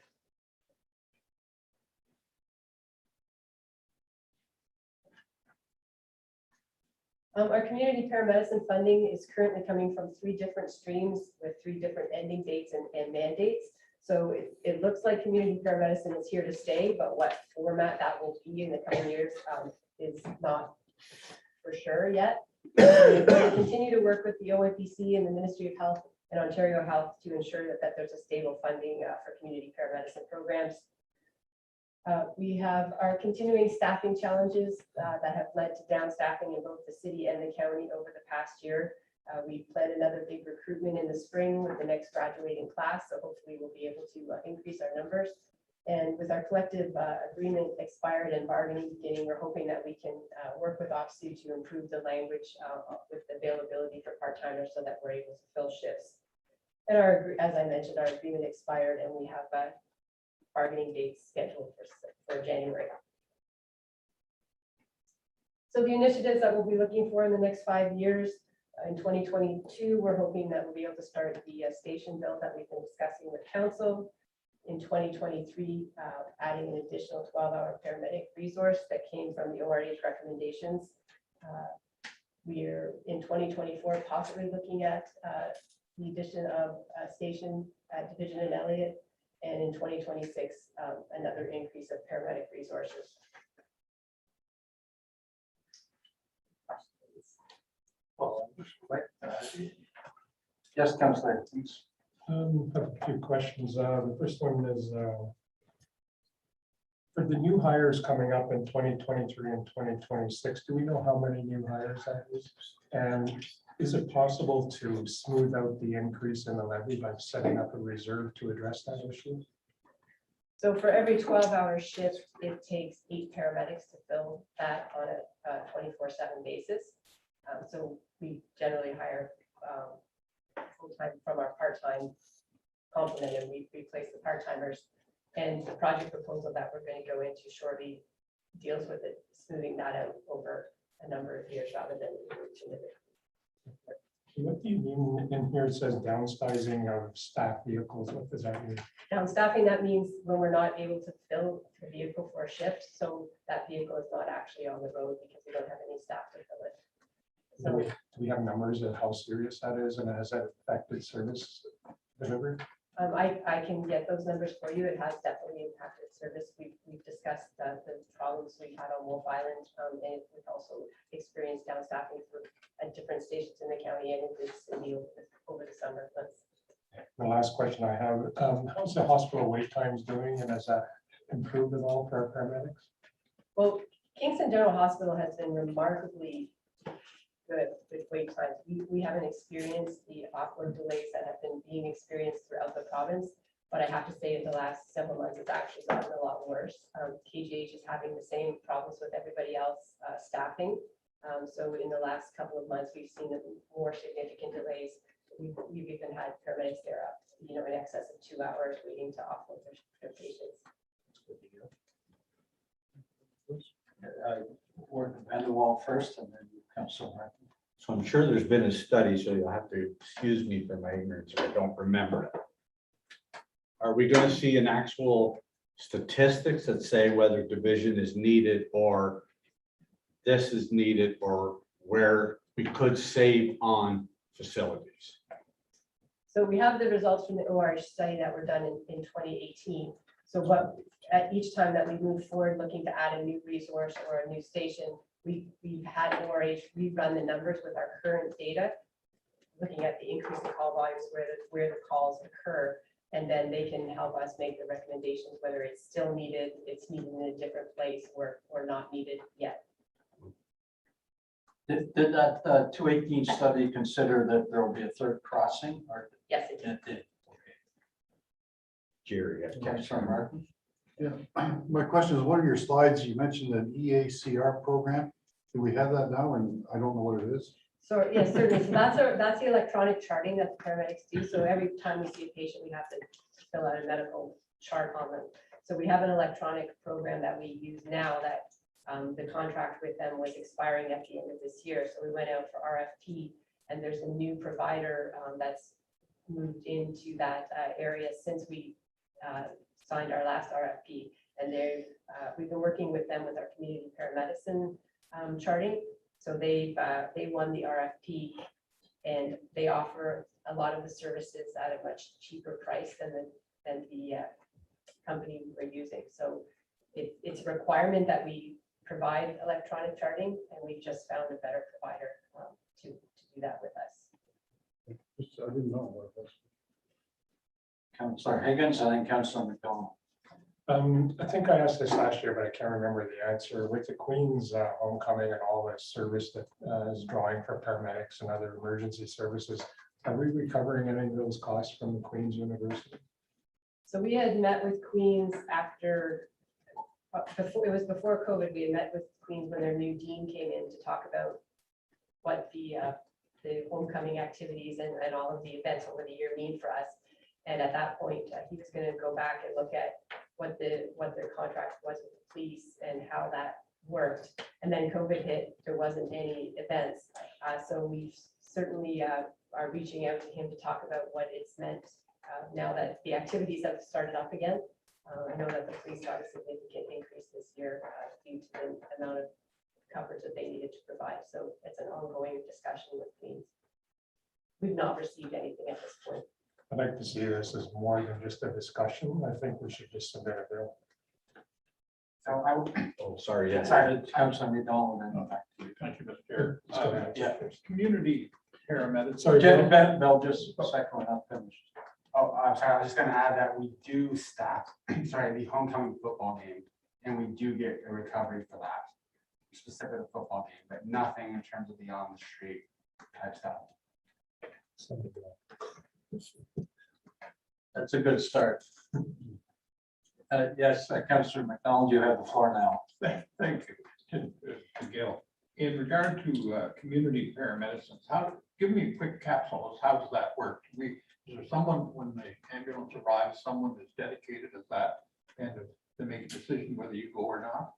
Our community paramedicine funding is currently coming from 3 different streams with 3 different ending dates and mandates. So it looks like community paramedicine is here to stay, but what format that will be in the coming years is not for sure yet. We continue to work with the ONPC and the Ministry of Health and Ontario Health to ensure that there's a stable funding for community paramedicine programs. We have our continuing staffing challenges that have led to downstaffing in both the city and the county over the past year. We plan another big recruitment in the spring with the next graduating class, so hopefully we'll be able to increase our numbers. And with our collective agreement expired and bargaining beginning, we're hoping that we can work with OPSU to improve the language with the availability for part-timers so that we're able to fill shifts. And as I mentioned, our agreement expired and we have bargaining dates scheduled for January. So the initiatives that we'll be looking for in the next 5 years, in 2022, we're hoping that we'll be able to start the station build that we've been discussing with council. In 2023, adding an additional 12-hour paramedic resource that came from the ORH recommendations. We're in 2024 possibly looking at the addition of a station division in Elliott. And in 2026, another increase of paramedic resources. Yes, Councillor, please. I have a few questions. The first one is, for the new hires coming up in 2023 and 2026, do we know how many new hires that is? And is it possible to smooth out the increase in the levy by setting up a reserve to address that issue? So for every 12-hour shift, it takes 8 paramedics to fill that on a 24/7 basis. So we generally hire full-time from our part-time complement, and we replace the part-timers. And the project proposal that we're going to go into shortly deals with it, smoothing that out over a number of years rather than individually. What do you mean in here? It says downsizing of staff vehicles. What does that mean? Downstaffing, that means when we're not able to fill the vehicle for a shift, so that vehicle is not actually on the road because we don't have any staff to fill it. So Do we have numbers of how serious that is and has that affected service delivery? I can get those numbers for you. It has definitely impacted service. We've discussed the problems we've had on Wolf Island, and we've also experienced downstaffing at different stations in the county and in this city over the summer months. The last question I have, how's the hospital wait times doing and has that improved at all for our paramedics? Well, Kingston General Hospital has been remarkably good with wait times. We haven't experienced the awkward delays that have been being experienced throughout the province, but I have to say in the last several months, it's actually gotten a lot worse. KGH is having the same problems with everybody else staffing. So in the last couple of months, we've seen more significant delays. We've even had paramedics there up, in excess of 2 hours waiting to offload their patients. Warden Vanderwall first and then Councillor Martin. So I'm sure there's been a study, so you'll have to excuse me for my ignorance if I don't remember it. Are we going to see an actual statistics that say whether division is needed or this is needed or where we could save on facilities? So we have the results from the OR study that were done in 2018. So what at each time that we move forward looking to add a new resource or a new station, we've had ORH rerun the numbers with our current data, looking at the increase in call volumes where the calls occur, and then they can help us make the recommendations whether it's still needed, it's needed in a different place, or not needed yet. Did that 218 study consider that there will be a third crossing or? Yes, it did. It did. Jerry, Councillor Martin. Yeah, my question is, one of your slides, you mentioned an EACR program. Do we have that now? And I don't know what it is. So yes, certainly. So that's the electronic charting that the paramedics do. So every time we see a patient, we have to fill out a medical chart on them. So we have an electronic program that we use now that the contract with them was expiring at the end of this year. So we went out for RFP, and there's a new provider that's moved into that area since we signed our last RFP. And we've been working with them with our community paramedicine charting. So they won the RFP, and they offer a lot of the services at a much cheaper price than the company we're using. So it's a requirement that we provide electronic charting, and we just found a better provider to do that with us. I didn't know about this. Councillor Higgins, and then Councillor McDonald. I think I asked this last year, but I can't remember the answer. With the Queen's homecoming and all the service that is drawing for paramedics and other emergency services, are we recovering any of those costs from the Queen's University? So we had met with Queens before COVID. We had met with Queens when their new dean came in to talk about what the homecoming activities and all of the events over the year mean for us. And at that point, he was going to go back and look at what their contract was with the police and how that worked. And then COVID hit, there wasn't any events. So we certainly are reaching out to him to talk about what it's meant now that the activities have started up again. I know that the police got a significant increase this year due to the amount of coverage that they needed to provide. So it's an ongoing discussion with Queens. We've not received anything at this point. I'd like to see this as more than just a discussion. I think we should just submit a bill. So I would, Oh, sorry, yes. sorry, Councilor McDonald, and then back to you. Thank you, Mr. Chair. Let's go ahead. yeah. Community paramedics. Sorry, Jen, Bill. Bill, just a second, we're not finished. Oh, I'm sorry, I was just gonna add that we do staff, sorry, the homecoming football game, and we do get a recovery for that. Specific to the football game, but nothing in terms of the on the street type stuff. That's a good start. Yes, Councilor McDonald, you have the floor now. Thank you, to Gil. In regard to community paramedicine, give me a quick capsule, how does that work? Is there someone, when the ambulance arrives, someone that's dedicated as that, and to make a decision whether you go or not?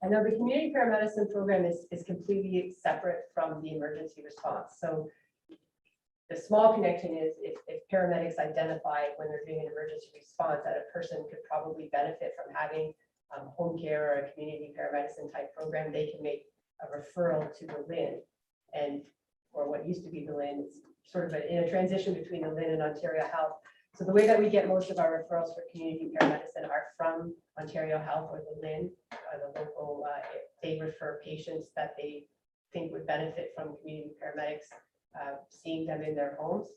I know the community paramedicine program is completely separate from the emergency response. So the small connection is if paramedics identify when they're doing an emergency response that a person could probably benefit from having home care or a community paramedicine type program, they can make a referral to the LIN, and or what used to be the LIN, is sort of in a transition between the LIN and Ontario Health. So the way that we get most of our referrals for community paramedicine are from Ontario Health or the LIN, the local, they refer patients that they think would benefit from community paramedics, seeing them in their homes.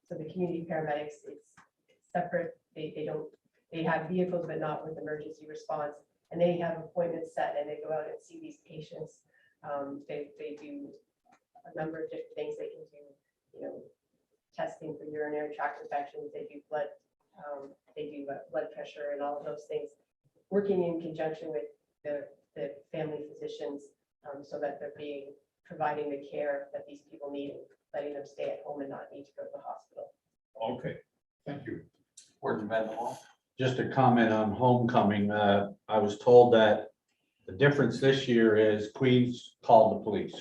So the community paramedics, it's separate. They have vehicles, but not with emergency response. And they have appointments set and they go out and see these patients. They do a number of different things. They can do, testing for urinary tract infections. They do blood pressure and all of those things, working in conjunction with the family physicians, so that they're providing the care that these people need, and letting them stay at home and not need to go to the hospital. Okay, thank you. Warden Vanderwall. Just a comment on homecoming. I was told that the difference this year is Queens called the police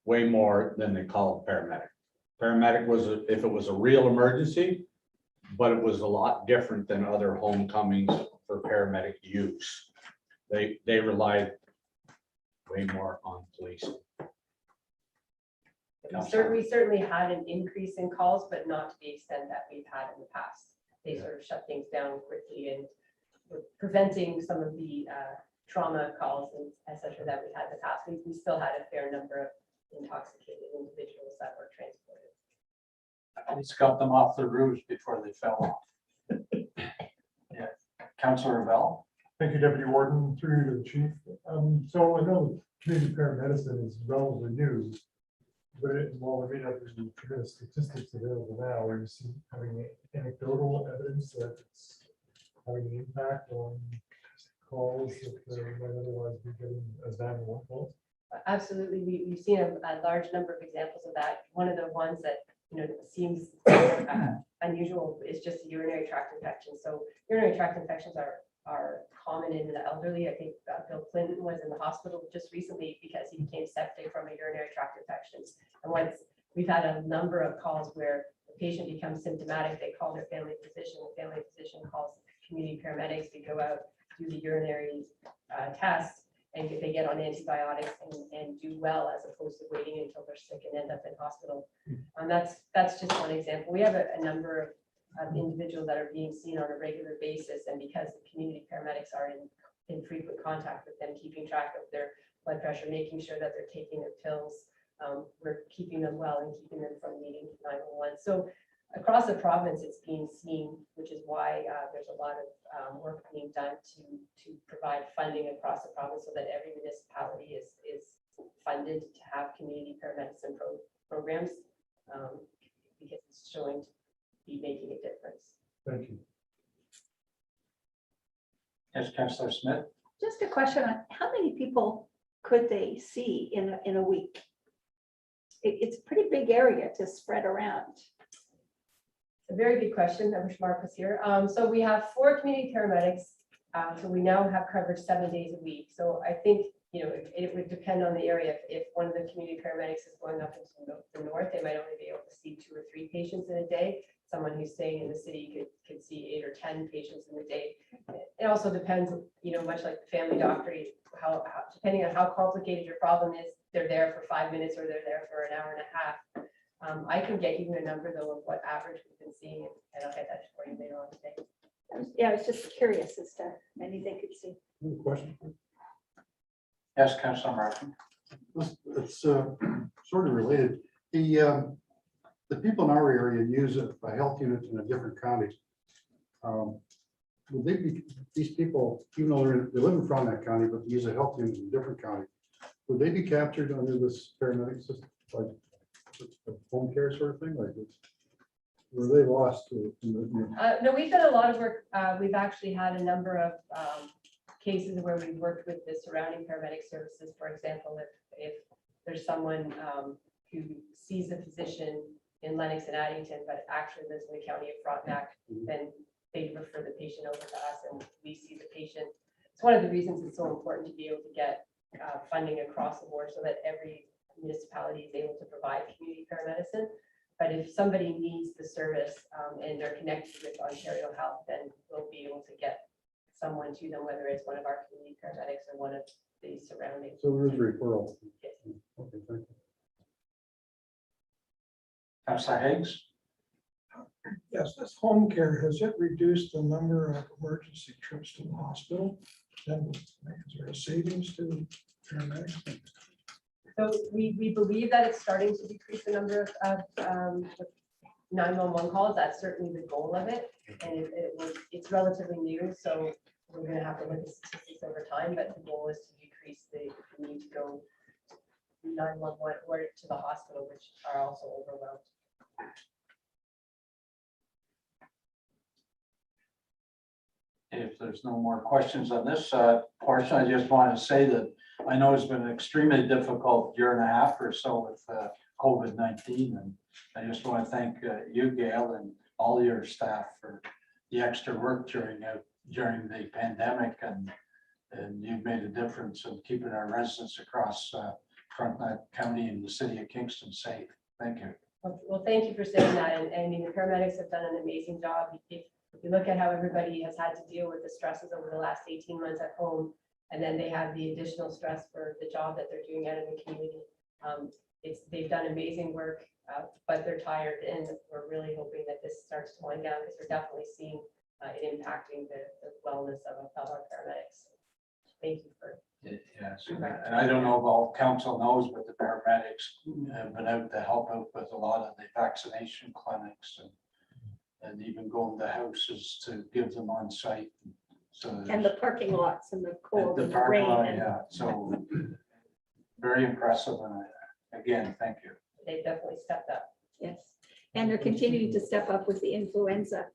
way more than they called paramedic. Paramedic was, if it was a real emergency, but it was a lot different than other homecomings for paramedic use. They relied way more on police. We certainly had an increase in calls, but not to the extent that we've had in the past. They sort of shut things down quickly and were preventing some of the trauma calls and et cetera that we had in the past. We still had a fair number of intoxicated individuals that were transported. Let's got them off the roofs before they fell off. Yeah, Councilor Bell. Thank you, Deputy Warden, through you to the chief. So I know community paramedicine is relatively new, but while there may not be tremendous statistics available now, are you having anecdotal evidence that it's having an impact on calls that they might otherwise be getting as 911 calls? Absolutely, we've seen a large number of examples of that. One of the ones that seems unusual is just a urinary tract infection. So urinary tract infections are common in the elderly. I think Bill Clinton was in the hospital just recently because he became septic from a urinary tract infection. And once we've had a number of calls where the patient becomes symptomatic, they call their family physician. The family physician calls community paramedics to go out, do the urinary test, and if they get on antibiotics and do well, as opposed to waiting until they're sick and end up in hospital. And that's just one example. We have a number of individuals that are being seen on a regular basis, and because the community paramedics are in frequent contact with them, keeping track of their blood pressure, making sure that they're taking their pills, we're keeping them well and keeping them from needing 911. So across the province, it's being seen, which is why there's a lot of work being done to provide funding across the province so that every municipality is funded to have community paramedicine programs, because it's showing to be making a difference. Thank you. Yes, Councilor Smith. Just a question on how many people could they see in a week? It's a pretty big area to spread around. A very good question. I wish Mark was here. So we have 4 community paramedics. So we now have coverage 7 days a week. So I think, it would depend on the area. If one of the community paramedics is going up into the north, they might only be able to see 2 or 3 patients in a day. Someone who's staying in the city could see 8 or 10 patients in a day. It also depends, much like the family doctor, how depending on how complicated your problem is, they're there for 5 minutes or they're there for an hour and a half. I can get you a number though of what average we've been seeing, and I'll get that for you later on today. Yeah, I was just curious as to anything could see. Question. Yes, Councilor Martin. It's sort of related. The people in our area use a health unit in a different county. Will they be, these people, even though they live in Frontenac County, but use a health unit in a different county, would they be captured under this paramedic system, like home care sort of thing, like this? Were they lost to? No, we've done a lot of work. We've actually had a number of cases where we've worked with the surrounding paramedic services. For example, if there's someone who sees a physician in Lennox and Addington, but actually lives in the county of Frontenac, then they refer the patient over to us and we see the patient. It's one of the reasons it's so important to be able to get funding across the board so that every municipality is able to provide community paramedicine. But if somebody needs the service and they're connected with Ontario Health, then we'll be able to get someone to them, whether it's one of our community paramedics or one of the surrounding. So there is a referral. Yes. Okay, thank you. Councilor Higgs. Yes, this home care, has it reduced the number of emergency trips to the hospital? Then is there a savings to paramedics? So we believe that it's starting to decrease the number of 911 calls. That's certainly the goal of it. And it's relatively new, so we're going to have to look at statistics over time, but the goal is to decrease the need to go 911 or to the hospital, which are also overwhelmed. If there's no more questions on this portion, I just want to say that I know it's been an extremely difficult year and a half or so with COVID-19. And I just want to thank you, Gail, and all your staff for the extra work during the pandemic. And you've made a difference in keeping our residents across Frontenac County and the city of Kingston safe. Thank you. Well, thank you for saying that. And I mean, the paramedics have done an amazing job. If you look at how everybody has had to deal with the stresses over the last 18 months at home, and then they have the additional stress for the job that they're doing out in the community. They've done amazing work, but they're tired, and we're really hoping that this starts to wind down because we're definitely seeing it impacting the wellness of our paramedics. Thank you for. Yes, and I don't know if all council knows, but the paramedics have been out to help out with a lot of the vaccination clinics and even going to houses to give them on site. So And the parking lots and the cold and the parking rain. lot, and- yeah, so very impressive. And again, thank you. They've definitely stepped up. Yes, and they're continuing to step up with the influenza.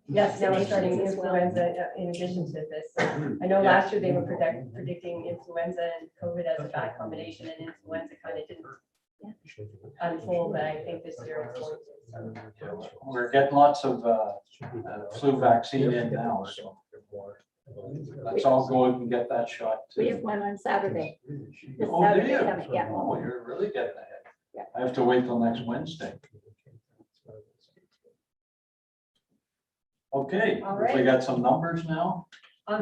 Yes, now we're starting vaccinations as well. influenza in addition to this. I know last year they were predicting influenza and COVID as a bad combination, and influenza kind of didn't unfold, but I think this year it's going to. So. We're getting lots of flu vaccine in now, so let's all go and get that shot We have too. one on Saturday. This Oh, do Saturday you? coming, yeah. Oh, you're really getting ahead. Yeah. I have to wait till next Wednesday. Okay, All we right. got some numbers now.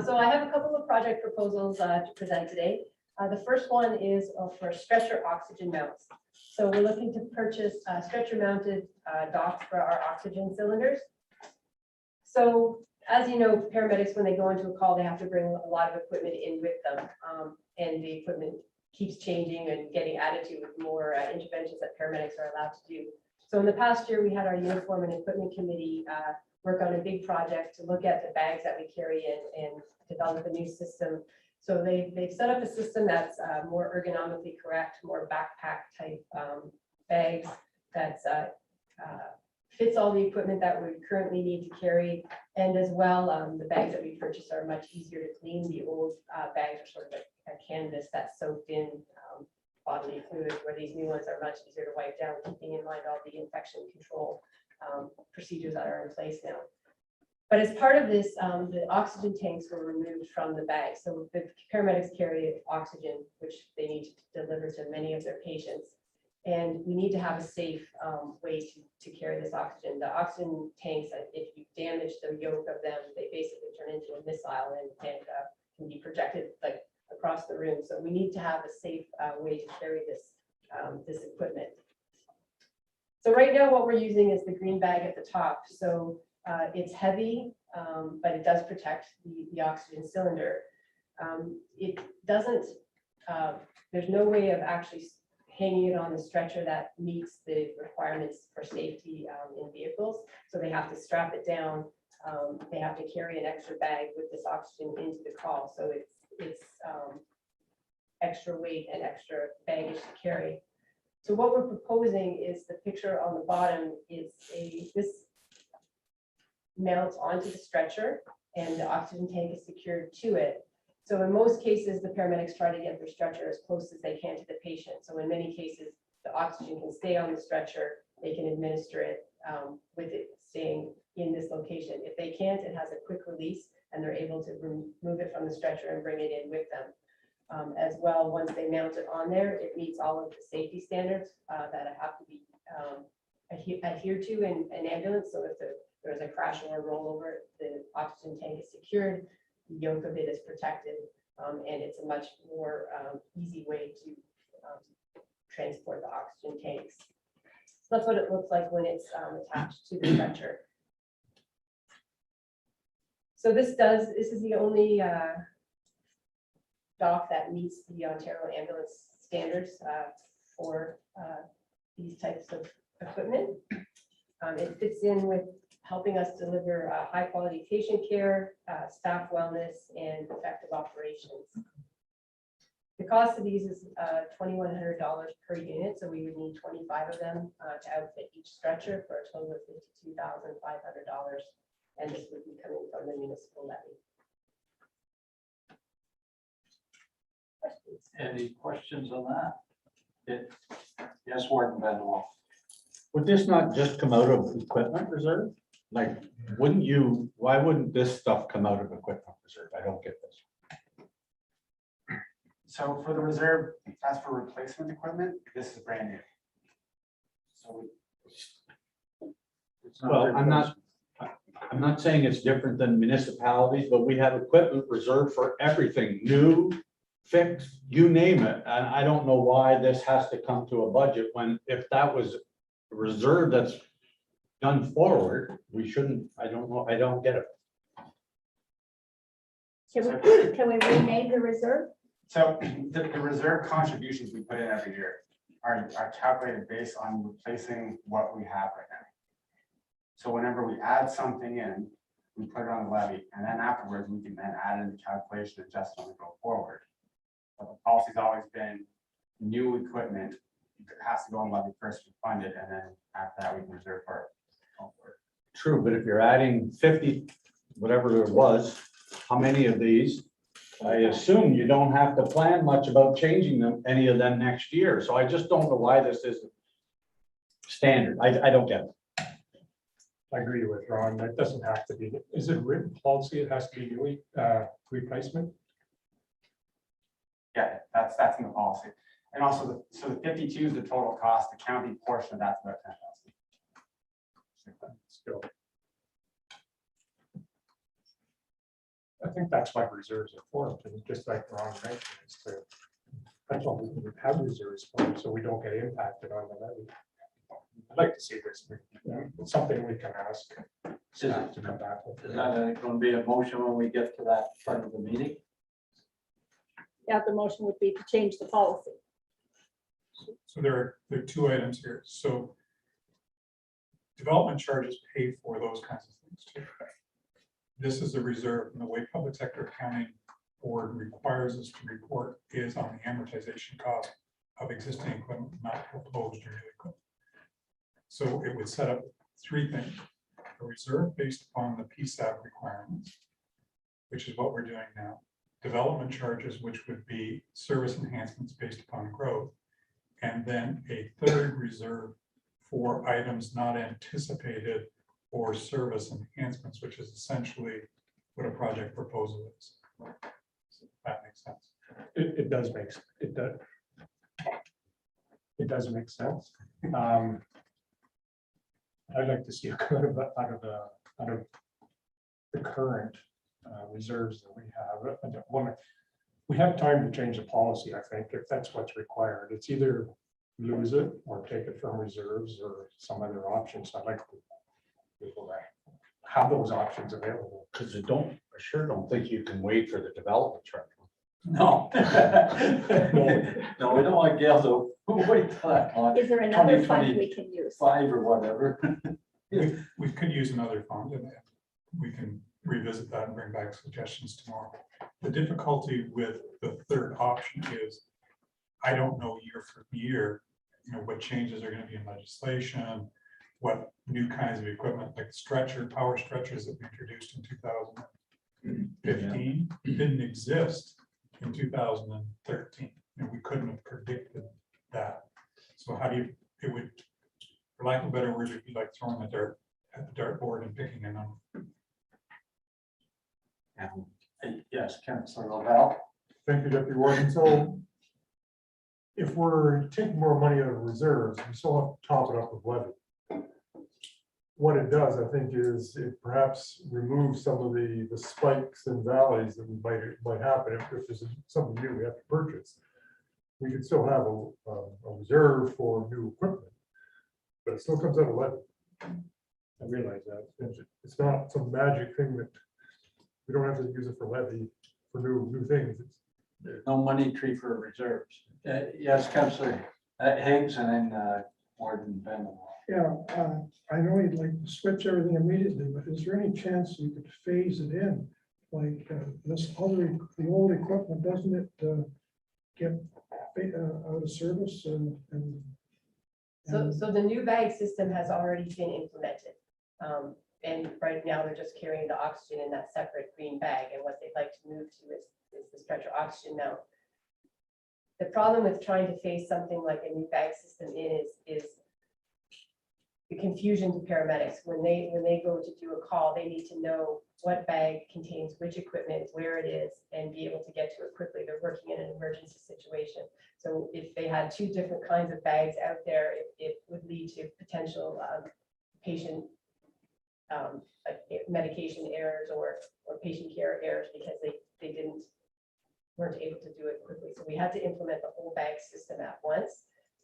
So I have a couple of project proposals to present today. The first one is for stretcher oxygen mounts. So we're looking to purchase stretcher mounted docks for our oxygen cylinders. So as you know, paramedics, when they go into a call, they have to bring a lot of equipment in with them. And the equipment keeps changing and getting added to with more interventions that paramedics are allowed to do. So in the past year, we had our uniform and equipment committee work on a big project to look at the bags that we carry in and develop a new system. So they've set up a system that's more ergonomically correct, more backpack type bags that fits all the equipment that we currently need to carry. And as well, the bags that we purchased are much easier to clean. The old bags are sort of a canvas that's soaked in bodily fluid, where these new ones are much easier to wipe down, keeping in mind all the infection control procedures that are in place now. But as part of this, the oxygen tanks were removed from the bag. So the paramedics carry oxygen, which they need to deliver to many of their patients. And we need to have a safe way to carry this oxygen. The oxygen tanks, if you damage the yoke of them, they basically turn into a missile and can be projected like across the room. So we need to have a safe way to carry this equipment. So right now, what we're using is the green bag at the top. So it's heavy, but it does protect the oxygen cylinder. It doesn't, there's no way of actually hanging it on the stretcher that meets the requirements for safety in vehicles. So they have to strap it down. They have to carry an extra bag with this oxygen into the call. So it's extra weight and extra baggage to carry. So what we're proposing is the picture on the bottom is this mounts onto the stretcher and the oxygen tank is secured to it. So in most cases, the paramedics try to get their stretcher as close as they can to the patient. So in many cases, the oxygen can stay on the stretcher. They can administer it with it staying in this location. If they can't, it has a quick release and they're able to remove it from the stretcher and bring it in with them. As well, once they mount it on there, it meets all of the safety standards that have to be adhered to in an ambulance. So if there's a crash or a rollover, the oxygen tank is secured, the yoke of it is protected, and it's a much more easy way to transport the oxygen tanks. So that's what it looks like when it's attached to the stretcher. So this is the only dock that meets the Ontario ambulance standards for these types of equipment. It fits in with helping us deliver high quality patient care, staff wellness, and effective operations. The cost of these is $2,100 per unit, so we would need 25 of them to outfit each stretcher for a total of $52,500, and this would be coming from the municipal levy. Any questions on that? Yes, Warden Bendwell. Would this not just come out of equipment reserve? Like, why wouldn't this stuff come out of equipment reserve? I don't get this. So for the reserve, as for replacement equipment, this is brand new. So Well, I'm not saying it's different than municipalities, but we have equipment reserved for everything, new, fixed, you name it. And I don't know why this has to come to a budget when if that was a reserve that's done forward, we shouldn't, I don't know, I don't get it. Can we rename the reserve? So the reserve contributions we put in every year are calculated based on replacing what we have right now. So whenever we add something in, we put it on the levy, and then afterwards we can then add in the calculation and adjust when we go forward. But the policy's always been new equipment, it has to go on levy first to fund it, and then after that we can reserve for it. True, but if you're adding 50, whatever it was, how many of these? I assume you don't have to plan much about changing them, any of them next year. So I just don't know why this isn't standard. I don't get it. I agree with Ron. That doesn't have to be. Is it written policy? It has to be new replacement? Yeah, that's in the policy. And also, so the 52 is the total cost, the county portion of that's about 10,000. Still. I think that's why reserves are formed, and just like Ron mentioned, that's what we can have reserves for, so we don't get impacted on the levy. I'd like to see this, it's something we can ask staff to come back with. Is that going to be a motion when we get to that part of the meeting? Yeah, the motion would be to change the policy. So there are two items here. So development charges pay for those kinds of things too. This is a reserve, and the way public sector accounting board requires us to report is on the amortization cost of existing equipment, not proposed or new equipment. So it would set up three things: a reserve based upon the PSAB requirements, which is what we're doing now; development charges, which would be service enhancements based upon growth; and then a third reserve for items not anticipated or service enhancements, which is essentially what a project proposal is. If that makes sense. It does make, it does make sense. I'd like to see a kind of out of the current reserves that we have. We have time to change the policy, I think, if that's what's required. It's either lose it or take it from reserves or some other options. I'd like people to have those options available. Because I sure don't think you can wait for the development charge. No. No, we don't want Gail to wait till that long, Is there another fund we can use? 5 or whatever. We could use another fund and we can revisit that and bring back suggestions tomorrow. The difficulty with the third option is I don't know year from year, what changes are going to be in legislation, what new kinds of equipment like power stretchers that we introduced in 2015 didn't exist in 2013. And we couldn't have predicted that. So how do you, it would, for lack of a better word, it'd be like throwing the dart at the dartboard and picking a number. Yes, Councilor Lavelle. Thank you, Deputy Warden. So if we're taking more money out of reserves, we still have to top it up with levy. What it does, I think, is it perhaps removes some of the spikes and valleys that might happen if there's something new we have to purchase. We could still have a reserve for new equipment, but it still comes out of levy. I realize that. It's not some magic thing that we don't have to use it for levy for new things. There's no money tree for reserves. Yes, Councilor Higgs and then Warden Bennett. Yeah, I know you'd like to switch everything immediately, but is there any chance you could phase it in? Like the old equipment, doesn't it get out of service So the new bag system has already been implemented. And right now they're just carrying the oxygen in that separate green bag. And what they'd like to move to is the stretcher oxygen now. The problem with trying to phase something like a new bag system is the confusion to paramedics. When they go to do a call, they need to know what bag contains which equipment, where it is, and be able to get to it quickly. They're working in an emergency situation. So if they had 2 different kinds of bags out there, it would lead to potential patient medication errors or patient care errors because they weren't able to do it quickly. So we had to implement the whole bag system at once.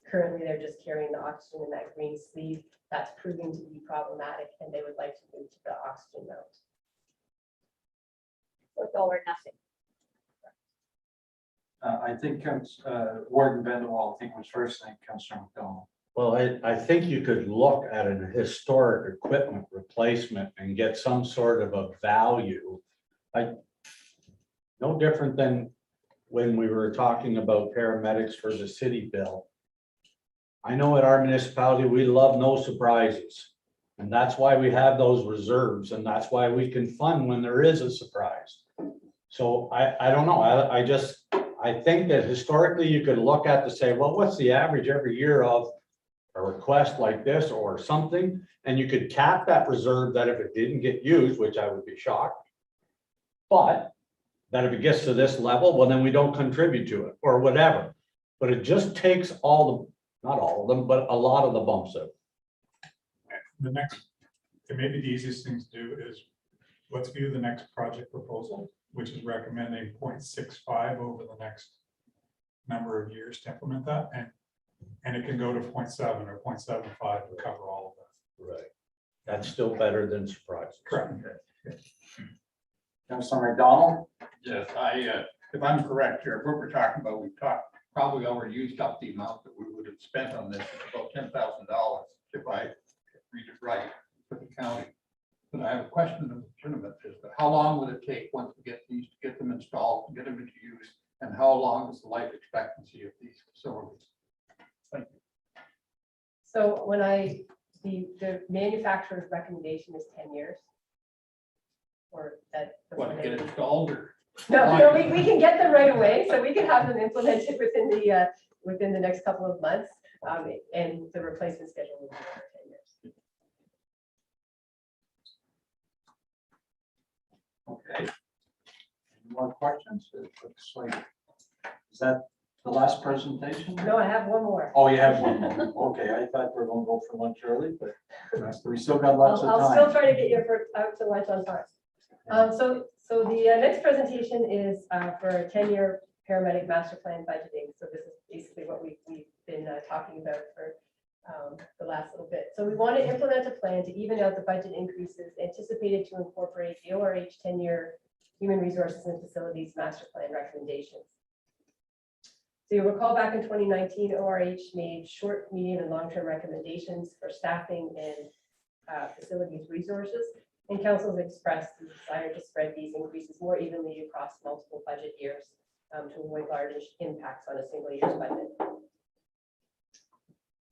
Currently, they're just carrying the oxygen in that green sleeve. That's proving to be problematic, and they would like to move to the oxygen mount. So it's all or nothing. I think Warden Bendewell, I think was first thing, Councilor McDonald. Well, I think you could look at an historic equipment replacement and get some sort of a value. Like, no different than when we were talking about paramedics for the city bill. I know at our municipality, we love no surprises. And that's why we have those reserves, and that's why we can fund when there is a surprise. So I don't know, I think that historically you could look at to say, well, what's the average every year of a request like this or something? And you could cap that reserve that if it didn't get used, which I would be shocked, but that if it gets to this level, well, then we don't contribute to it or whatever. But it just takes not all of them, but a lot of the bumps out. Maybe the easiest thing to do is let's view the next project proposal, which is recommending 0.65 over the next number of years to implement that. And it can go to 0.7 or 0.75 to cover all of that. Right. That's still better than surprises. Correct. Councilor McDonald. Yes, if I'm correct here, what we're talking about, we've probably already used up the amount that we would have spent on this, it's about $10,000, if I read it right, for the county. But I have a question of legitimate is that how long would it take once we get these, to get them installed, to get them into use, and how long is the life expectancy of these facilities? Thank you. So the manufacturer's recommendation is 10 years. Or that. What, get it installed or? No, we can get them right away, so we can have them implemented within the next couple of months, and the replacement schedule will be over 10 years. Okay. Any more questions? It looks like, is that the last presentation? No, I have one more. Oh, you have one more. Okay, I thought we were gonna go for lunch early, but we still got lots of I'll still time. try to get you out to lunch on time. So the next presentation is for a 10-year paramedic master plan budgeting. So this is basically what we've been been talking about for the last little bit. So we want to implement a plan to even out the budget increases anticipated to incorporate the ORH 10-year Human Resources and Facilities Master Plan recommendations. So you'll recall back in 2019, ORH made short, medium, and long-term recommendations for staffing and facilities resources, and councils expressed the desire to spread these increases more evenly across multiple budget years to avoid large impacts on a single year's budget.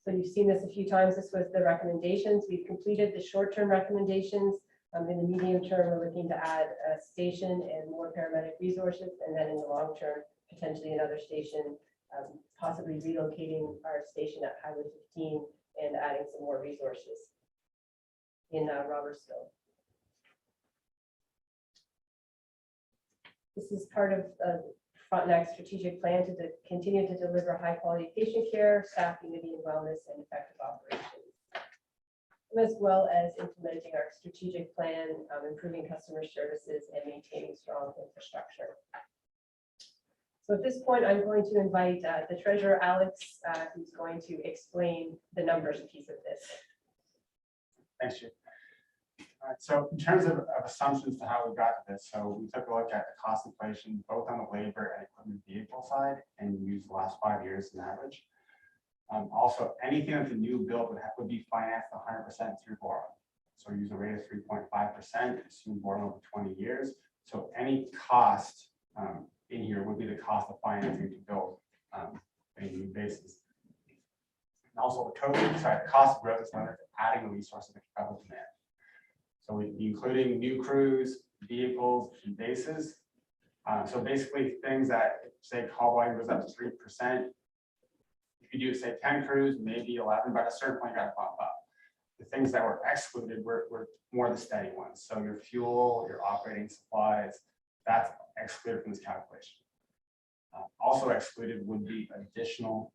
So you've seen this a few times. This was the recommendations. We've completed the short-term recommendations. In the medium term, we're looking to add a station and more paramedic resources, and then in the long term, potentially another station, possibly relocating our station at Highway 15 and adding some more resources in Robertsville. This is part of Frontenac's strategic plan to continue to deliver high-quality patient care, staff unity and wellness, and effective operations, as well as implementing our strategic plan, improving customer services, and maintaining strong infrastructure. So at this point, I'm going to invite the treasurer, Alex, who's going to explain the numbers piece of this. Thanks, Chief. All right, so in terms of assumptions to how we got to this, so we took a look at the cost inflation, both on the labor and equipment vehicle side, and used the last 5 years as an average. Also, anything that's a new build would be financed 100% through borrowing. So use a rate of 3.5%, assume borrowing over 20 years. So any cost in here would be the cost of financing to build a new basis. And also the cost of growth is limited to adding the resources to cover demand. So we'd be including new crews, vehicles, and bases. So basically things that say call volume goes up to 3%. If you do say 10 crews, maybe 11, but at a certain point, you got to bump up. The things that were excluded were more the steady ones. So your fuel, your operating supplies, that's excluded from this calculation. Also excluded would be additional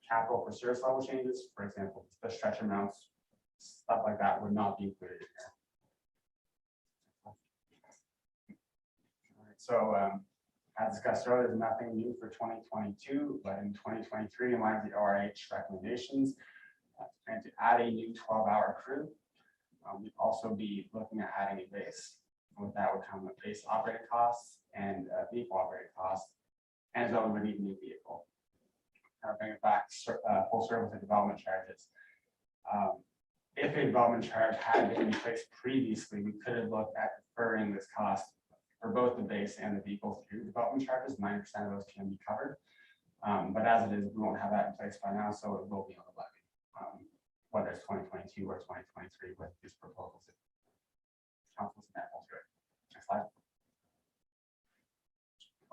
capital for service level changes. For example, the stretcher mounts, stuff like that would not be included in here. All right, so as discussed earlier, there's nothing new for 2022, but in 2023, in line with the ORH recommendations, plan to add a new 12-hour crew. We'd also be looking at adding a base. With that would come with base operating costs and vehicle operating costs, and as well, we need a new vehicle. Bring it back full service and development charges. If a development charge had been in place previously, we could have looked at deferring this cost for both the base and the vehicle through development charges. 90% of those can be covered. But as it is, we won't have that in place by now, so it will be on the levy, whether it's 2022 or 2023 with these proposals. Council's examples here. Next slide.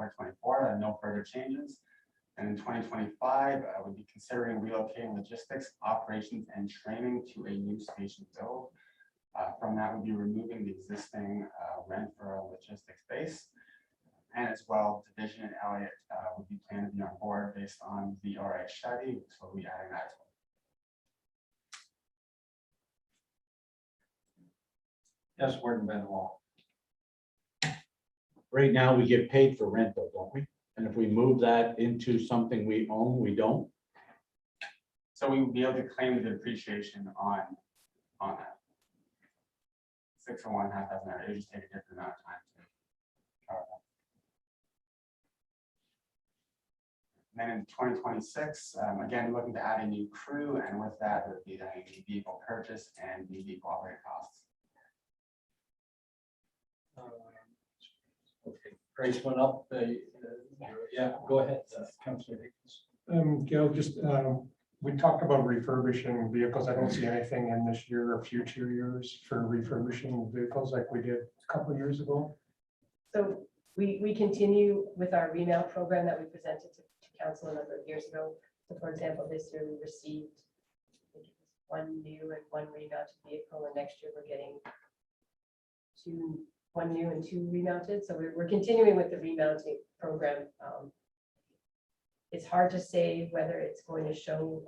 2024, no further changes. And in 2025, I would be considering relocating logistics, operations, and training to a new station build. From that, we'll be removing the existing rent for a logistics base. And as well, Division and Elliott would be planning to be on board based on the ORH study, so we'll be adding that as well. Yes, Warden Benoit. Right now, we get paid for rental, don't we? And if we move that into something we own, we don't. So we will be able to claim the depreciation on that. 601 half doesn't matter. It just take a different amount of time to cover that. And then in 2026, again, looking to add a new crew, and with that, there would be a new vehicle purchase and new vehicle operating costs. Okay, price went up. Yeah, go ahead, Councilor Higgins. Gail, just, we talked about refurbishing vehicles. I don't see anything in this year or future years for refurbishing vehicles like we did a couple of years ago. So we continue with our remount program that we presented to council a number of years ago. So for example, this year we received, I think it was 1 new and 1 remounted vehicle, and next year we're getting 1 new and 2 remounted. So we're continuing with the remounting program. It's hard to say whether it's going to show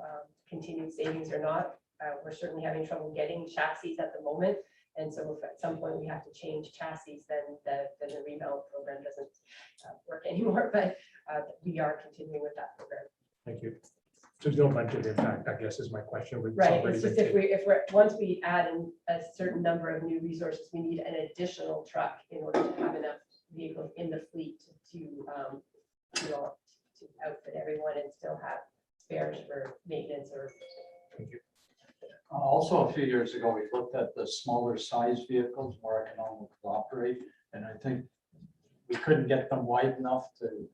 continued savings or not. We're certainly having trouble getting chassis at the moment. And so if at some point we have to change chassis, then the remount program doesn't work anymore. But we are continuing with that program. Thank you. There's no budget impact, I guess is my question. It's Right, already it's just been if we're, once we add in a certain number of new resources, we need an additional truck in order to have enough vehicles in the fleet to, you know, to outfit everyone and still have spares for maintenance or. Also, a few years ago, we looked at the smaller size vehicles, more economical to operate, and I think we couldn't get them wide enough to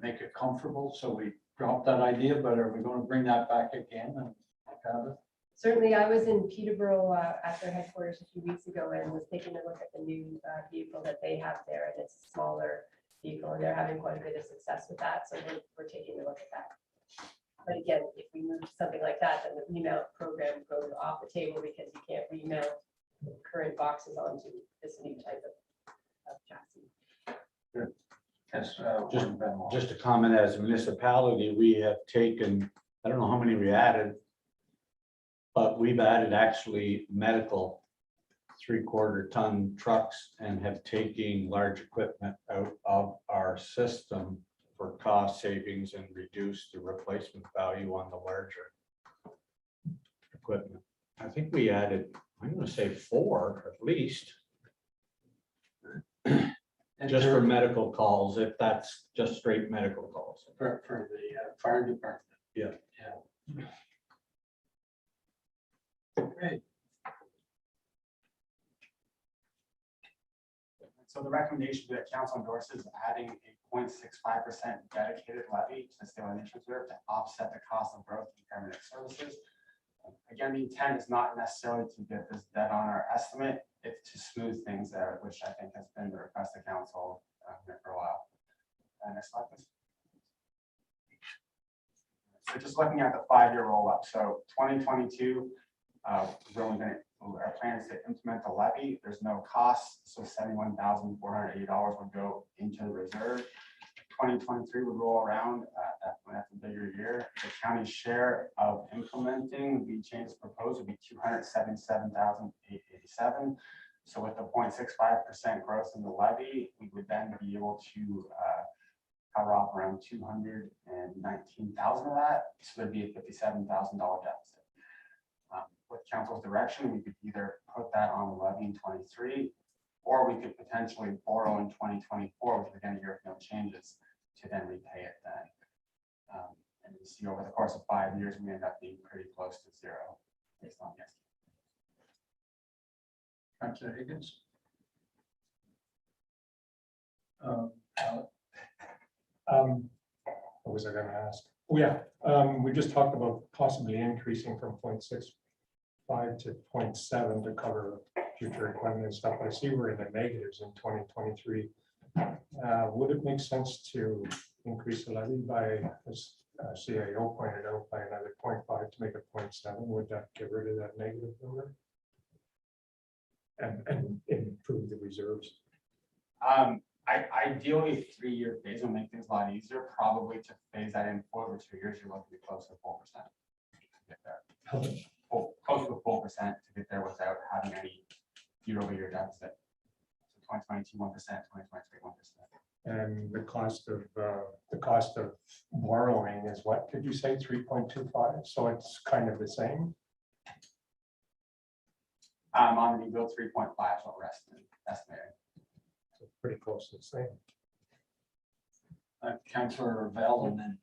make it comfortable, so we dropped that idea, but are we going to bring that back again and look at it? Certainly, I was in Peterborough at their headquarters a few weeks ago and was taking a look at the new vehicle that they have there, and it's a smaller vehicle, and they're having quite a bit of success with that, so we're taking a look at that. But again, if we move something like that, then the remount program goes off the table because you can't remount current boxes onto this new type of chassis. Yes, Just a comment, as a municipality, we have taken, I don't know how many we added, but we've added actually medical 3/4 ton trucks and have taken large equipment out of our system for cost savings and reduce the replacement value on the larger equipment. I think we added, I'm gonna say 4 at least, just for medical calls, if that's just straight medical calls. For the fire department. Yeah. Yeah. Great. So the recommendation that council endorses is adding a 0.65% dedicated levy to the stabilization reserve to offset the cost of growth in paramedic services. Again, the intent is not necessarily to get this dead on our estimate, it's to smooth things out, which I think has been the request of council for a while. Next slide, please. So just looking at the 5-year roll up, so 2022, we're only going to, our plan is to implement the levy. There's no cost, so $71,480 would go into the reserve. 2023 would roll around, that's a bigger year. The county's share of implementing the changes proposed would be $277,887. So with the 0.65% growth in the levy, we would then be able to cover off around 219,000 of that. So there'd be a $57,000 deficit. With council's direction, we could either put that on the levy in 23, or we could potentially borrow in 2024, which is again a year of no changes, to then repay it then. And you see over the course of 5 years, we end up being pretty close to zero based on this. Councilor Higgins. What was I gonna ask? Oh, yeah, we just talked about possibly increasing from 0.65 to 0.7 to cover future equipment and stuff. I see we're in the negatives in 2023. Would it make sense to increase the levy by, as CIO pointed out, by another 0.5 to make it 0.7? Would that get rid of that negative number? And improve the reserves? Ideally, 3-year phase will make things a lot easier. Probably to phase that in for over 2 years, you're looking to be close to 4% to get there. Close to 4% to get there without having any year-over-year deficit. So 2022, 1%, 2023, 1%. And the cost of borrowing is what, did you say 3.25? So it's kind of the same? On the new build, 3.5 is what we're estimating. So pretty close to the same. Councilor Bell, and then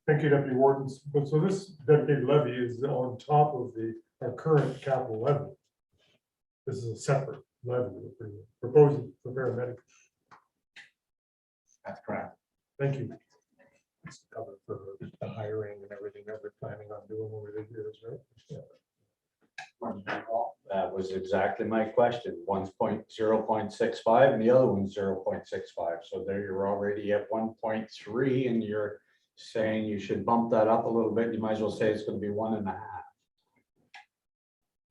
Thank you, Deputy Wardens. But so this dedicated levy is on top of our current capital levy. This is a separate levy that we're proposing for paramedics. That's correct. Thank you. It's covered for the hiring and everything that we're planning on doing over the years, right? Yeah. That was exactly my question. One's 0.65 and the other one's 0.65. So there you're already at 1.3 and you're saying you should bump that up a little bit. You might as well say it's going to be 1.5.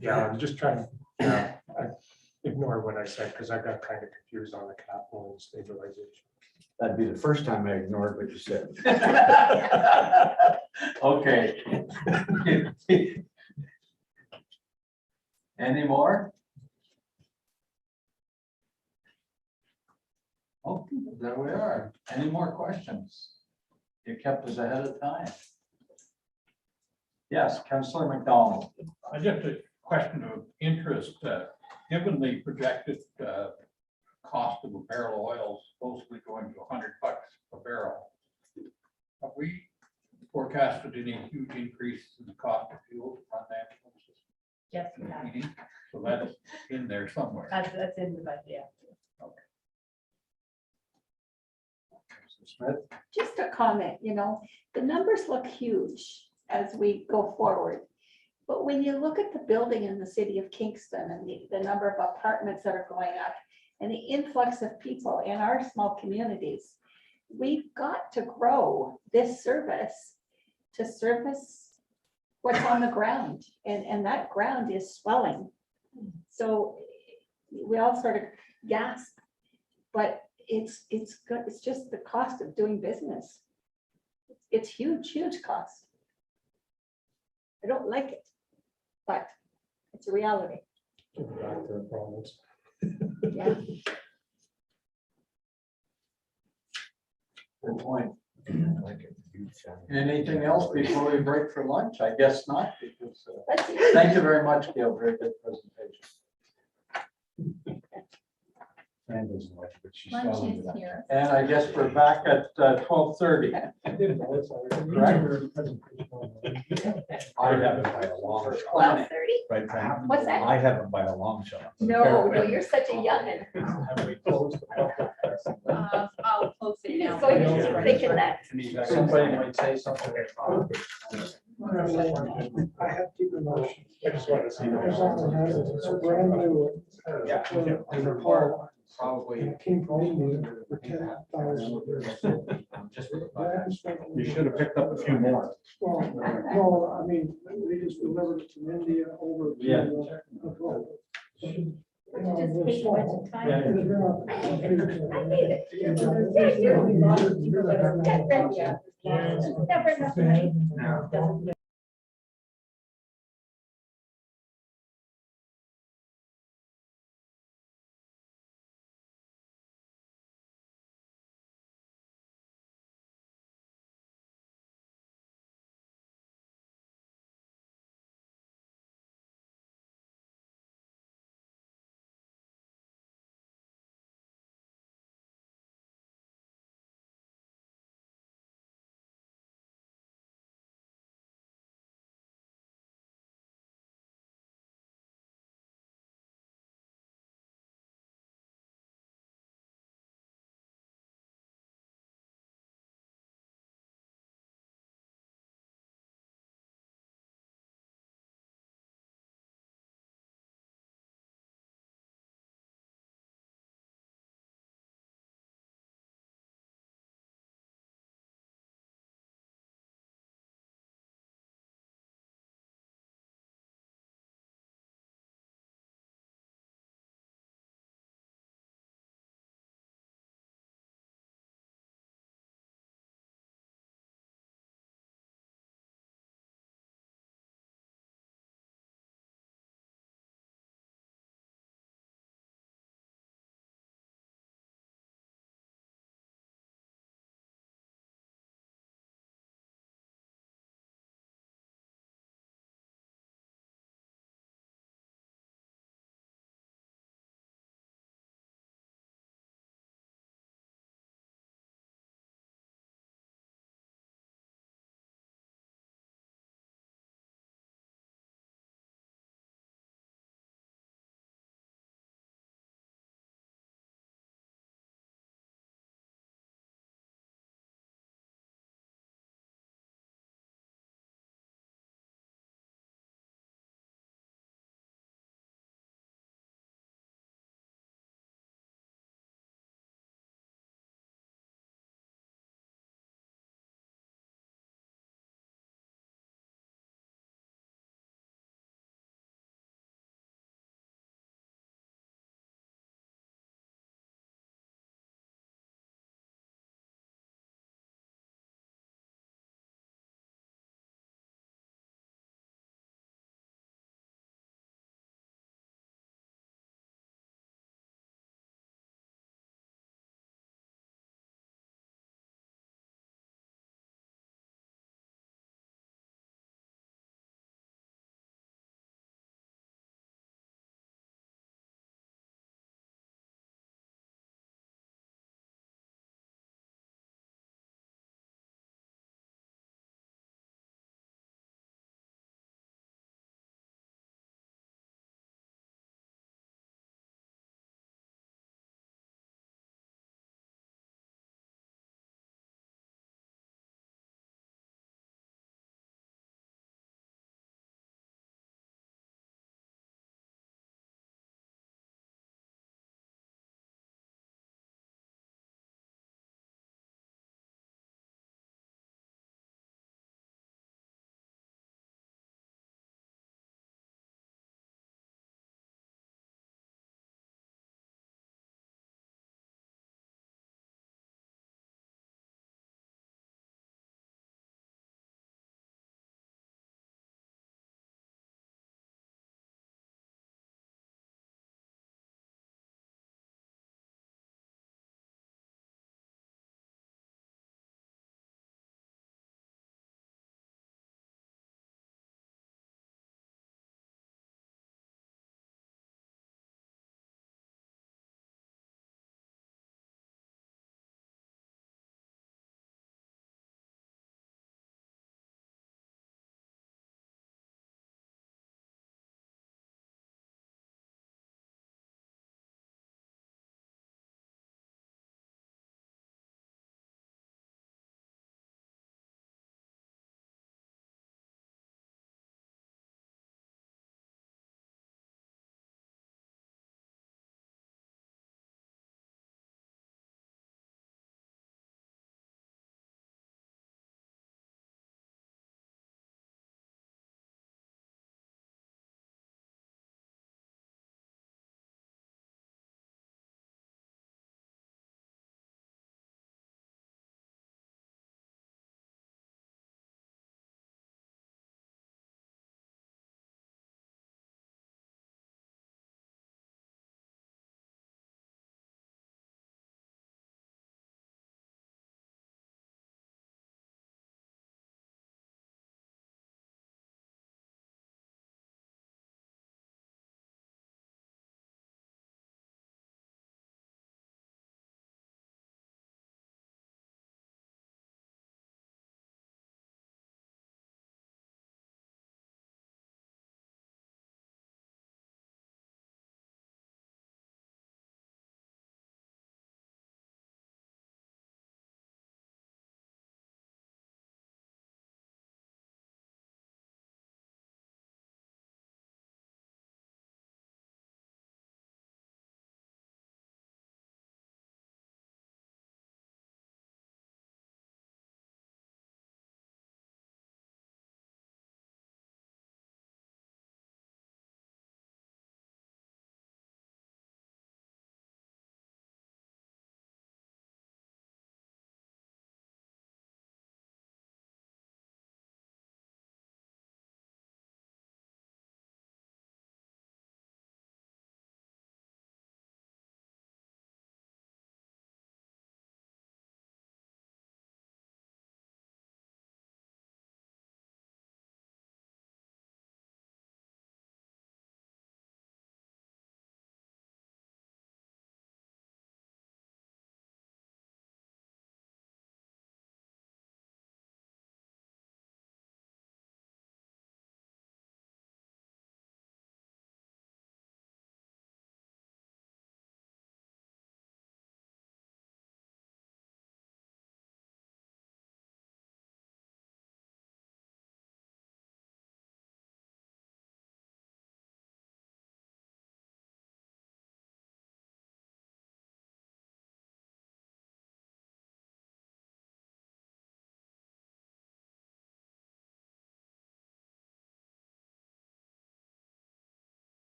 Yeah, I'm just trying to ignore what I said because I got kind of confused on the capital and stabilization. That'd be the first time I ignored what you said. okay. Any more? Oh, there we are. Any more questions? You kept us ahead of time. Yes, Councillor McDonald. Just a question of interest, given the projected cost of a barrel of oil supposedly going to $100 a barrel. Have we forecasted any huge increase in the cost of fuel to run that? Yes, we have. So that's in there somewhere. That's in the budget, yeah. Smith? Just a comment, the numbers look huge as we go forward. But when you look at the building in the city of Kingston and the number of apartments that are going up and the influx of people in our small communities, we've got to grow this service to service what's on the ground. And that ground is swelling. So we all sort of gasp, but it's good. It's just the cost of doing business. It's huge, huge cost. I don't like it, but it's a reality. Back to the problems. Yeah. Good point. Anything else before we break for lunch? I guess not, because, Let's see. thank you very much, Gail, very good presentation. Fran doesn't like it, but she's Lunch selling is it. here. And I guess we're back at 12:30. I didn't know it's already- I haven't by a long shot. 12:30? Right, Fran? What's that? I haven't by a long shot. No, you're such a youngin. Have we closed the public? I'll close it He's now. going to thinking that. Somebody might say something. I have to keep a motion. I just wanted to see. There's something has it. It's a brand new. Yeah. And the car, Probably. and it came from India for 10,000. You should have picked up a few more. Well, no, I mean, they just delivered it from India over. to, Yeah. Would you just take a bunch of time? Yeah. I made it. Yeah, you're. Never enough money.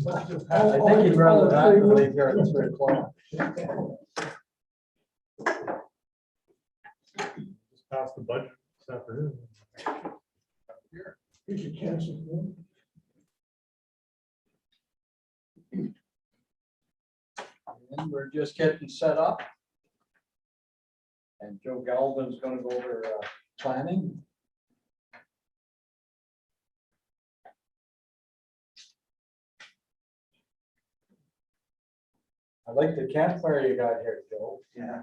I think he'd rather not leave here at 3 o'clock. Just pass the budget this afternoon. You should cancel them. And we're just getting set up. And Joe Galvin's gonna go over planning. I like the campfire you got here, Joe. Yeah.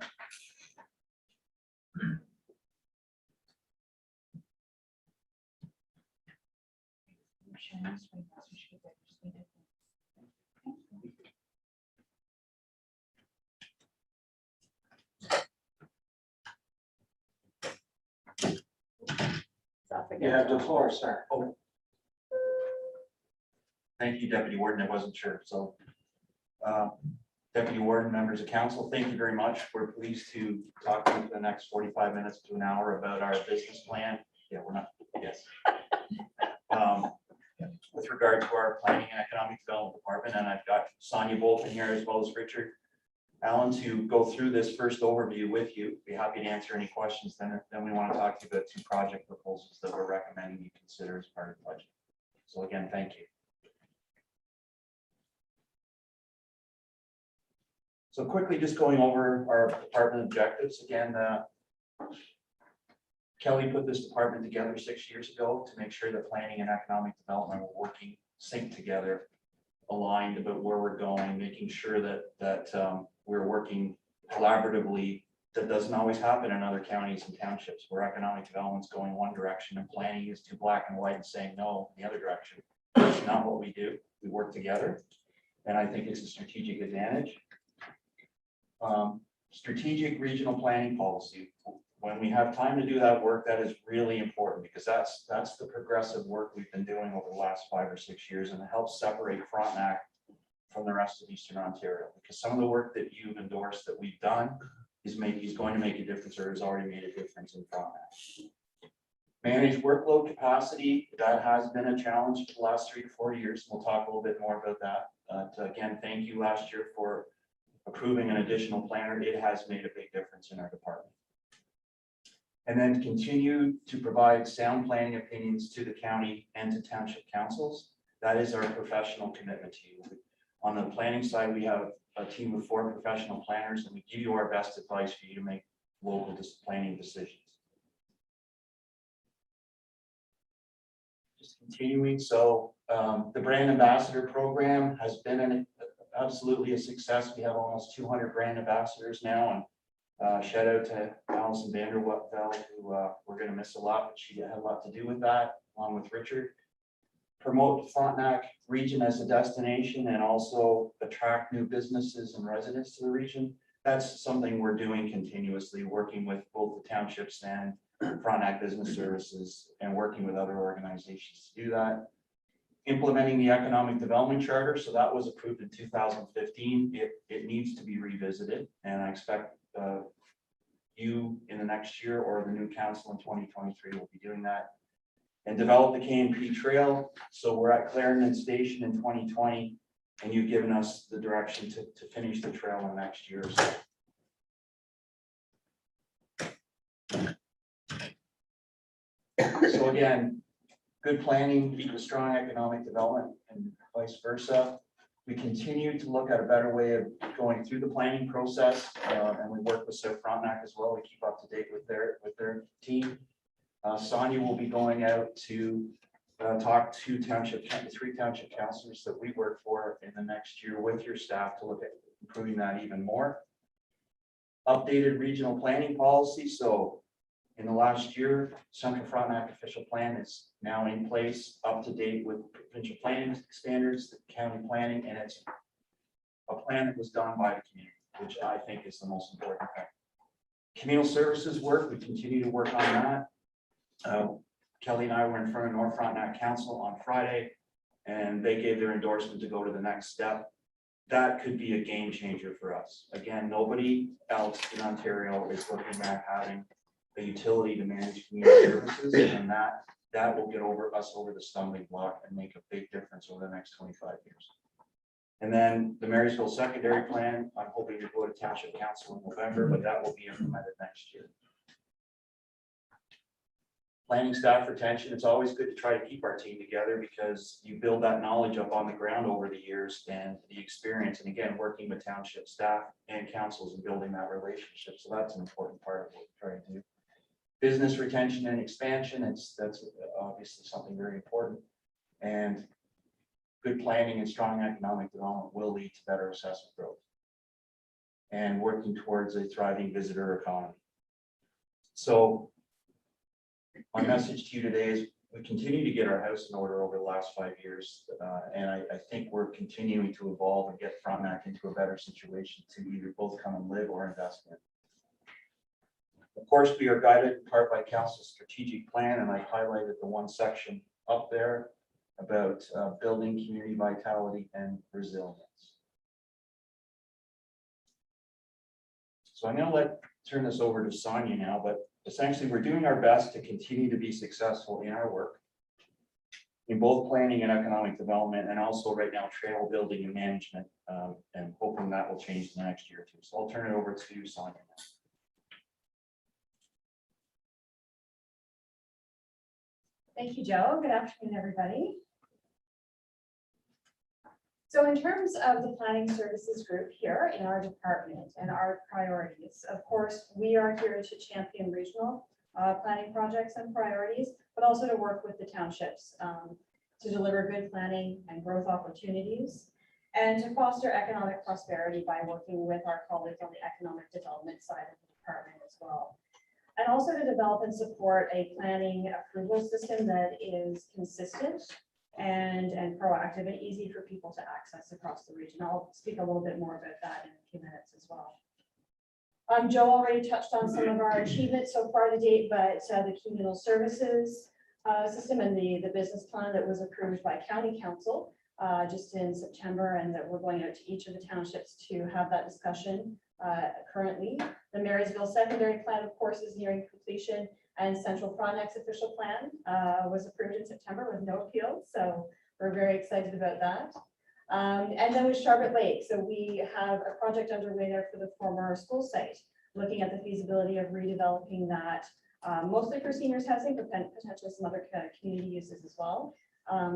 You have the floor, sir. Thank you, Deputy Warden. I wasn't sure, so. Deputy Warden, members of council, thank you very much. We're pleased to talk to you for the next 45 minutes to an hour about our business plan. Yeah, we're not, yes. With regard to our planning and economic development department, and I've got Sonia Bolton here as well as Richard Allen to go through this first overview with you. Be happy to answer any questions. Then we want to talk to you about 2 project proposals that we're recommending you consider as part of the budget. So again, thank you. So quickly, just going over our department objectives again. Kelly put this department together 6 years ago to make sure that planning and economic development were working synced together, aligned about where we're going, making sure that we're working collaboratively. That doesn't always happen in other counties and townships where economic development's going one direction and planning is too black and white and saying no in the other direction. That's not what we do. We work together, and I think it's a strategic advantage. Strategic regional planning policy. When we have time to do that work, that is really important because that's the progressive work we've been doing over the last 5 or 6 years, and it helps separate Frontenac from the rest of Eastern Ontario. Because some of the work that you've endorsed that we've done is going to make a difference or has already made a difference in Frontenac. Manage workload capacity. That has been a challenge for the last 3 to 4 years. We'll talk a little bit more about that. But again, thank you last year for approving an additional planner. It has made a big difference in our department. And then continue to provide sound planning opinions to the county and to township councils. That is our professional commitment to you. On the planning side, we have a team of 4 professional planners, and we give you our best advice for you to make local planning decisions. Just continuing, so the brand ambassador program has been absolutely a success. We have almost 200 brand ambassadors now, and shout out to Alison Vanderwell, who we're going to miss a lot, but she had a lot to do with that, along with Richard. Promote Frontenac region as a destination and also attract new businesses and residents to the region. That's something we're doing continuously, working with both the townships and Frontenac Business Services and working with other organizations to do that. Implementing the economic development charter. So that was approved in 2015. It needs to be revisited, and I expect you in the next year or the new council in 2023 will be doing that. And develop the KMP trail. So we're at Clarendon Station in 2020, and you've given us the direction to finish the trail in the next year or so. So again, good planning equals strong economic development and vice versa. We continue to look at a better way of going through the planning process, and we work with South Frontenac as well. We keep up to date with their team. Sonia will be going out to talk to the 3 township councilors that we work for in the next year with your staff to look at improving that even more. Updated regional planning policy. So in the last year, Central Frontenac official plan is now in place, up to date with provincial planning standards, the county planning, and it's a plan that was done by the community, which I think is the most important thing. Communal services work, we continue to work on that. Kelly and I were in front of North Frontenac Council on Friday, and they gave their endorsement to go to the next step. That could be a game changer for us. Again, nobody else in Ontario is looking at having a utility to manage community services, and that will get us over the stumbling block and make a big difference over the next 25 years. And then the Marysville secondary plan, I'm hoping to go to township council in November, but that will be implemented next year. Planning staff retention, it's always good to try to keep our team together because you build that knowledge up on the ground over the years and the experience. And again, working with township staff and councils and building that relationship. So that's an important part of what we're trying to do. Business retention and expansion, that's obviously something very important. And good planning and strong economic development will lead to better assessment growth. And working towards a thriving visitor economy. So my message to you today is we continue to get our house in order over the last 5 years. And I think we're continuing to evolve and get Frontenac into a better situation to either both come and live or invest in. Of course, we are guided in part by council's strategic plan, and I highlighted the one section up there about building community vitality and resilience. So I'm going to turn this over to Sonia now, but essentially we're doing our best to continue to be successful in our work in both planning and economic development, and also right now trail building and management, and hoping that will change in the next year or two. So I'll turn it over to Sonia now. Thank you, Joe. Good afternoon, everybody. So in terms of the planning services group here in our department and our priorities, of course, we are here to champion regional planning projects and priorities, but also to work with the townships to deliver good planning and growth opportunities, and to foster economic prosperity by working with our colleagues on the economic development side of the department as well. And also to develop and support a planning approval system that is consistent and proactive and easy for people to access across the region. I'll speak a little bit more about that in a few minutes as well. Joe already touched on some of our achievements so far to date, but the communal services system and the business plan that was approved by County Council just in September, and that we're going out to each of the townships to have that discussion currently. The Marysville secondary plan, of course, is nearing completion, and Central Frontenac's official plan was approved in September with no appeals. So we're very excited about that. And then with Charlotte Lake, so we have a project underway there for the former school site, looking at the feasibility of redeveloping that, mostly for seniors housing, but potentially some other community uses as well.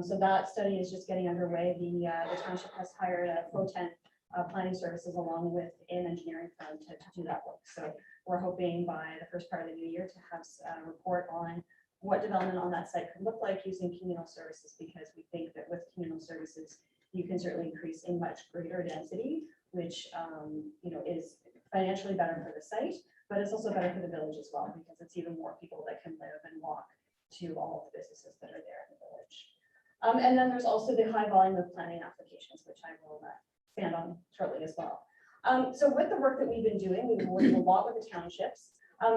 So that study is just getting underway. The township has hired a Frontenac planning services along with an engineering firm to do that work. So we're hoping by the first part of the new year to have a report on what development on that site could look like using communal services, because we think that with communal services, you can certainly increase in much greater density, which is financially better for the site, but it's also better for the village as well, because it's even more people that can live and walk to all of the businesses that are there in the village. And then there's also the high volume of planning applications, which I will expand on shortly as well. So with the work that we've been doing, we've been working a lot with the townships.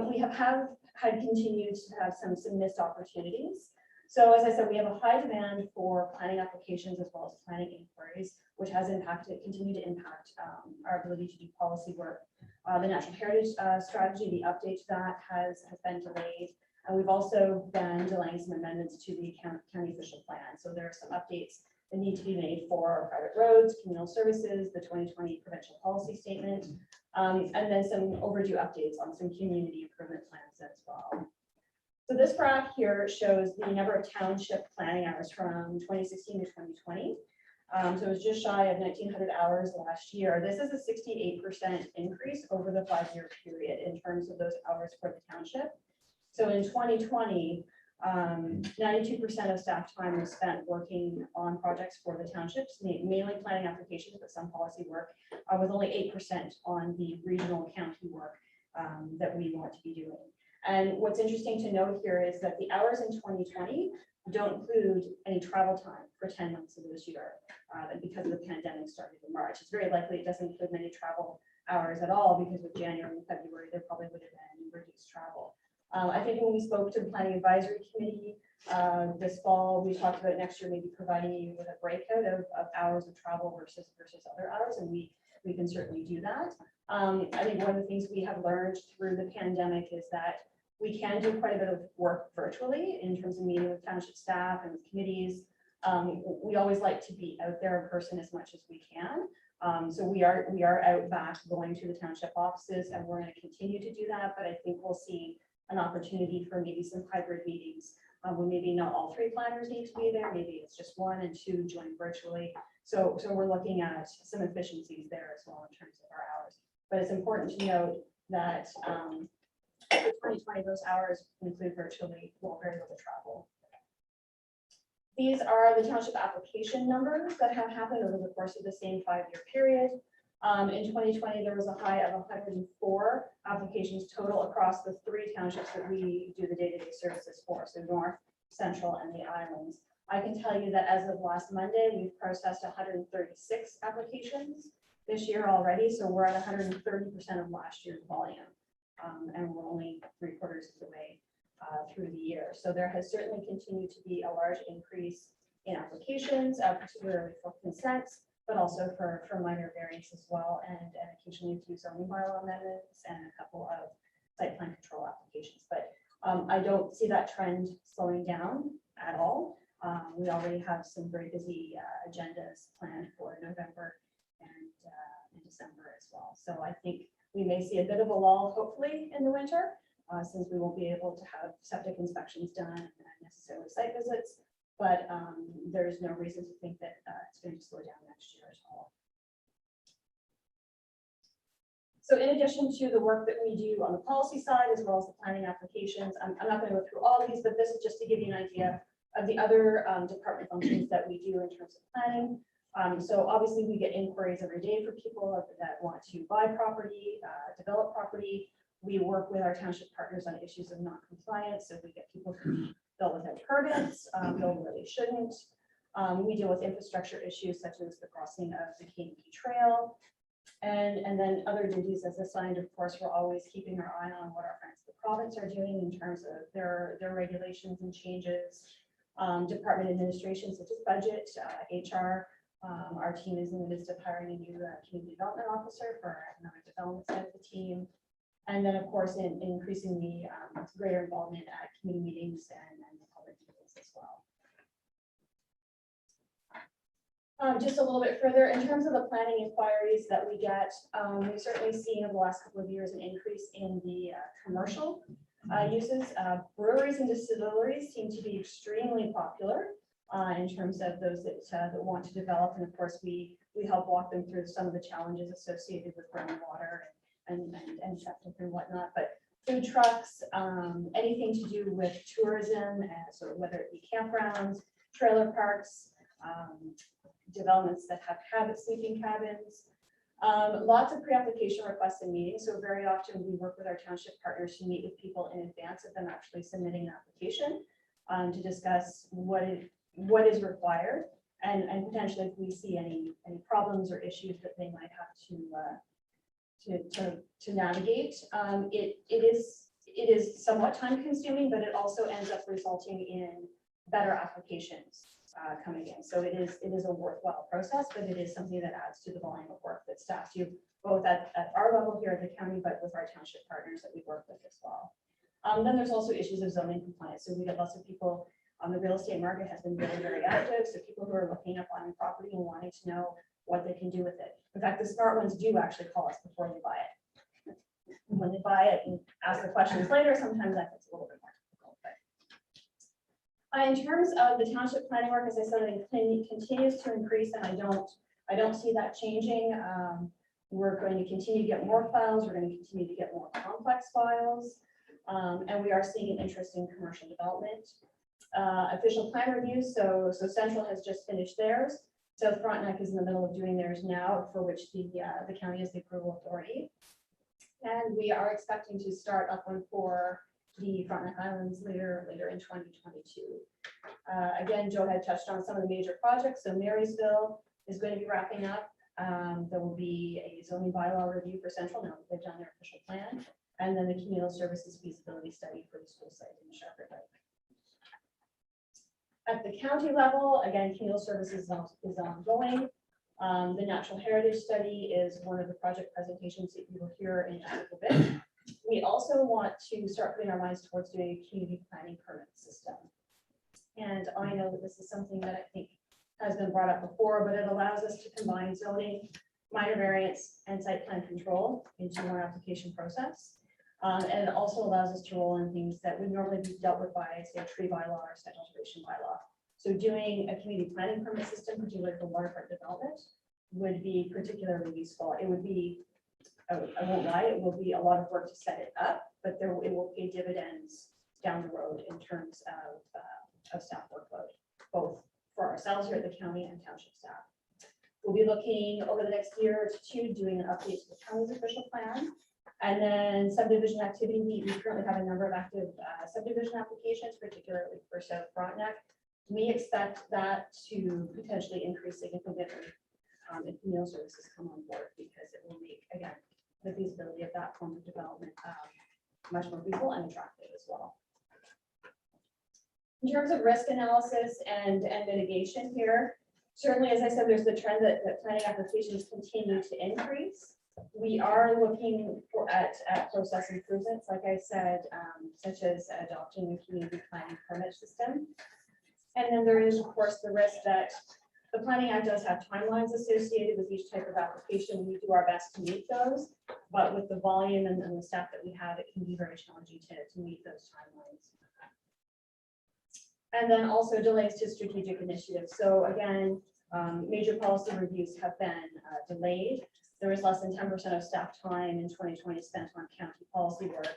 We have had continued to have some missed opportunities. So as I said, we have a high demand for planning applications as well as planning inquiries, which has continued to impact our ability to do policy work. The Natural Heritage Strategy, the update to that has been delayed. And we've also been delaying some amendments to the county official plan. So there are some updates that need to be made for private roads, communal services, the 2020 provincial policy statement, and then some overdue updates on some community improvement plans as well. So this graph here shows the number of township planning hours from 2016 to 2020. So it was just shy of 1,900 hours last year. This is a 68% increase over the 5-year period in terms of those hours for the township. So in 2020, 92% of staff time was spent working on projects for the townships, mainly planning applications, but some policy work, with only 8% on the regional county work that we want to be doing. And what's interesting to note here is that the hours in 2020 don't include any travel time for 10 months of this year, because of the pandemic started in March. It's very likely it doesn't include many travel hours at all, because with January and February, there probably would have been reduced travel. I think when we spoke to the Planning Advisory Committee this fall, we talked about next year maybe providing you with a breakout of hours of travel versus other hours, and we can certainly do that. I think one of the things we have learned through the pandemic is that we can do quite a bit of work virtually in terms of meeting with township staff and with committees. We always like to be out there in person as much as we can. So we are out back going to the township offices, and we're going to continue to do that, but I think we'll see an opportunity for maybe some hybrid meetings. When maybe not all 3 planners need to be there, maybe it's just 1 and 2 join virtually. So we're looking at some efficiencies there as well in terms of our hours. But it's important to note that for 2020, those hours include virtually, well, very little travel. These are the township application numbers that have happened over the course of the same 5-year period. In 2020, there was a high of 104 applications total across the 3 townships that we do the day-to-day services for, so North, Central, and the Islands. I can tell you that as of last Monday, we've processed 136 applications this year already, so we're at 130% of last year's volume, and we're only 3/4 of the way through the year. So there has certainly continued to be a large increase in applications, particularly for consents, but also for minor variants as well, and occasionally a few zoning bylaw amendments and a couple of site plan control applications. But I don't see that trend slowing down at all. We already have some very busy agendas planned for November and December as well. So I think we may see a bit of a lull, hopefully, in the winter, since we won't be able to have septic inspections done and necessarily site visits. But there's no reason to think that it's going to slow down next year at all. So in addition to the work that we do on the policy side, as well as the planning applications, I'm not going to go through all of these, but this is just to give you an idea of the other department functions that we do in terms of planning. So obviously we get inquiries every day for people that want to buy property, develop property. We work with our township partners on issues of non-compliance. So we get people who build without permits, build where they shouldn't. We deal with infrastructure issues such as the crossing of the K&P Trail. And then other duties as assigned, of course, we're always keeping our eye on what our friends in the province are doing in terms of their regulations and changes. Department administration such as budget, HR. Our team is in the midst of hiring a new community development officer for our economic development side of the team. And then, of course, in increasing the greater involvement at community meetings and the public meetings as well. Just a little bit further, in terms of the planning inquiries that we get, we've certainly seen over the last couple of years an increase in the commercial uses. Breweries and distilleries seem to be extremely popular in terms of those that want to develop. And of course, we help walk them through some of the challenges associated with groundwater and septic and whatnot. But food trucks, anything to do with tourism, so whether it be campgrounds, trailer parks, developments that have sleeping cabins, lots of pre-application requests and meetings. So very often we work with our township partners to meet with people in advance of them actually submitting an application to discuss what is required and potentially if we see any problems or issues that they might have to navigate. It is somewhat time consuming, but it also ends up resulting in better applications coming in. So it is a worthwhile process, but it is something that adds to the volume of work that staff do both at our level here at the county, but with our township partners that we work with as well. Then there's also issues of zoning compliance. So we get lots of people on the real estate market has been very, very active. So people who are looking up buying property and wanting to know what they can do with it. In fact, the smart ones do actually call us before they buy it. When they buy it and ask the questions later, sometimes that gets a little bit more difficult. But in terms of the township planning work, as I said, it continues to increase, and I don't see that changing. We're going to continue to get more files. We're going to continue to get more complex files, and we are seeing an interest in commercial development. Official plan reviews. So Central has just finished theirs. So Frontenac is in the middle of doing theirs now, for which the county is the approval authority. And we are expecting to start up one for the Frontenac Islands later in 2022. Again, Joe had touched on some of the major projects. So Marysville is going to be wrapping up. There will be a zoning bylaw review for Central now that they've done their official plan. And then the communal services feasibility study for the school site in Shepherd Lake. At the county level, again, communal services is ongoing. The natural heritage study is one of the project presentations that you will hear in a little bit. We also want to start putting our minds towards doing a community planning permit system. And I know that this is something that I think has been brought up before, but it allows us to combine zoning, minor variance, and site plan control into one application process. And it also allows us to roll in things that would normally be dealt with by, say, a tree bylaw or site alteration bylaw. So doing a community planning permit system, particularly for waterfront development, would be particularly useful. It would be, I won't lie, it will be a lot of work to set it up, but it will pay dividends down the road in terms of staff workload, both for ourselves here at the county and township staff. We'll be looking over the next year or two, doing an update to the county's official plan. And then subdivision activity, we currently have a number of active subdivision applications, particularly for South Frontenac. We expect that to potentially increase significantly if meal services come on board, because it will make, again, the feasibility of that form of development much more feasible and attractive as well. In terms of risk analysis and mitigation here, certainly, as I said, there's the trend that planning applications continue to increase. We are looking at process improvements, like I said, such as adopting a community planning permit system. And then there is, of course, the risk that the Planning Act does have timelines associated with each type of application. We do our best to meet those, but with the volume and the staff that we have, it can be very challenging to meet those timelines. And then also delays to strategic initiatives. So again, major policy reviews have been delayed. There was less than 10% of staff time in 2020 spent on county policy work.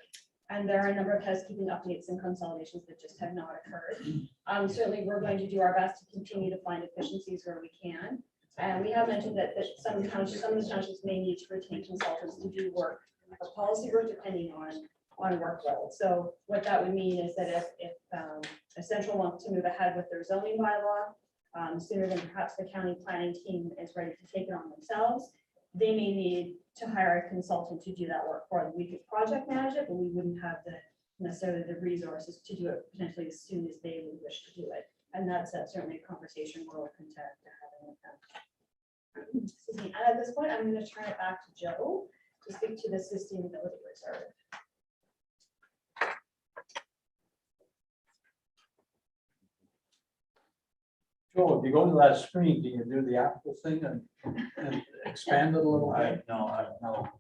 And there are a number of housekeeping updates and consolidations that just have not occurred. Certainly, we're going to do our best to continue to find efficiencies where we can. And we have mentioned that some of the townships may need to retain consultants to do work, policy work, depending on workload. So what that would mean is that if Central wants to move ahead with their zoning bylaw sooner than perhaps the county planning team is ready to take it on themselves, they may need to hire a consultant to do that work for them. We could project manage it, but we wouldn't have necessarily the resources to do it potentially as soon as they would wish to do it. And that's certainly a conversation we're open to having with them. Excuse me. And at this point, I'm going to turn it back to Joe to speak to the sustainability reserve. Joel, if you go to that screen, can you do the Apple thing and expand it a little bit? No,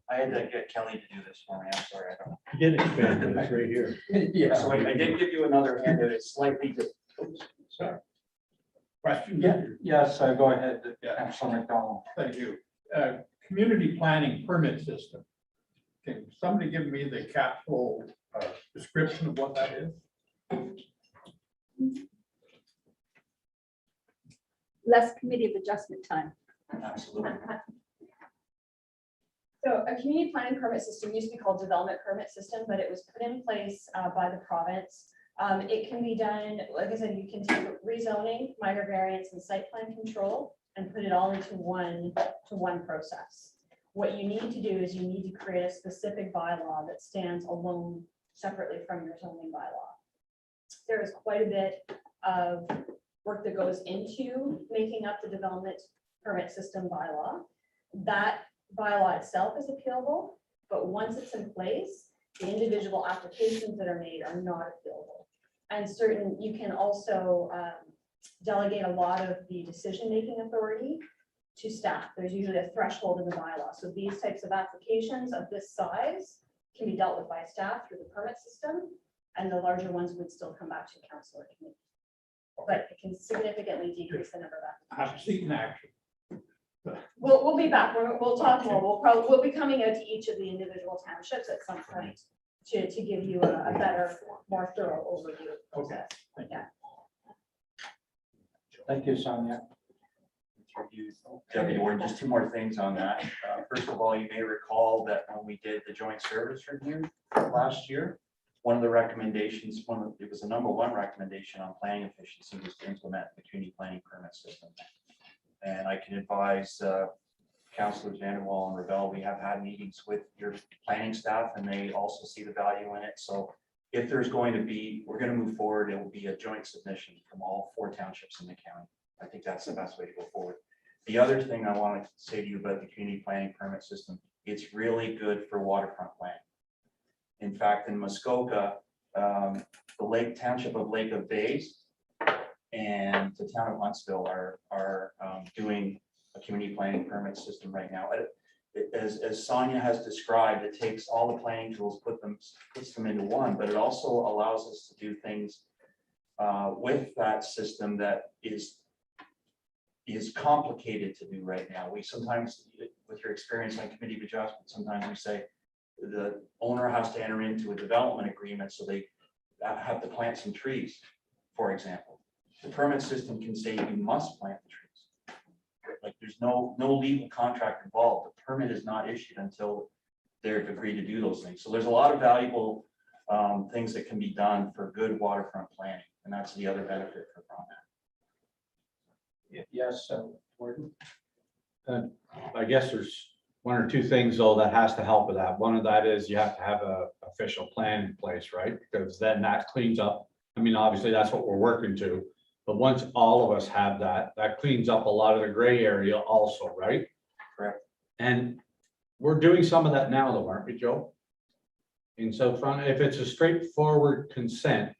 I had to get Kelly to do this for me. I'm sorry. I don't. You did expand it, it's right here. Yeah. So I did give you another hand that is slightly different. Oops, sorry. Question? Yes, go ahead. Yeah. Councilor McDonald. Thank you. Community planning permit system. Can somebody give me the capsule description of what that is? Less committee of adjustment time. Absolutely. So a community planning permit system used to be called development permit system, but it was put in place by the province. It can be done, like I said, you can take rezoning, minor variance, and site plan control and put it all into one process. What you need to do is you need to create a specific bylaw that stands alone separately from your zoning bylaw. There is quite a bit of work that goes into making up the development permit system bylaw. That bylaw itself is appealable, but once it's in place, the individual applications that are made are not appealable. And you can also delegate a lot of the decision-making authority to staff. There's usually a threshold in the bylaw. So these types of applications of this size can be dealt with by staff through the permit system, and the larger ones would still come back to council or committee. But it can significantly decrease the number of applications. I've seen action. We'll be back. We'll talk more. We'll be coming out to each of the individual townships at some point to give you a better, more thorough overview of the process. Yeah. Thank you, Sonia. Deputy Warden, just two more things on that. First of all, you may recall that when we did the joint service review last year, one of the recommendations, it was the #1 recommendation on planning efficiency was to implement the community planning permit system. And I can advise Councilors Vanderwall and Rebel, we have had meetings with your planning staff and they also see the value in it. So if there's going to be, we're going to move forward, it will be a joint submission from all 4 townships in the county. I think that's the best way to go forward. The other thing I want to say to you about the community planning permit system, it's really good for waterfront planning. In fact, in Muskoka, the Lake Township of Lake of Bays and the town of Huntsville are doing a community planning permit system right now. As Sonia has described, it takes all the planning tools, puts them into one, but it also allows us to do things with that system that is complicated to do right now. We sometimes, with your experience on committee of adjustment, sometimes we say the owner has to enter into a development agreement, so they have to plant some trees, for example. The permit system can say you must plant the trees. Like there's no legal contract involved. The permit is not issued until they're agreed to do those things. So there's a lot of valuable things that can be done for good waterfront planning, and that's the other benefit for Frontenac. Yes, Gordon? I guess there's one or two things though that has to help with that. One of that is you have to have a official plan in place, right? Because then that cleans up. I mean, obviously that's what we're working to, but once all of us have that, that cleans up a lot of the gray area also, right? Correct. And we're doing some of that now though, aren't we, Joe? And so if it's a straightforward consent,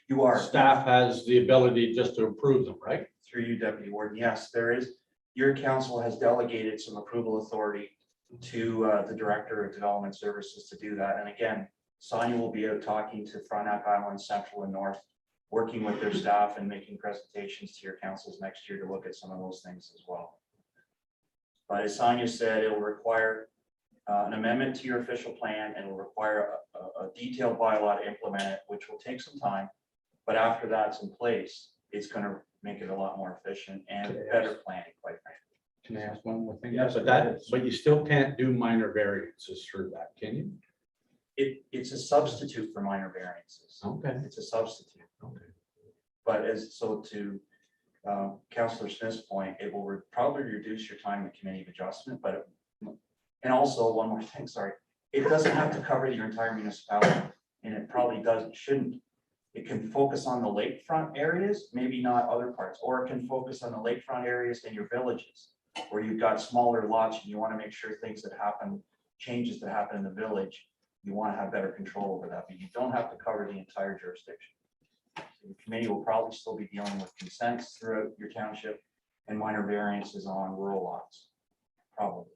You are. staff has the ability just to approve them, right? Through you, Deputy Warden. Yes, there is. Your council has delegated some approval authority to the Director of Development Services to do that. And again, Sonia will be out talking to Frontenac Island, Central and North, working with their staff and making presentations to your councils next year to look at some of those things as well. But as Sonia said, it will require an amendment to your official plan, and it will require a detailed bylaw to implement it, which will take some time. But after that's in place, it's going to make it a lot more efficient and better planning, quite frankly. Can I ask one more thing? Yes, But you still can't do minor variances through that, can you? It's a substitute for minor variances. Okay. It's a substitute. Okay. But to Councillor Smith's point, it will probably reduce your time in committee of adjustment, but and also one more thing, sorry, it doesn't have to cover your entire municipality, and it probably shouldn't. It can focus on the lakefront areas, maybe not other parts, or it can focus on the lakefront areas in your villages where you've got smaller lots and you want to make sure things that happen, changes that happen in the village, you want to have better control over that, but you don't have to cover the entire jurisdiction. So the committee will probably still be dealing with consents throughout your township and minor variances on rural lots, probably.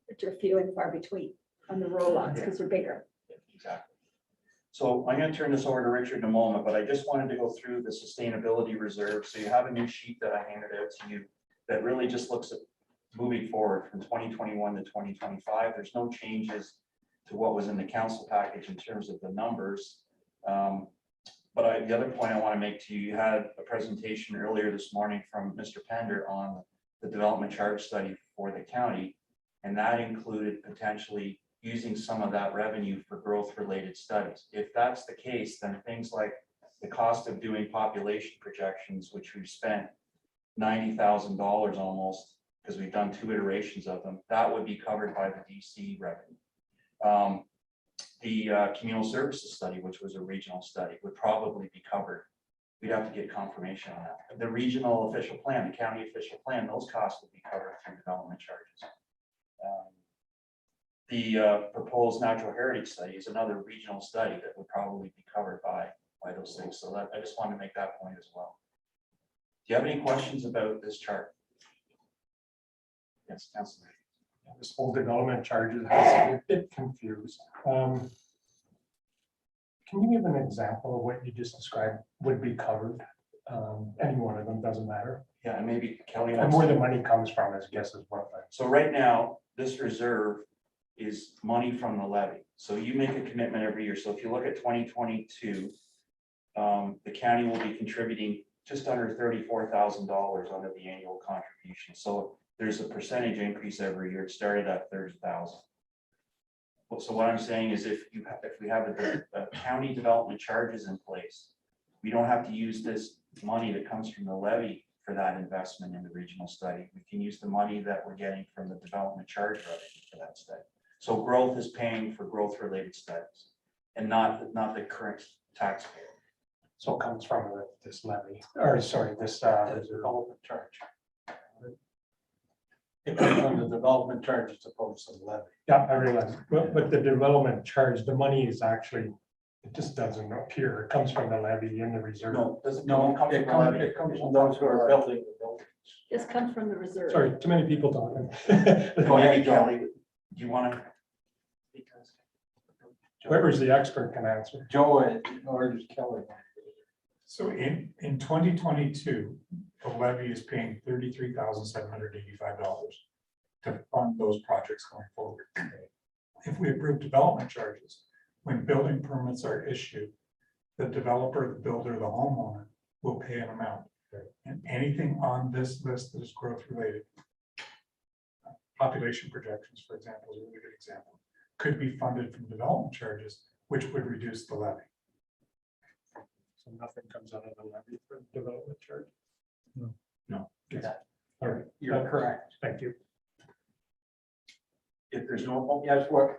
But you're few and far between on the roll lots because they're bigger. Yeah, exactly. So I'm going to turn this over to Richard in a moment, but I just wanted to go through the sustainability reserve. So you have a new sheet that I handed out to you that really just looks at moving forward from 2021 to 2025. There's no changes to what was in the council package in terms of the numbers. But the other point I want to make to you, you had a presentation earlier this morning from Mr. Pender on the development charge study for the county, and that included potentially using some of that revenue for growth-related studies. If that's the case, then things like the cost of doing population projections, which we've spent $90,000 almost, because we've done 2 iterations of them, that would be covered by the DC revenue. The communal services study, which was a regional study, would probably be covered. We'd have to get confirmation on that. The regional official plan, the county official plan, those costs would be covered through development charges. The proposed natural heritage study is another regional study that would probably be covered by those things. So I just want to make that point as well. Do you have any questions about this chart? Yes, Councilor. This whole development charges has me a bit confused. Can you give an example of what you just described would be covered? Any one of them, doesn't matter. Yeah, and maybe Kelly And wants where to. the money comes from, I guess is one thing. So right now, this reserve is money from the levy. So you make a commitment every year. So if you look at 2022, the county will be contributing just under $34,000 under the annual contribution. So there's a percentage increase every year. It started at 30,000. So what I'm saying is if we have a county development charges in place, we don't have to use this money that comes from the levy for that investment in the regional study. We can use the money that we're getting from the development charge revenue for that study. So growth is paying for growth related studies and not the current taxpayer. So it comes from this levy, or sorry, this development charge. It comes from the development charge as opposed to the levy. Yeah, I realize, but the development charge, the money is actually It just doesn't appear. It comes from the levy in the reserve. No, doesn't. No, come it from the comes, levy. it comes from those who are building the buildings. This comes from the reserve. Sorry, too many people talking. Go ahead, Kelly. Do you want to? Whoever's the expert can answer. Joe, or does Kelly? So in 2022, the levy is paying $33,785 to fund those projects going forward. If we approve development charges, when building permits are issued, the developer, the builder, the homeowner will pay an amount. And anything on this list that is growth related, population projections, for example, is a really good example, could be funded from development charges, which would reduce the levy. So nothing comes out of the levy for development charge. No. All right, You're correct. thank you. If there's no, Yes, what?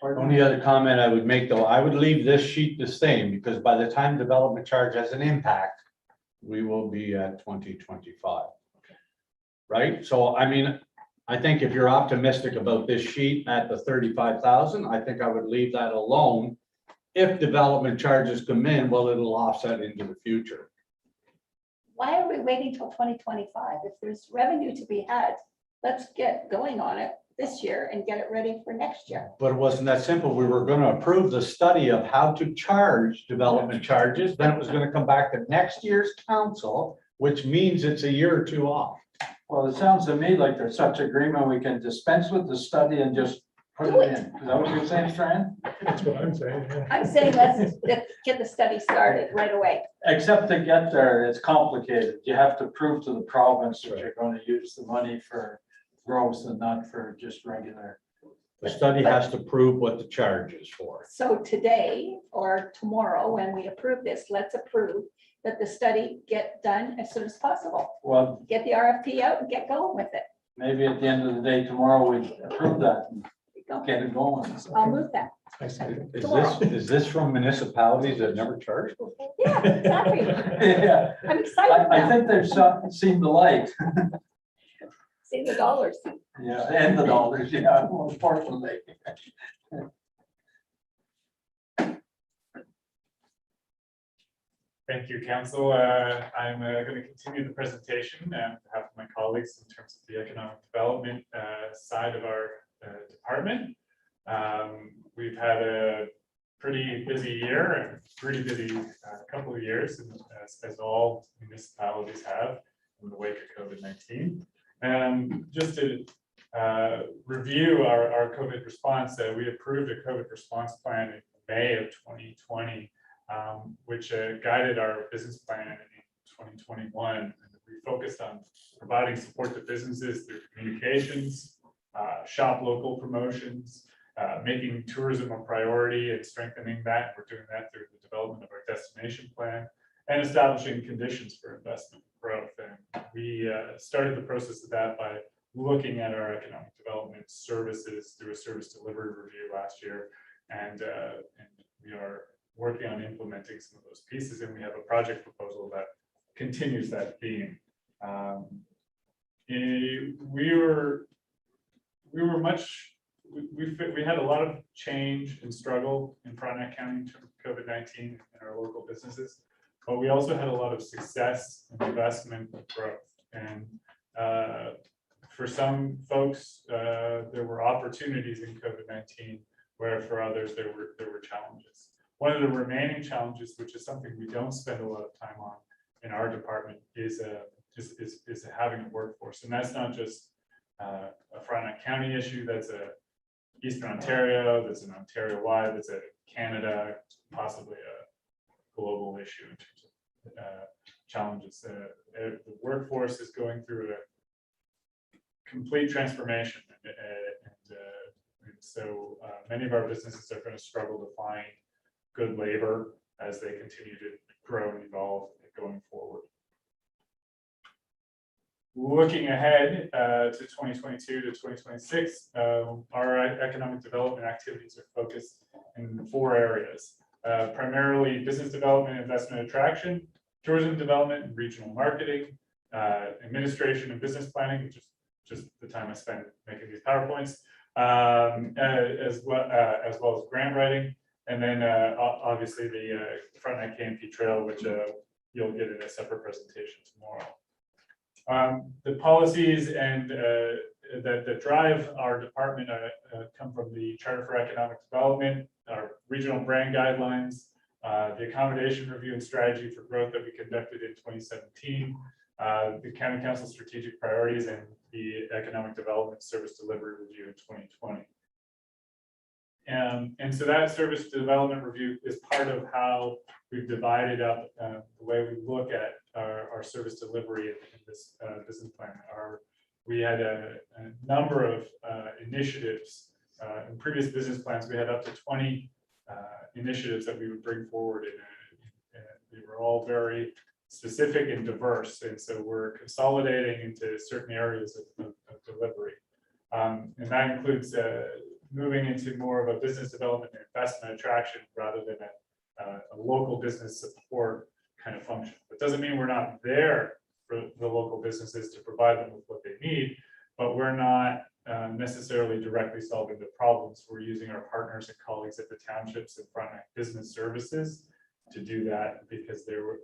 Only other comment I would make, though, I would leave this sheet the same, because by the time development charge has an impact, we will be at 2025. Right? So, I mean, I think if you're optimistic about this sheet at the 35,000, I think I would leave that alone. If development charges come in, well, it'll offset into the future. Why are we waiting till 2025? If there's revenue to be had, let's get going on it this year and get it ready for next year. But it wasn't that simple. We were going to approve the study of how to charge development charges. Then it was going to come back to next year's council, which means it's a year or two off. Well, it sounds to me like there's such agreement, we can dispense with the study and just put it in. Is that what you're saying, Fran? That's what I'm saying. Yeah. I'm saying let's get the study started right away. Except to get there, it's complicated. You have to prove to the province that you're going to use the money for growth and not for just regular. The study has to prove what the charge is for. So today or tomorrow, when we approve this, let's approve that the study get done as soon as possible. Well, Get the RFP out and get going with it. maybe at the end of the day tomorrow, we approve that and Go. get it going. I'll move that. Is this from municipalities that never charged before? Yeah, exactly. Yeah, I'm excited I now. think they've seen the light. See the dollars. Yeah, and the dollars, yeah, unfortunately. Thank you, Council. I'm going to continue the presentation on behalf of my colleagues in terms of the economic development side of our department. We've had a pretty busy year and pretty busy couple of years, as all municipalities have in the wake of COVID-19. Just to review our COVID response, we approved a COVID response plan in May of 2020. Which guided our business plan in 2021. And we focused on providing support to businesses through communications, shop local promotions, making tourism a priority and strengthening that. We're doing that through the development of our destination plan and establishing conditions for investment and growth. And we started the process of that by looking at our economic development services through a service delivery review last year. And we are working on implementing some of those pieces, and we have a project proposal that continues that theme. We had a lot of change and struggle in Frontenac County in terms of COVID-19 in our local businesses, but we also had a lot of success and investment and growth. And for some folks, there were opportunities in COVID-19, where for others there were challenges. One of the remaining challenges, which is something we don't spend a lot of time on in our department, is having a workforce. And that's not just a Frontenac County issue, that's a Eastern Ontario, that's an Ontario-wide, that's a Canada, possibly a global issue in terms of challenges. The workforce is going through a complete transformation. And so many of our businesses are going to struggle to find good labor as they continue to grow and evolve going forward. Looking ahead to 2022 to 2026, our economic development activities are focused in 4 areas, primarily business development, investment attraction, tourism development and regional marketing, administration and business planning, which is just the time I spend making these PowerPoints, as well as grant writing, And then obviously the Frontenac KMP Trail, which you'll get in a separate presentation tomorrow. The policies and that drive our department come from the Charter for Economic Development, our regional brand guidelines, the accommodation review and strategy for growth that we conducted in 2017, the County Council strategic priorities, and the economic development service delivery review in 2020. And so that service development review is part of how we've divided up the way we look at our service delivery in this business plan. We had a number of initiatives in previous business plans. We had up to 20 initiatives that we would bring forward, and they were all very specific and diverse. And so we're consolidating into certain areas of delivery. And that includes moving into more of a business development and investment attraction rather than a local business support kind of function. It doesn't mean we're not there for the local businesses to provide them with what they need, but we're not necessarily directly solving the problems. We're using our partners and colleagues at the townships and Frontenac Business Services to do that, because they were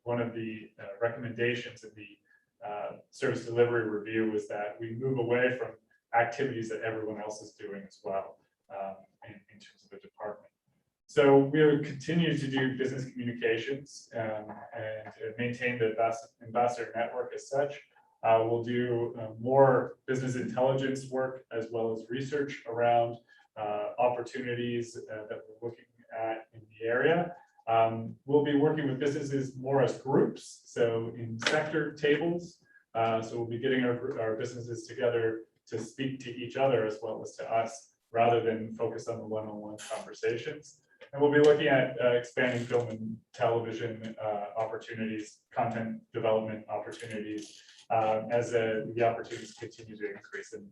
one of the recommendations in the service delivery review was that we move away from activities that everyone else is doing as well in terms of the department. So we will continue to do business communications and maintain the ambassador network as such. We'll do more business intelligence work as well as research around opportunities that we're looking at in the area. We'll be working with businesses more as groups, so in sector tables. So we'll be getting our businesses together to speak to each other as well as to us, rather than focus on the one-on-one conversations. And we'll be looking at expanding film and television opportunities, content development opportunities, as the opportunities continue to increase. And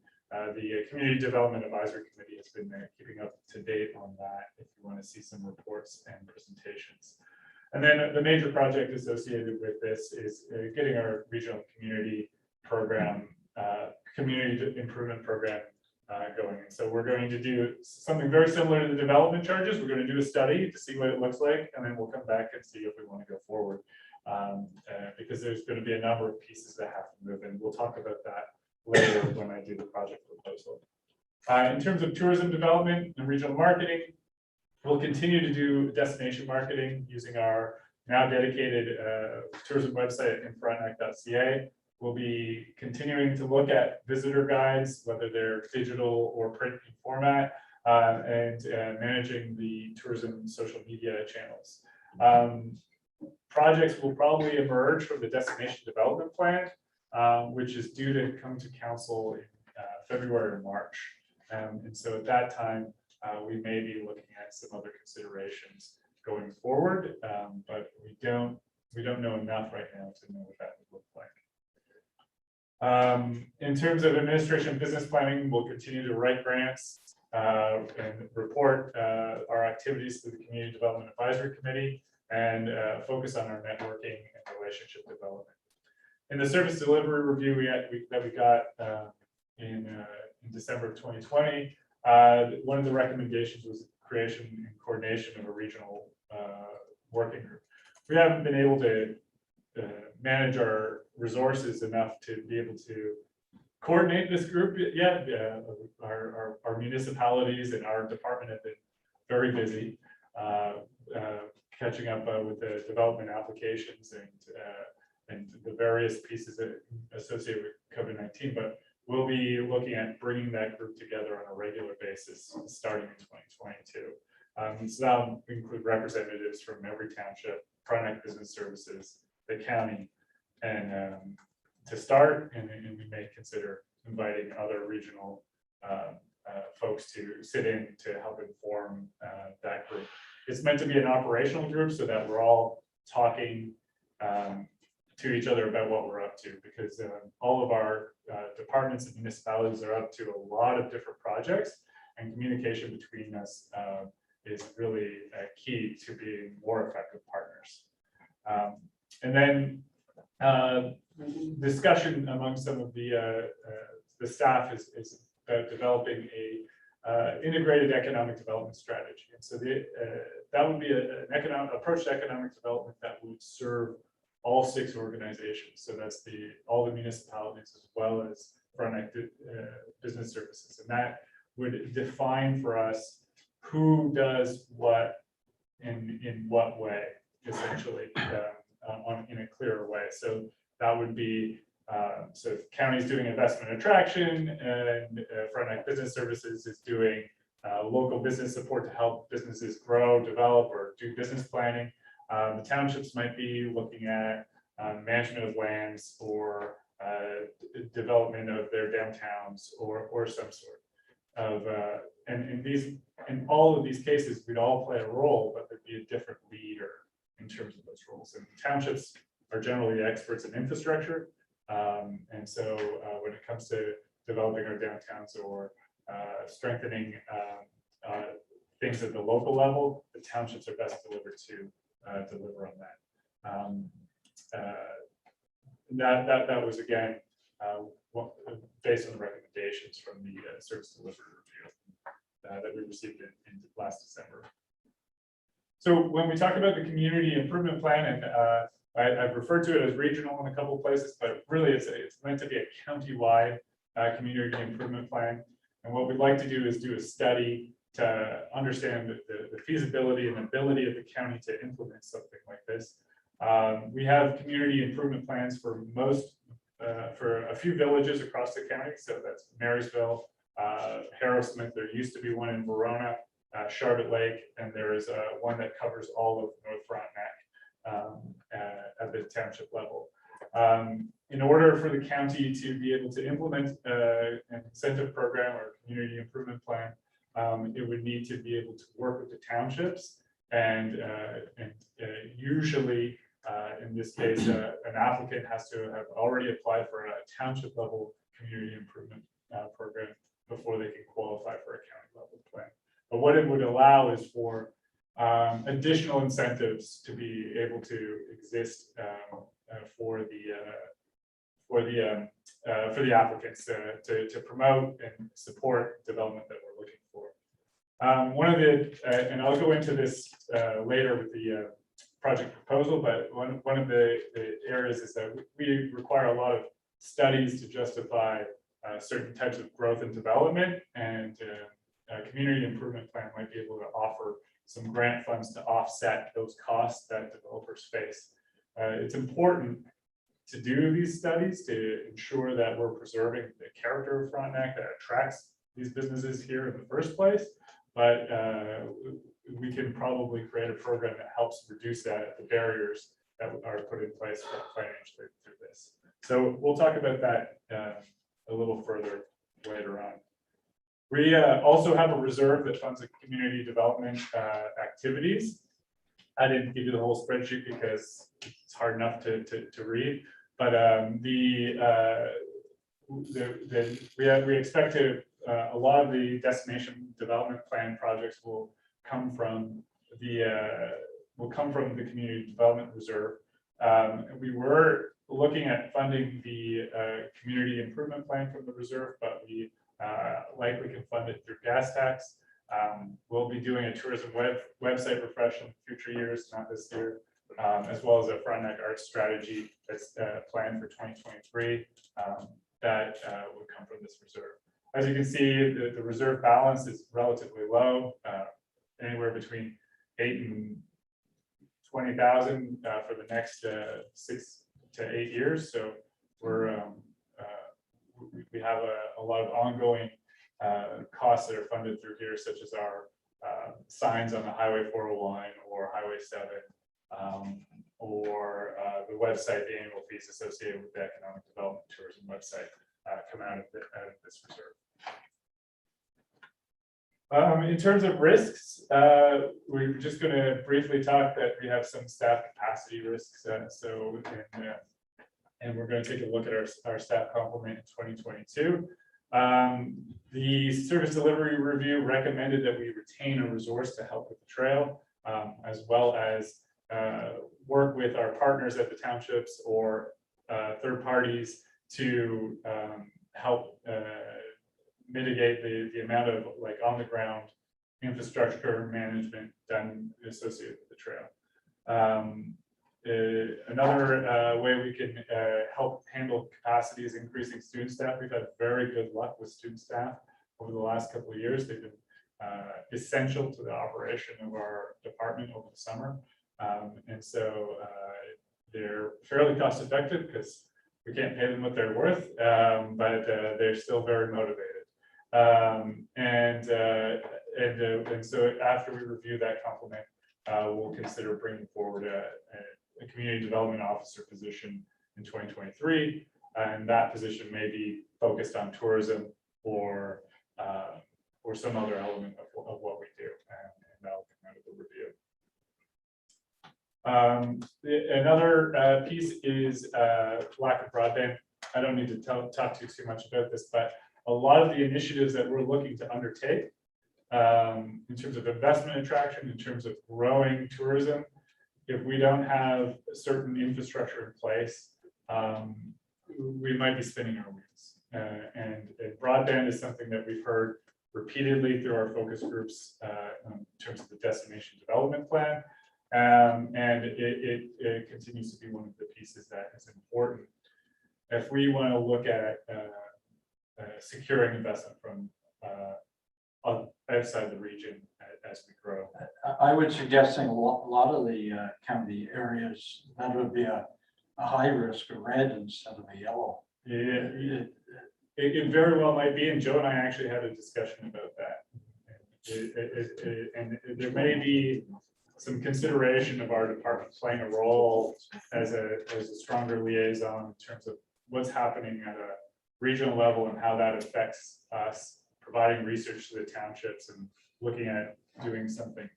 the Community Development Advisory Committee has been keeping up to date on that, if you want to see some reports and presentations. And then the major project associated with this is getting our regional community program, community improvement program going. And so we're going to do something very similar to the development charges. We're going to do a study to see what it looks like, and then we'll come back and see if we want to go forward, because there's going to be a number of pieces that have to move, and we'll talk about that later when I do the project proposal. In terms of tourism development and regional marketing, we'll continue to do destination marketing using our now dedicated tourism website in frontenac.ca. We'll be continuing to look at visitor guides, whether they're digital or print format, and managing the tourism social media channels. Projects will probably emerge from the destination development plan, which is due to come to council in February or March. And so at that time, we may be looking at some other considerations going forward, but we don't know enough right now to know what that would look like. In terms of administration business planning, we'll continue to write grants and report our activities to the Community Development Advisory Committee, and focus on our networking and relationship development. In the service delivery review that we got in December of 2020, one of the recommendations was creation and coordination of a regional working group. We haven't been able to manage our resources enough to be able to coordinate this group yet. Our municipalities and our department have been very busy catching up with the development applications and the various pieces that associated with COVID-19, but we'll be looking at bringing that group together on a regular basis starting in 2022. So that'll include representatives from every township, Frontenac Business Services, the county, and to start, and we may consider inviting other regional folks to sit in to help inform that group. It's meant to be an operational group so that we're all talking to each other about what we're up to, because all of our departments and municipalities are up to a lot of different projects, and communication between us is really key to being more effective partners. And then discussion among some of the staff is about developing integrated economic development strategy. And so that would be an economic approach to economic development that would serve all 6 organizations. So that's all the municipalities as well as Frontenac Business Services. And that would define for us who does what in what way, essentially, in a clearer way. So that would be, so if county is doing investment attraction and Frontenac Business Services is doing local business support to help businesses grow, develop, or do business planning. The townships might be looking at management of lands or development of their downtowns or some sort of, and in all of these cases, we'd all play a role, but there'd be a different leader in terms of those roles. And townships are generally experts in infrastructure. And so when it comes to developing our downtowns or strengthening things at the local level, the townships are best delivered to deliver on that. That was again based on the recommendations from the service delivery review that we received in last December. So when we talk about the community improvement plan, and I've referred to it as regional in a couple of places, but really it's meant to be a county-wide community improvement plan. And what we'd like to do is do a study to understand the feasibility and ability of the county to implement something like this. We have community improvement plans for for a few villages across the county. So that's Marysville, Harrowsmith. There used to be one in Verona, Charlotte Lake, and there is one that covers all of North Frontenac at the township level. In order for the county to be able to implement an incentive program or community improvement plan, it would need to be able to work with the townships, and usually in this case, an applicant has to have already applied for a township level community improvement program before they can qualify for a county level plan. But what it would allow is for additional incentives to be able to exist for the applicants to promote and support development that we're looking for. One of the, and I'll go into this later with the project proposal, but one of the areas is that we require a lot of studies to justify certain types of growth and development, and a community improvement plan might be able to offer some grant funds to offset those costs that developers face. It's important to do these studies to ensure that we're preserving the character of Frontenac that attracts these businesses here in the first place, but we can probably create a program that helps reduce the barriers that are put in place financially through this. So we'll talk about that a little further later on. We also have a reserve that funds the community development activities. I didn't give you the whole spreadsheet because it's hard enough to read, but we expect to a lot of the destination development plan projects will come from the community development reserve. We were looking at funding the community improvement plan from the reserve, but we likely can fund it through gas tax. We'll be doing a tourism website refresh in future years, not this year, as well as a Frontenac Arts strategy that's planned for 2023 that would come from this reserve. As you can see, the reserve balance is relatively low, anywhere between 8 and 20,000 for the next 6 to 8 years. So we have a lot of ongoing costs that are funded through here, such as our signs on the Highway 401 or Highway 7, or the website, the annual fees associated with the economic development tourism website come out of this reserve. In terms of risks, we're just going to briefly talk that we have some staff capacity risks. And we're going to take a look at our staff complement in 2022. The service delivery review recommended that we retain a resource to help with the trail, as well as work with our partners at the townships or third parties to help mitigate the amount of like on the ground infrastructure management done associated with the trail. Another way we can help handle capacity is increasing student staff. We've had very good luck with student staff over the last couple of years. They've been essential to the operation of our department over the summer. And so they're fairly cost effective because we can't pay them what they're worth, but they're still very motivated. And so after we review that complement, we'll consider bringing forward a community development officer position in 2023. And that position may be focused on tourism or some other element of what we do. And that'll come out of the review. Another piece is lack of broadband. I don't need to talk to you too much about this, but a lot of the initiatives that we're looking to undertake in terms of investment attraction, in terms of growing tourism, if we don't have a certain infrastructure in place, we might be spinning our wheels. And broadband is something that we've heard repeatedly through our focus groups in terms of the destination development plan. And it continues to be one of the pieces that is important. If we want to look at securing investment from outside the region as we grow. I would suggest saying a lot of the county areas, that would be a high risk of red instead of a yellow. Yeah, it very well might be, and Joe and I actually had a discussion about that. And there may be some consideration of our department playing a role as a stronger liaison in terms of what's happening at a regional level and how that affects us, providing research to the townships and looking at doing something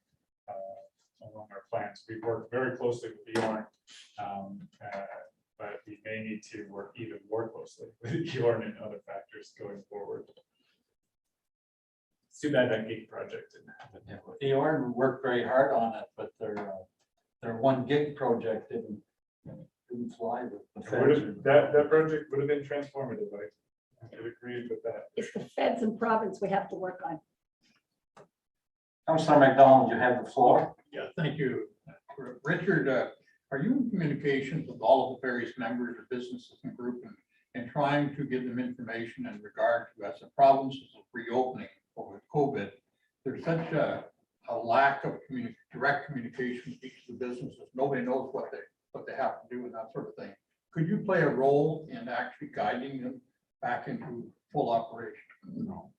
along our plans. We've worked very closely with Bjorn, but we may need to work even more closely with Bjorn and other factors going forward. It's too bad that gig project didn't happen. Yeah, Bjorn worked very hard on it, but their 1 gig project didn't fly with the feds. That project would have been transformative. I could agree with that. It's the feds and province we have to work on. Councilor McDonald, you have the floor. Yeah, thank you. Richard, are you in communication with all of the various members of businesses and group and trying to give them information in regard to as the provinces of reopening with COVID? There's such a lack of direct communication with each of the businesses. Nobody knows what they have to do and that sort of thing. Could you play a role in actually guiding them back into full operation? No.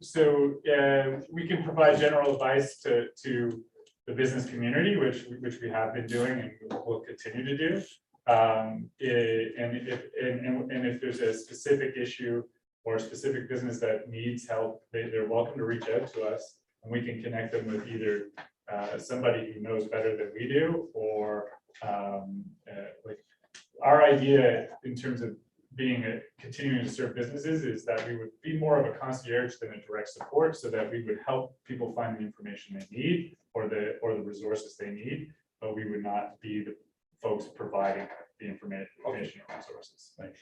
So we can provide general advice to the business community, which we have been doing and will continue to do. And if there's a specific issue or a specific business that needs help, they're welcome to reach out to us, and we can connect them with either somebody who knows better than we do, or like our idea in terms of continuing to serve businesses is that we would be more of a concierge than a direct support, so that we would help people find the information they need or the resources they need, but we would not be the folks providing the information or resources. Thanks.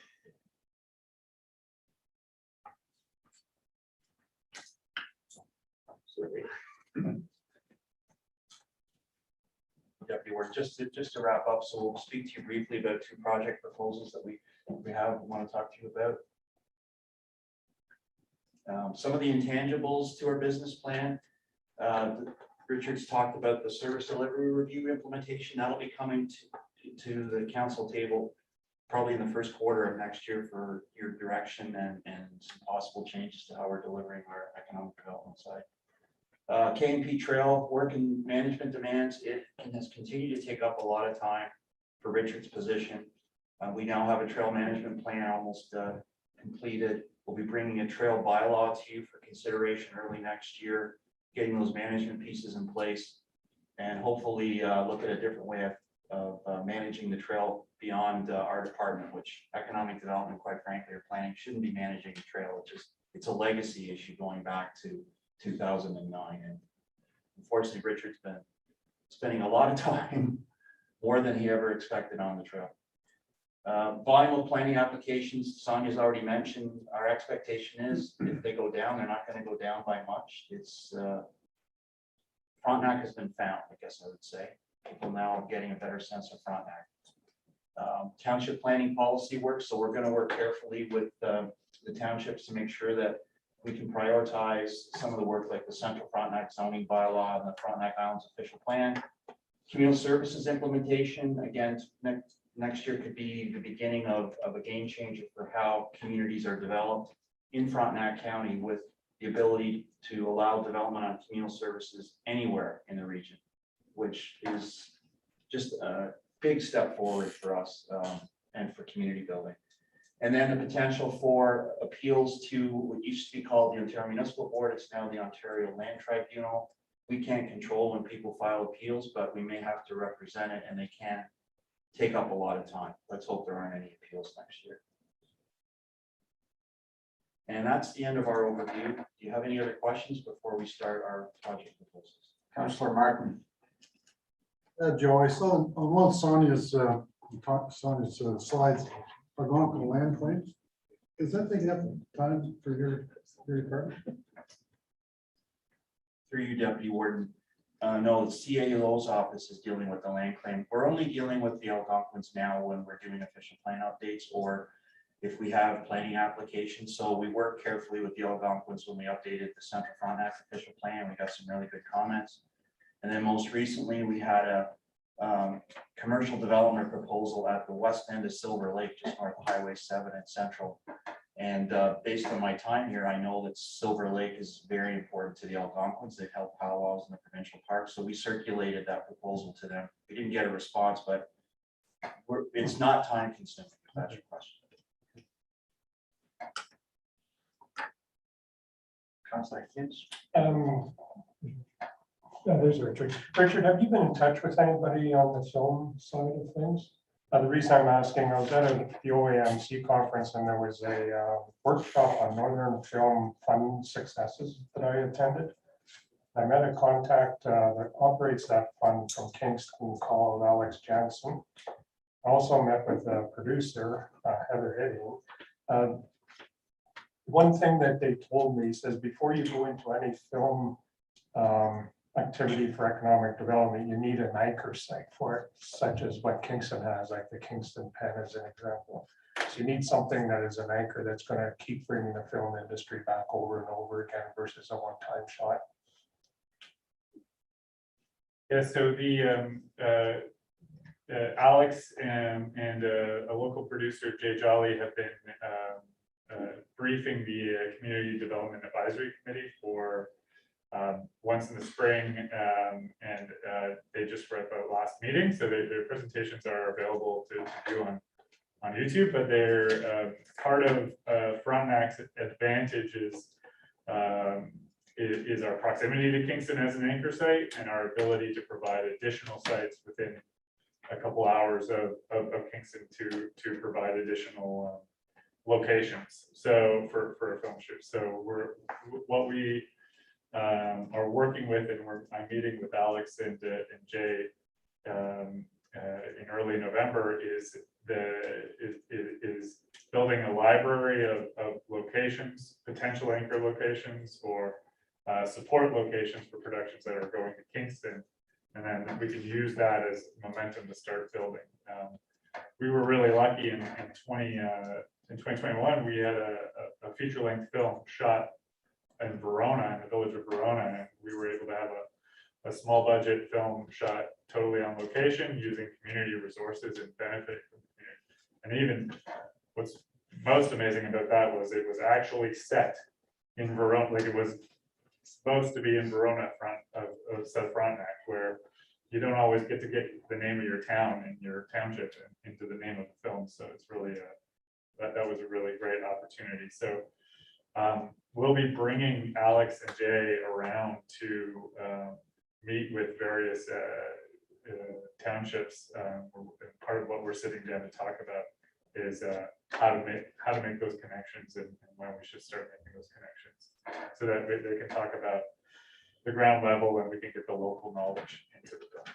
Deputy Ward, just to wrap up, so we'll speak to you briefly about 2 project proposals that we want to talk to you about. Some of the intangibles to our business plan. Richard's talked about the service delivery review implementation. That'll be coming to the council table probably in the first quarter of next year for your direction and some possible changes to how we're delivering our economic development side. K&P Trail work and management demands, it has continued to take up a lot of time for Richard's position. We now have a trail management plan almost completed. We'll be bringing a trail bylaw to you for consideration early next year, getting those management pieces in place, and hopefully look at a different way of managing the trail beyond our department, which economic development, quite frankly, or planning shouldn't be managing the trail. It's a legacy issue going back to 2009. And unfortunately, Richard's been spending a lot of time, more than he ever expected, on the trail. Volume of planning applications, Sonia's already mentioned, our expectation is if they go down, they're not gonna go down by much. It's, Frontenac has been found, I guess I would say. People now are getting a better sense of Frontenac. Township planning policy work, so we're gonna work carefully with the townships to make sure that we can prioritize some of the work like the Central Frontenac zoning bylaw and the Frontenac Islands official plan. Communal services implementation, again, next year could be the beginning of a game changer for how communities are developed in Frontenac County with the ability to allow development on communal services anywhere in the region, which is just a big step forward for us and for community building. And then the potential for appeals to what used to be called the Ontario Municipal Board, it's now the Ontario Land Tribunal. We can't control when people file appeals, but we may have to represent it, and they can take up a lot of time. Let's hope there aren't any appeals next year. And that's the end of our overview. Do you have any other questions before we start our project proposals? Councillor Martin. Joe, I saw on one of Sonia's slides, Algonquin land claims. Is that taking up time for your department? Through you, Deputy Warden. No, the CAO's office is dealing with the land claim. We're only dealing with the Algonquins now when we're doing official plan updates or if we have planning applications. So we work carefully with the Algonquins when we updated the Central Frontenac official plan. We got some really good comments. And then most recently, we had a commercial development proposal at the west end of Silver Lake, just north of Highway 7 and Central. And based on my time here, I know that Silver Lake is very important to the Algonquins. They've held powwows in the provincial park. So we circulated that proposal to them. We didn't get a response, but it's not time consuming, if that's your question. Councillor Kitts. There's Richard. Richard, have you been in touch with anybody on the film side of things? The reason I'm asking, I was at the OAMC conference and there was a workshop on Northern Film Fund successes that I attended. I met a contact that operates that fund from Kingston called Alex Jansen. I also met with the producer, Heather Hidding. One thing that they told me says before you go into any film activity for economic development, you need an anchor site for it, such as what Kingston has, like the Kingston Pen as an example. So you need something that is an anchor that's going to keep bringing the film industry back over and over again versus a one-time shot. Yeah, so the Alex and a local producer, Jay Jolly, have been briefing the Community Development Advisory Committee for once in the spring, and they just were at the last meeting, so their presentations are available to view on YouTube, but they're part of Frontnac's advantage is our proximity to Kingston as an anchor site and our ability to provide additional sites within a couple hours of Kingston to provide additional locations. So for a film shoot, so what we are working with, and I'm meeting with Alex and Jay in early November, is building a library of locations, potential anchor locations, or support locations for productions that are going to Kingston, and then we can use that as momentum to start building. We were really lucky in 2021. We had a feature-length film shot in Verona, in the village of Verona, and we were able to have a small budget film shot totally on location using community resources and benefit from the community. And even what's most amazing about that was it was actually set in Verona, like it was supposed to be in Verona front of South Frontenac, where you don't always get to get the name of your town and your township into the name of the film. So it's really that was a really great opportunity. So we'll be bringing Alex and Jay around to meet with various townships. Part of what we're sitting down to talk about is how to make those connections and when we should start making those connections, so that they can talk about the ground level and we can get the local knowledge into the film.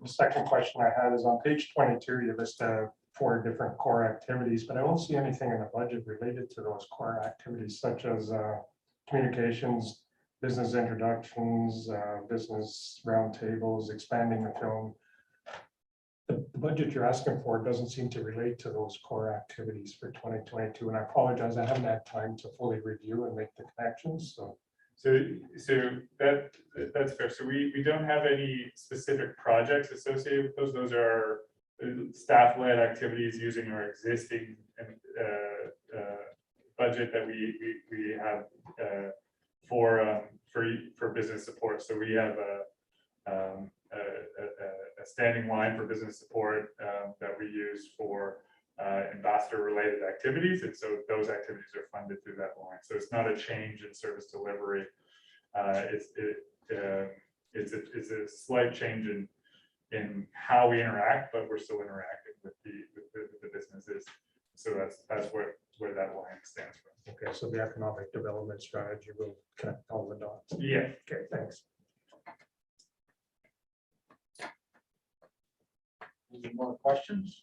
The second question I had is on page 22, you list 4 different core activities, but I don't see anything in the budget related to those core activities such as communications, business introductions, business roundtables, expanding the film. The budget you're asking for doesn't seem to relate to those core activities for 2022, and I apologize, I haven't had time to fully review and make the connections, so. So that's fair. So we don't have any specific projects associated with those. Those are staff-led activities using our existing budget that we have for business support. So we have a standing line for business support that we use for ambassador-related activities, and so those activities are funded through that line. So it's not a change in service delivery. It's a slight change in how we interact, but we're still interacting with the businesses. So that's where that line stands from. Okay, so the economic development strategy will connect all the dots. Yeah. Okay, thanks. Any more questions?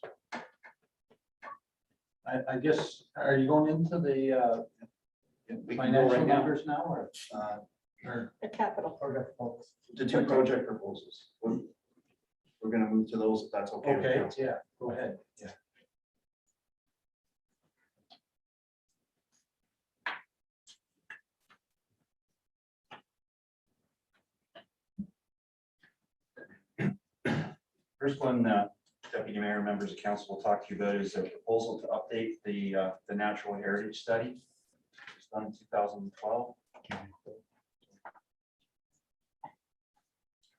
I guess, are you going into the We can go financial right now. numbers now, or? The capital. The 2 project proposals. We're gonna move to those if that's okay. with Okay, council. yeah, go ahead. Yeah. First one, Deputy Mayor, members of council will talk to you about is a proposal to update the natural heritage study. It was done in 2012.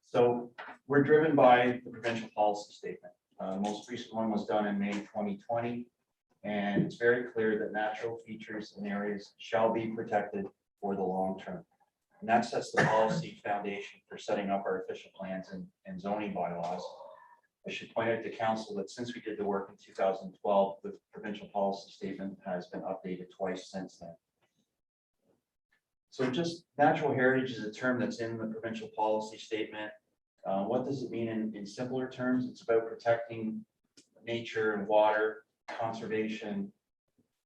So we're driven by the provincial policy statement. Most recent one was done in May 2020. And it's very clear that natural features and areas shall be protected for the long term. And that sets the policy foundation for setting up our official plans and zoning bylaws. I should point out to council that since we did the work in 2012, the provincial policy statement has been updated twice since then. So just natural heritage is a term that's in the provincial policy statement. What does it mean in simpler terms? It's about protecting nature and water, conservation,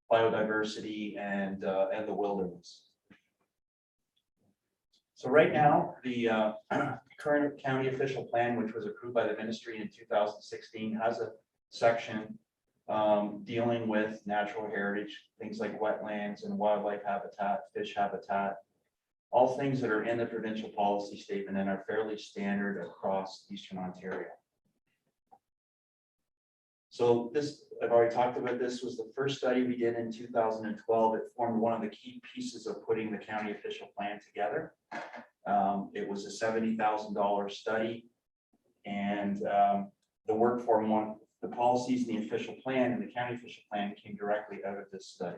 biodiversity, and the wilderness. So right now, the current county official plan, which was approved by the ministry in 2016, has a section dealing with natural heritage, things like wetlands and wildlife habitat, fish habitat, all things that are in the provincial policy statement and are fairly standard across Eastern Ontario. So this, I've already talked about this, was the first study we did in 2012. It formed one of the key pieces of putting the county official plan together. It was a $70,000 study, and the work form one, the policies in the official plan and the county official plan came directly out of this study.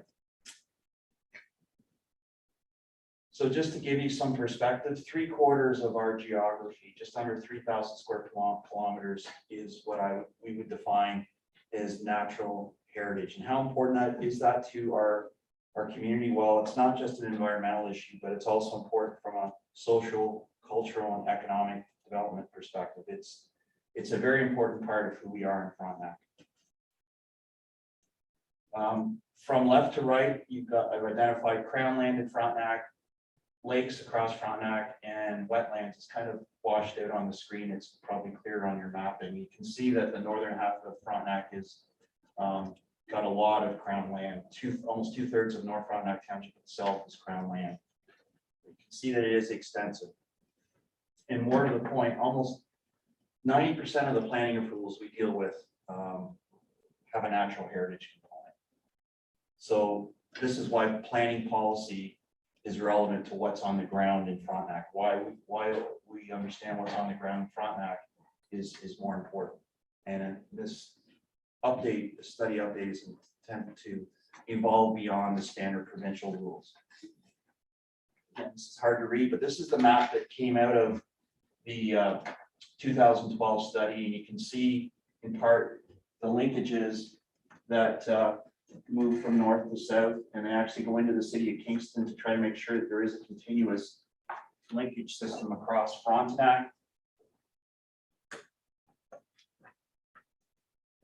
So just to give you some perspective, 3/4 of our geography, just under 3,000 square kilometers, is what we would define as natural heritage. And how important that to our community? Well, it's not just an environmental issue, but it's also important from a social, cultural, and economic development perspective. It's a very important part of who we are in Frontenac. From left to right, I've identified Crown land in Frontenac, lakes across Frontenac, and wetlands. It's kind of washed out on the screen. It's probably clear on your map, and you can see that the northern half of Frontenac is got a lot of Crown land. Almost 2/3 of North Frontenac Township itself is Crown land. You can see that it is extensive. And more to the point, almost 90% of the planning approvals we deal with have a natural heritage component. So this is why planning policy is relevant to what's on the ground in Frontenac. Why we understand what's on the ground in Frontenac is more important. And this update, the study update, is intended to evolve beyond the standard provincial rules. Again, this is hard to read, but this is the map that came out of the 2012 study, and you can see in part the linkages that move from north to south, and they actually go into the city of Kingston to try to make sure that there is a continuous linkage system across Frontenac.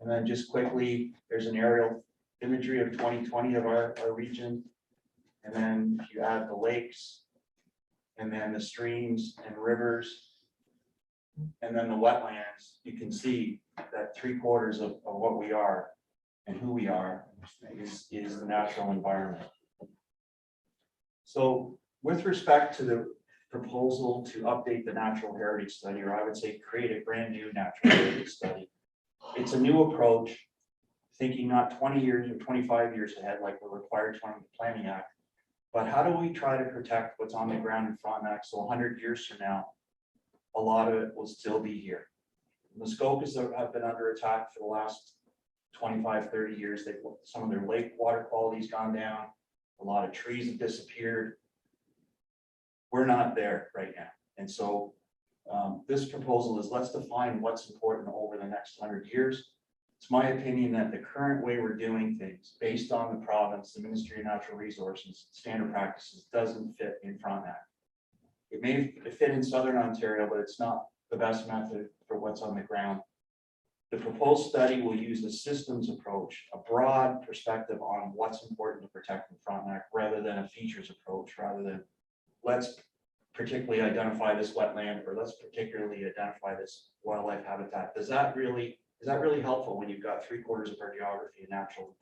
And then just quickly, there's an aerial imagery of 2020 of our region. And then if you add the lakes, and then the streams and rivers, and then the wetlands, you can see that 3/4 of what we are and who we are is the natural environment. So with respect to the proposal to update the natural heritage study, or I would say create a brand new natural heritage study, it's a new approach, thinking not 20 years or 25 years ahead like we're required to under the Planning Act, but how do we try to protect what's on the ground in Frontenac so 100 years from now, a lot of it will still be here. Muskokas have been under attack for the last 25, 30 years. Some of their lake water quality's gone down. A lot of trees have disappeared. We're not there right now. And so this proposal is let's define what's important over the next 100 years. It's my opinion that the current way we're doing things based on the province, the Ministry of Natural Resources, standard practices doesn't fit in Frontenac. It may fit in Southern Ontario, but it's not the best method for what's on the ground. The proposed study will use a systems approach, a broad perspective on what's important to protect in Frontenac rather than a features approach, rather than let's particularly identify this wetland or let's particularly identify this wildlife habitat. Is that really helpful when you've got 3/4 of our geography and natural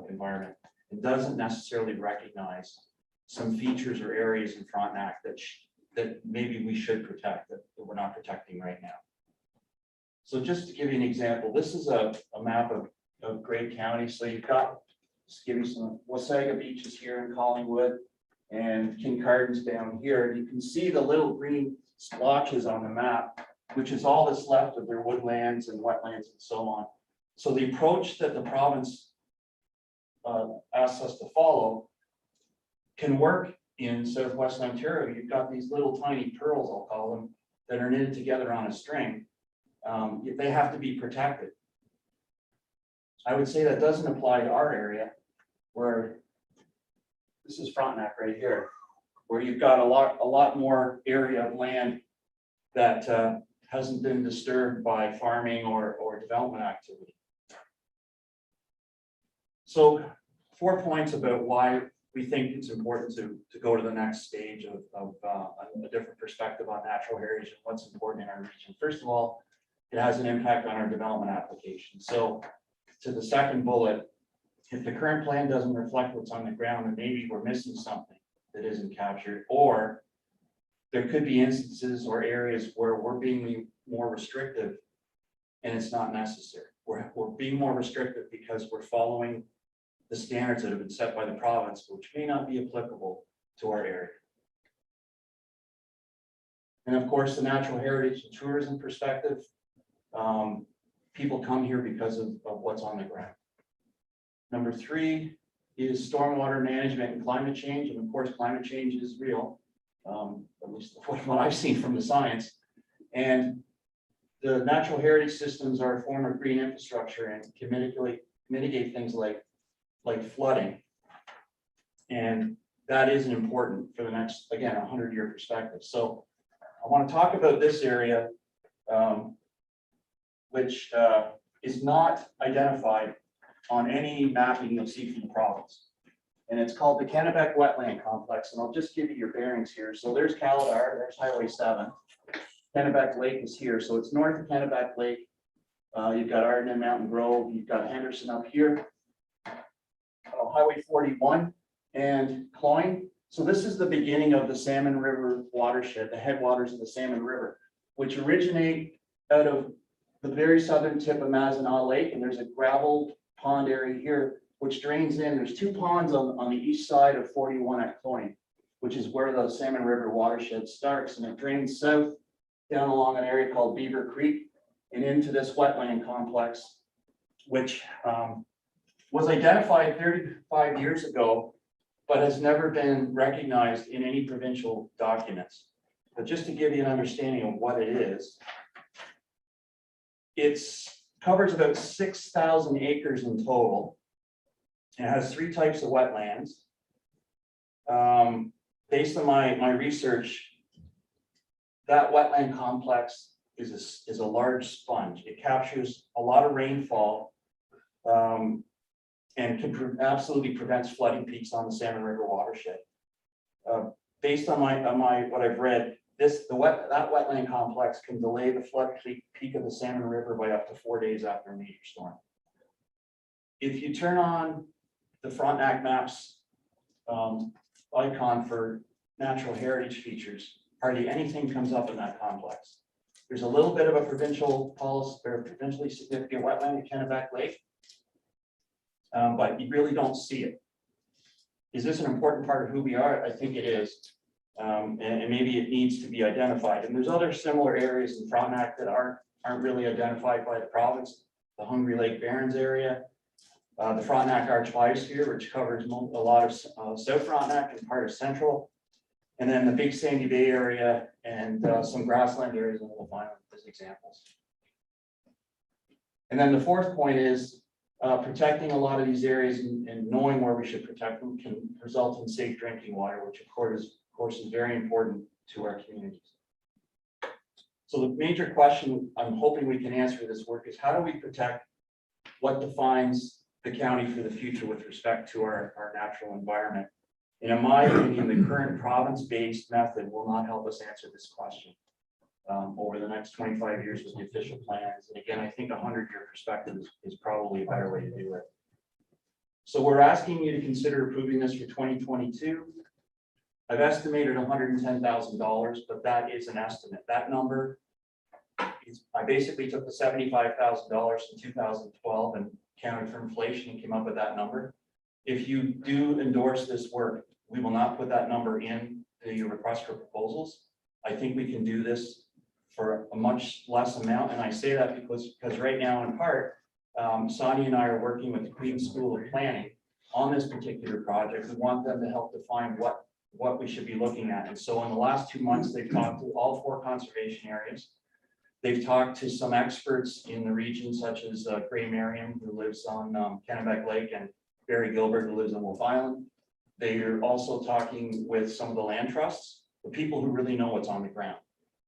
environment? It doesn't necessarily recognize some features or areas in Frontenac that maybe we should protect that we're not protecting right now. So just to give you an example, this is a map of Grey County. So you've got, just give you some, Wasaga Beach is here in Collingwood and Kincardin's down here. And you can see the little green splotches on the map, which is all that's left of their woodlands and wetlands and so on. So the approach that the province asks us to follow can work in southwestern Ontario. You've got these little tiny pearls, I'll call them, that are knitted together on a string. They have to be protected. I would say that doesn't apply to our area, where this is Frontenac right here, where you've got a lot more area of land that hasn't been disturbed by farming or development activity. So 4 points about why we think it's important to go to the next stage of a different perspective on natural heritage and what's important in our region. First of all, it has an impact on our development application. So to the second bullet, if the current plan doesn't reflect what's on the ground, then maybe we're missing something that isn't captured, or there could be instances or areas where we're being more restrictive and it's not necessary. We're being more restrictive because we're following the standards that have been set by the province, which may not be applicable to our area. And of course, the natural heritage and tourism perspective, people come here because of what's on the ground. Number 3 is stormwater management and climate change. And of course, climate change is real, at least what I've seen from the science. And the natural heritage systems are a form of green infrastructure and can mitigate things like flooding. And that is important for the next, again, 100-year perspective. So I want to talk about this area, which is not identified on any mapping you'll see from the province. And it's called the Kennebec Wetland Complex. And I'll just give you your bearings here. So there's Caladar, there's Highway 7. Kennebec Lake is here. So it's north of Kennebec Lake. You've got Arden and Mountain Grove. You've got Henderson up here. Highway 41 and Cloyne. So this is the beginning of the Salmon River watershed, the headwaters of the Salmon River, which originate out of the very southern tip of Mazenau Lake. And there's a gravel pond area here, which drains in. There's 2 ponds on the east side of 41 at Cloyne, which is where the Salmon River watershed starts. And it drains south down along an area called Beaver Creek and into this wetland complex, which was identified 35 years ago, but has never been recognized in any provincial documents. But just to give you an understanding of what it is, it covers about 6,000 acres in total. It has 3 types of wetlands. Based on my research, that wetland complex is a large sponge. It captures a lot of rainfall And absolutely prevents flooding peaks on the Salmon River watershed. Based on what I've read, that wetland complex can delay the flood peak of the Salmon River by up to 4 days after a major storm. If you turn on the Frontenac maps icon for natural heritage features, hardly anything comes up in that complex. There's a little bit of a provincial policy or provincially significant wetland at Kennebec Lake, but you really don't see it. Is this an important part of who we are? I think it is. And maybe it needs to be identified. And there's other similar areas in Frontenac that aren't really identified by the province. The Hungry Lake Barrens area, the Frontenac Arch Biosphere, which covers a lot of South Frontenac and part of Central. And then the Big Sandy Bay area and some grassland areas in Wolf Island as examples. And then the fourth point is protecting a lot of these areas and knowing where we should protect them can result in safe drinking water, which of course is very important to our communities. So the major question I'm hoping we can answer this work is how do we protect what defines the county for the future with respect to our natural environment? And in my opinion, the current province-based method will not help us answer this question over the next 25 years with the official plans. And again, I think a 100-year perspective is probably a better way to do it. So we're asking you to consider approving this for 2022. I've estimated $110,000, but that is an estimate. That number is, I basically took the $75,000 in 2012 and counted for inflation and came up with that number. If you do endorse this work, we will not put that number in the request for proposals. I think we can do this for a much less amount. And I say that because right now, in part, Sonia and I are working with the Queen's School of Planning on this particular project. We want them to help define what we should be looking at. And so in the last 2 months, they've talked to all 4 conservation areas. They've talked to some experts in the region, such as Gray Merriam, who lives on Kennebec Lake, and Barry Gilbert, who lives on Wolf Island. They are also talking with some of the land trusts, the people who really know what's on the ground.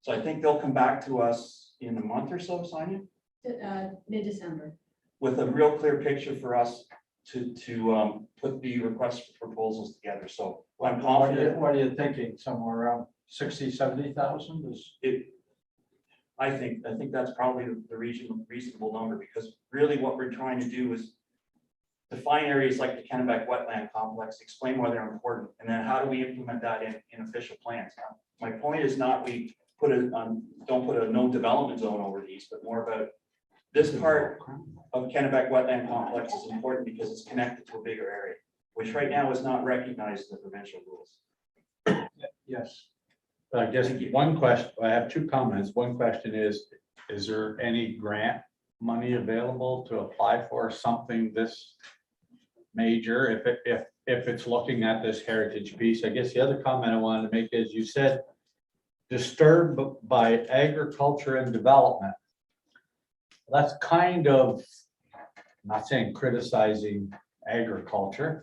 So I think they'll come back to us in a month or so, Sonia, Mid-December. with a real clear picture for us to put the request for proposals together. So I'm confident. What are you thinking? Somewhere around 60, 70,000 is? I think that's probably the reasonable number, because really what we're trying to do is define areas like the Kennebec Wetland Complex, explain why they're important, and then how do we implement that in official plans. Now, my point is not we don't put a no development zone over these, but more about this part of Kennebec Wetland Complex is important because it's connected to a bigger area, which right now is not recognized in the provincial rules. Yes. I guess one question, I have 2 comments. One question is there any grant money available to apply for something this major if it's looking at this heritage piece? I guess the other comment I wanted to make is you said disturbed by agriculture and development. That's kind of, I'm not saying criticizing agriculture,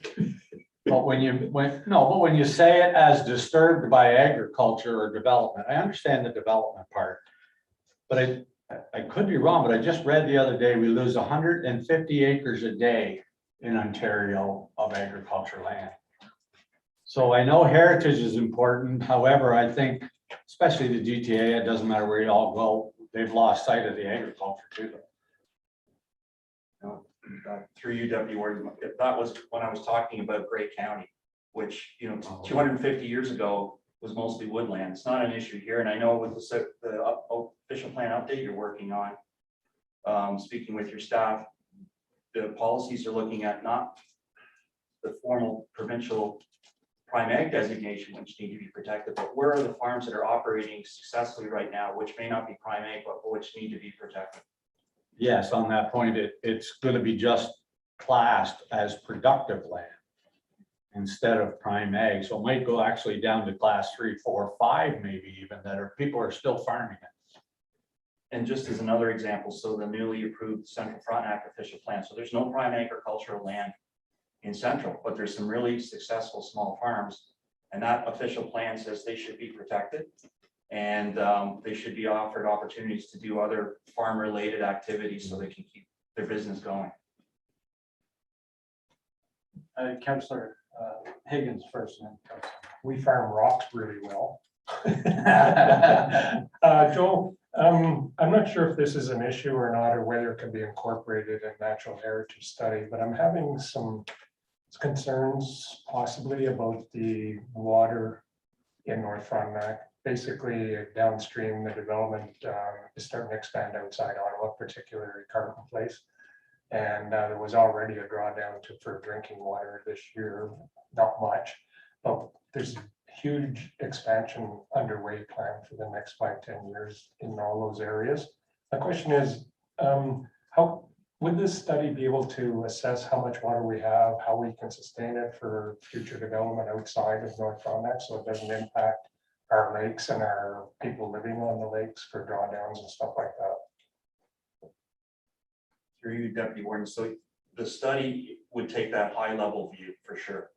but when you say it as disturbed by agriculture or development, I understand the development part, but I could be wrong, but I just read the other day, we lose 150 acres a day in Ontario of agricultural land. So I know heritage is important. However, I think, especially the GTA, it doesn't matter where you all go, they've lost sight of the agriculture too. Through UW, that was when I was talking about Gray County, which 250 years ago was mostly woodland. It's not an issue here, and I know with the official plan update you're working on, speaking with your staff, the policies are looking at not the formal provincial prime ag designation, which need to be protected, but where are the farms that are operating successfully right now, which may not be prime ag, but which need to be protected. Yes, on that point, it's going to be just classed as productive land instead of prime ag. So it might go actually down to class 3, 4, 5, maybe even, that people are still farming it. And just as another example, so the newly approved Central Frontenac official plan. So there's no prime agricultural land in Central, but there's some really successful small farms. And that official plan says they should be protected. And they should be offered opportunities to do other farm-related activities so they can keep their business going. Councillor Higgins first, and then Councillor. We farm rocks really well. Joel, I'm not sure if this is an issue or not, or whether it can be incorporated in natural heritage study, but I'm having some concerns possibly about the water in North Frontenac. Basically, downstream, the development is starting to expand outside Ottawa, particularly Carleton Place. And there was already a drawdown for drinking water this year, not much, but there's a huge expansion underway planned for the next 5-10 years in all those areas. The question is, how would this study be able to assess how much water we have, how we can sustain it for future development outside of North Frontenac, so it doesn't impact our lakes and our people living on the lakes for drawdowns and stuff like that? Through you, Deputy Warden. So the study would take that high level view for sure.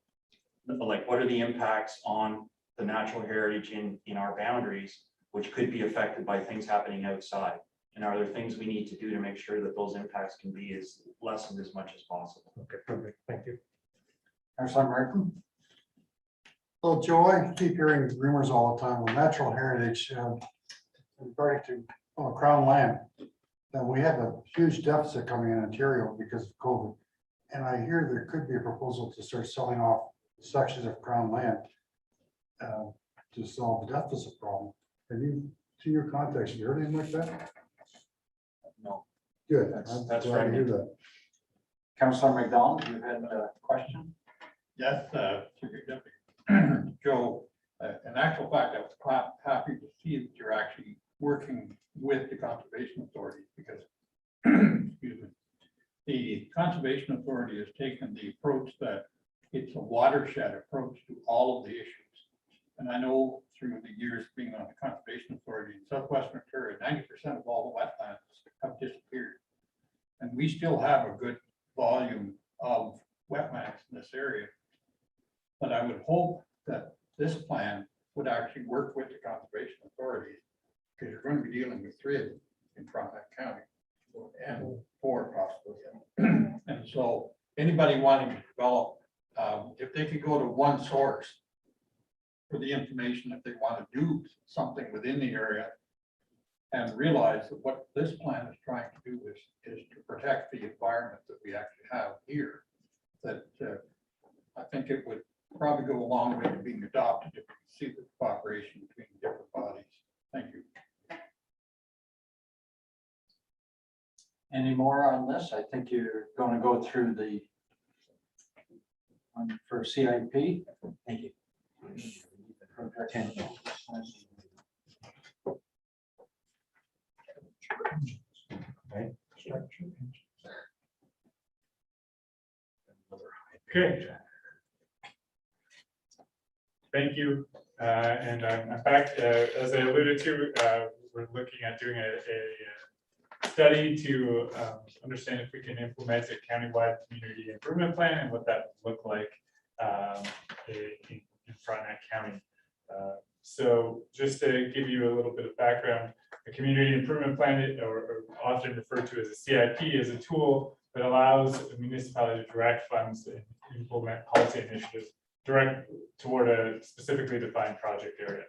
Like, what are the impacts on the natural heritage in our boundaries, which could be affected by things happening outside? And are there things we need to do to make sure that those impacts can be as lessened as much as possible? Okay, perfect. Thank you. Councillor Martin? Well, Joe, I keep hearing rumors all the time with natural heritage, regarding to Crown land. That we have a huge deficit coming in Ontario because of COVID. And I hear there could be a proposal to start selling off sections of Crown land to solve the deficit problem. Have you, to your context, have you heard anything like that? No. Good. That's I'm glad to right. hear that. Councillor McDonald, you had a question? Yes, Joe, in actual fact, I was happy to see that you're actually working with the Conservation Authority because, excuse me, the Conservation Authority has taken the approach that it's a watershed approach to all of the issues. And I know through the years being on the Conservation Authority in Southwestern Ontario, 90% of all the wetlands have disappeared. And we still have a good volume of wetlands in this area. But I would hope that this plan would actually work with the Conservation Authority, because you're going to be dealing with 3 of them in Frontenac County and 4 possibly. And so anybody wanting to develop, if they could go to one source for the information, if they want to do something within the area and realize that what this plan is trying to do is to protect the environment that we actually have here, that I think it would probably go a long way to being adopted if you see the cooperation between different bodies. Thank you. Any more on this? I think you're going to go through the one for CIP. Thank you. Okay. Thank you. And I'm back, as I alluded to, we're looking at doing a study to understand if we can implement a countywide community improvement plan and what that would look like in Frontenac County. So just to give you a little bit of background, a community improvement plan, or often referred to as a CIP, is a tool that allows a municipality to direct funds and implement policy initiatives direct toward a specifically defined project area.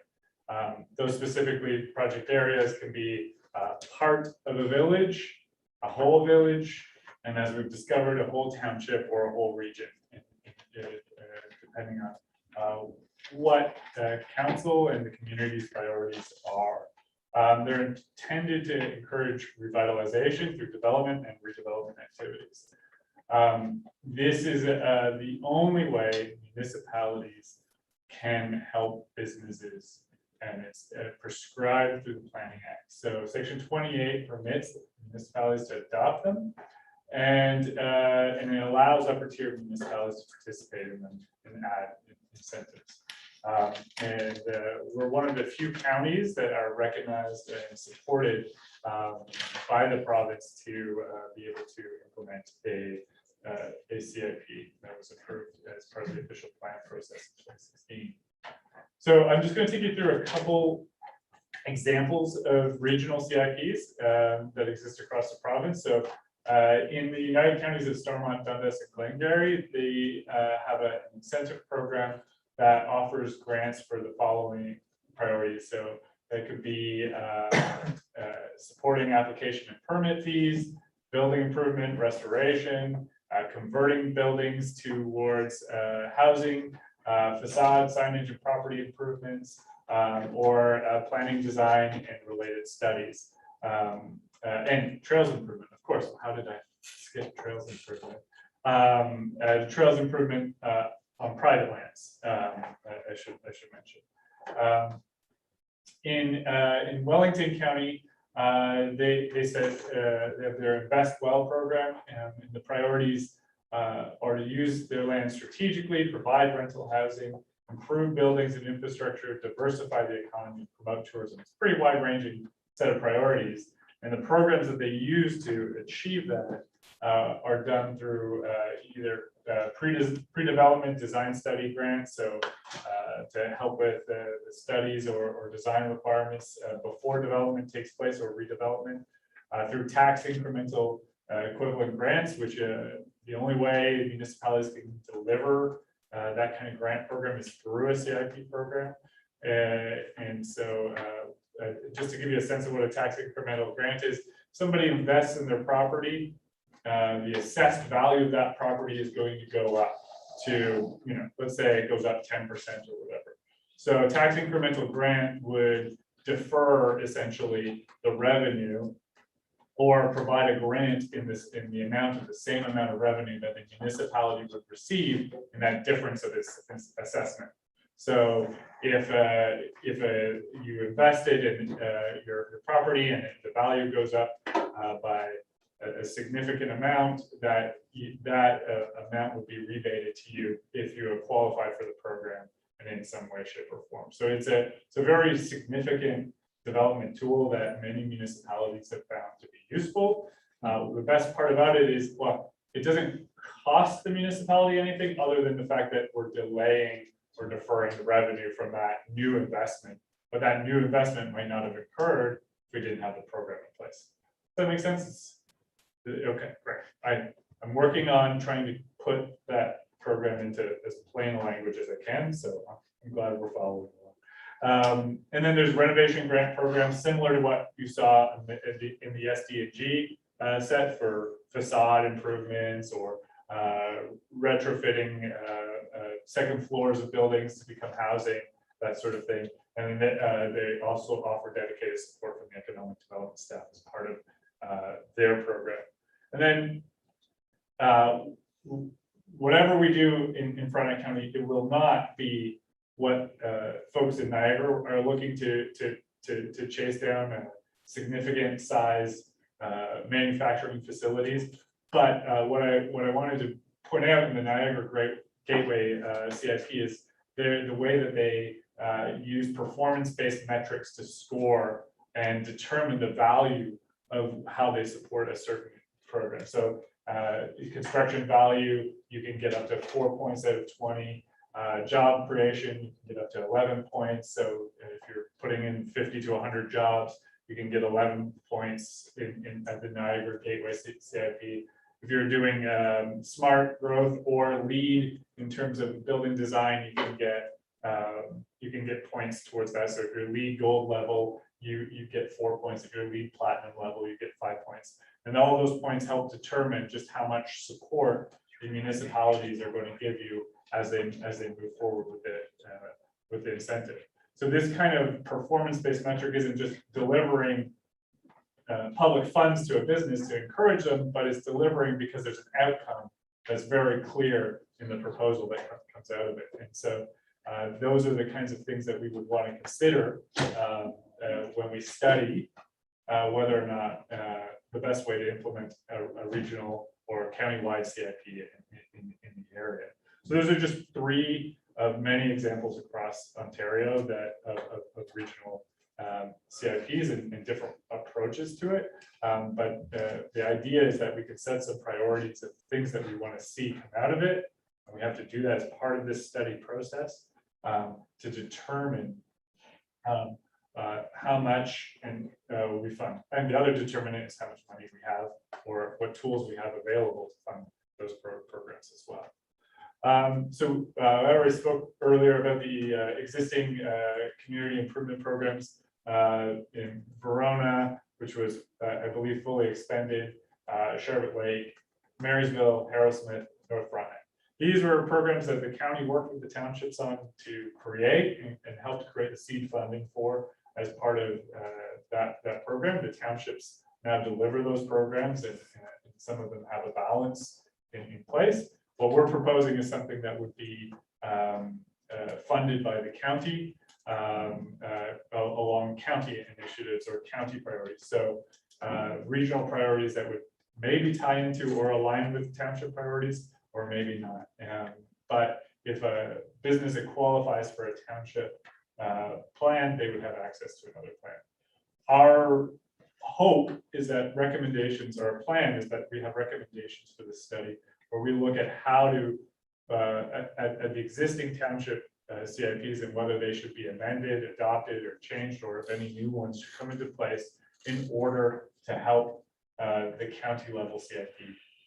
Those specifically project areas can be part of a village, a whole village, and as we've discovered, a whole township or a whole region, depending on what the council and the community's priorities are. They're intended to encourage revitalization through development and redevelopment activities. This is the only way municipalities can help businesses, and it's prescribed through the Planning Act. So Section 28 permits municipalities to adopt them, and it allows upper tier municipalities to participate in them and add incentives. And we're one of the few counties that are recognized and supported by the province to be able to implement a CIP that was approved as part of the official plan process in 2016. So I'm just going to take you through a couple examples of regional CIPs that exist across the province. So In the United Counties of Stormont, Dundas, and Glengarry, they have an incentive program that offers grants for the following priorities. So it could be supporting application and permit fees, building improvement, restoration, converting buildings towards housing, facade, signage, and property improvements, or planning, design, and related studies. And trails improvement, of course. How did I skip trails improvement? Trails improvement on private lands. I should mention. In Wellington County, they said they have their Invest Well program, and the priorities are to use their land strategically, provide rental housing, improve buildings and infrastructure, diversify the economy, promote tourism. It's a pretty wide-ranging set of priorities. And the programs that they use to achieve that are done through either pre-development design study grants, so to help with the studies or design requirements before development takes place or redevelopment, through tax incremental equivalent grants, which the only way municipalities can deliver that kind of grant program is through a CIP program. And so just to give you a sense of what a tax incremental grant is, somebody invests in their property, the assessed value of that property is going to go up to, let's say it goes up 10% or whatever. So a tax incremental grant would defer essentially the revenue or provide a grant in the amount of the same amount of revenue that the municipality would receive in that difference of its assessment. So if you invested in your property and the value goes up by a significant amount, that amount would be rebated to you if you have qualified for the program and in some way, shape, or form. So it's a very significant development tool that many municipalities have found to be useful. The best part about it is, well, it doesn't cost the municipality anything other than the fact that we're delaying or deferring the revenue from that new investment. But that new investment might not have occurred if we didn't have the program in place. Does that make sense? Okay, great. I'm working on trying to put that program into as plain a language as I can, so I'm glad we're following along. And then there's renovation grant programs similar to what you saw in the SD&G set for facade improvements or retrofitting second floors of buildings to become housing, that sort of thing. And they also offer dedicated support from the economic development staff as part of their program. And then whatever we do in Frontenac County, it will not be what folks in Niagara are looking to chase down significant size manufacturing facilities. But what I wanted to point out in the Niagara Gateway CIP is the way that they use performance-based metrics to score and determine the value of how they support a certain program. So construction value, you can get up to 4 points out of 20. Job creation, you can get up to 11 points. So if you're putting in 50 to 100 jobs, you can get 11 points at the Niagara Gateway CIP. If you're doing smart growth or lead in terms of building design, you can get points towards that. So if you're lead gold level, you get 4 points. If you're lead platinum level, you get 5 points. And all those points help determine just how much support the municipalities are going to give you as they move forward with the incentive. So this kind of performance-based metric isn't just delivering public funds to a business to encourage them, but it's delivering because there's an outcome that's very clear in the proposal that comes out of it. And so those are the kinds of things that we would want to consider when we study whether or not the best way to implement a regional or countywide CIP in the area. So those are just three of many examples across Ontario of regional CIPs and different approaches to it. But the idea is that we could set some priorities of things that we want to see come out of it. And we have to do that as part of this study process to determine how much and we fund. And the other determinant is how much money we have or what tools we have available to fund those programs as well. I already spoke earlier about the existing community improvement programs in Verona, which was, I believe, fully expended, Sherwood Lake, Marysville, Harrowsmith, North Frontenac. These were programs that the county worked with the townships on to create and helped create the seed funding for as part of that program. The townships now deliver those programs, and some of them have a balance in place. What we're proposing is something that would be funded by the county along county initiatives or county priorities. So regional priorities that would maybe tie into or align with township priorities, or maybe not. But if a business that qualifies for a township plan, they would have access to another plan. Our hope is that recommendations, or plan is that we have recommendations for this study where we look at how to, at the existing township CIPs and whether they should be amended, adopted, or changed, or if any new ones should come into place in order to help the county level CIP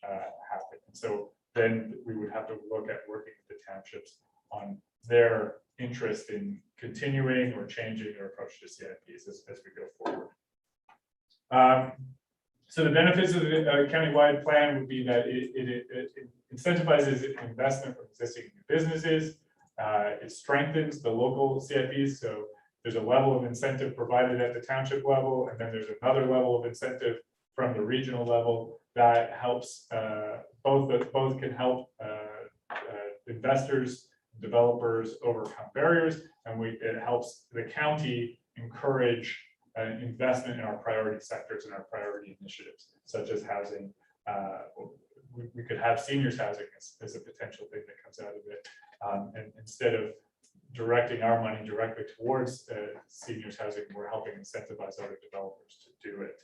happen. And so then we would have to look at working with the townships on their interest in continuing or changing their approach to CIPs as we go forward. So the benefits of the countywide plan would be that it incentivizes investment from existing businesses. It strengthens the local CIPs. So there's a level of incentive provided at the township level, and then there's another level of incentive from the regional level that helps both can help investors, developers overcome barriers, and it helps the county encourage investment in our priority sectors and our priority initiatives, such as housing. We could have seniors housing as a potential thing that comes out of it. And instead of directing our money directly towards seniors housing, we're helping incentivize other developers to do it.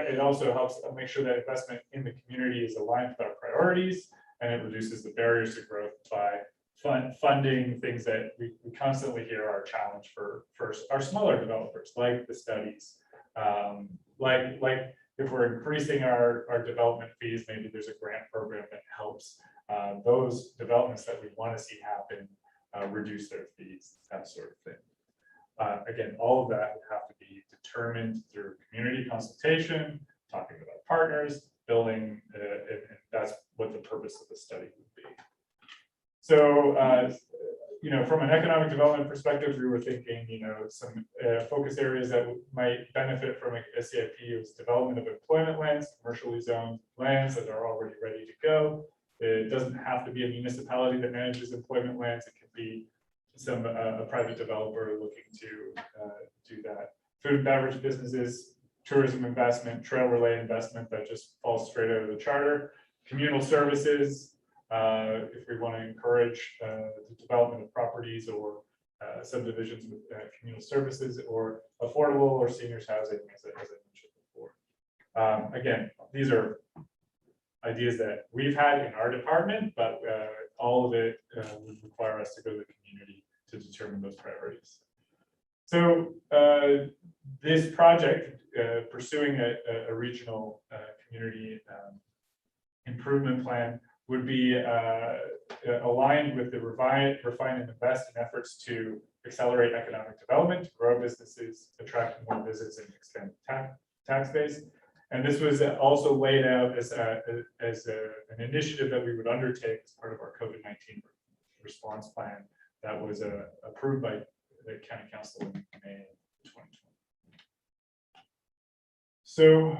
It also helps make sure that investment in the community is aligned with our priorities, and it reduces the barriers to growth by funding things that we constantly hear are a challenge for our smaller developers, like the studies, like if we're increasing our development fees, maybe there's a grant program that helps those developments that we want to see happen reduce their fees, that sort of thing. Again, all of that would have to be determined through community consultation, talking with our partners, building, and that's what the purpose of the study would be. So, from an economic development perspective, we were thinking, some focus areas that might benefit from a CIP is development of employment lands, commercially zoned lands that are already ready to go. It doesn't have to be a municipality that manages employment lands. It could be a private developer looking to do that. Food and beverage businesses, tourism investment, trail relay investment that just falls straight out of the charter. Communal services, if we want to encourage the development of properties or subdivisions with communal services, or affordable or seniors housing, as I mentioned before. Again, these are ideas that we've had in our department, but all of it would require us to go to the community to determine those priorities. So this project, pursuing a regional community improvement plan, would be aligned with the refine and invest in efforts to accelerate economic development, grow businesses, attract more visits, and extend tax base. And this was also laid out as an initiative that we would undertake as part of our COVID-19 response plan that was approved by the County Council in May 2020. So,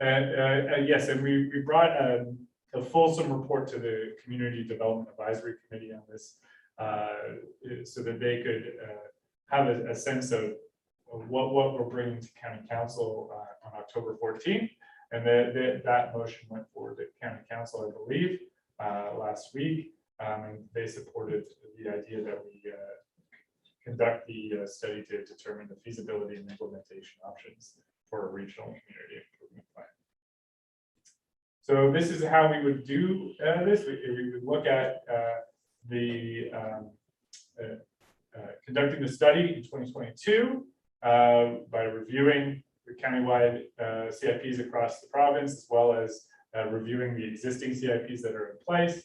yes, and we brought a fulsome report to the Community Development Advisory Committee on this, so that they could have a sense of what we're bringing to County Council on October 14th. And that motion went forward to County Council, I believe, last week. And they supported the idea that we conduct the study to determine the feasibility and implementation options for a regional community improvement plan. So this is how we would do this. We would look at conducting the study in 2022, by reviewing the countywide CIPs across the province, as well as reviewing the existing CIPs that are in place,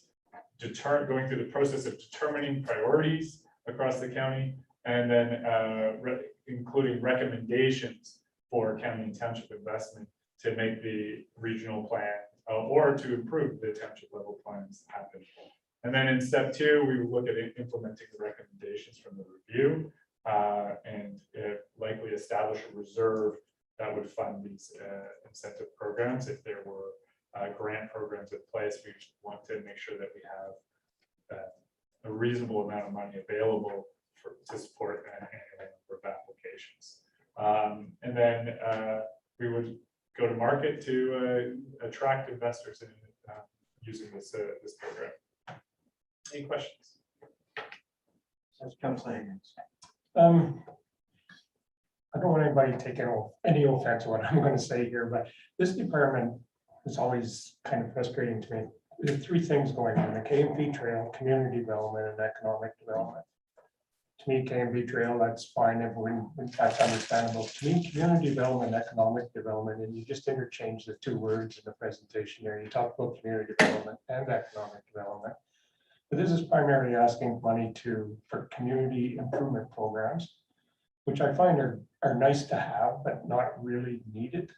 going through the process of determining priorities across the county, and then including recommendations for county and township investment to make the regional plan or to improve the township level plans happen. And then in step 2, we would look at implementing the recommendations from the review and likely establish a reserve that would fund these incentive programs. If there were grant programs in place, we want to make sure that we have a reasonable amount of money available to support a number of applications. And then we would go to market to attract investors in using this program. Any questions? I don't want anybody taking any offense to what I'm going to say here, but this department is always kind of frustrating to me. There are 3 things going on: the KMP Trail, community development, and economic development. To me, KMP Trail, that's fine, everyone, that's understandable. To me, community development, economic development, and you just interchange the 2 words in the presentation here. You talk about community development and economic development. But this is primarily asking money for community improvement programs, which I find are nice to have, but not really needed.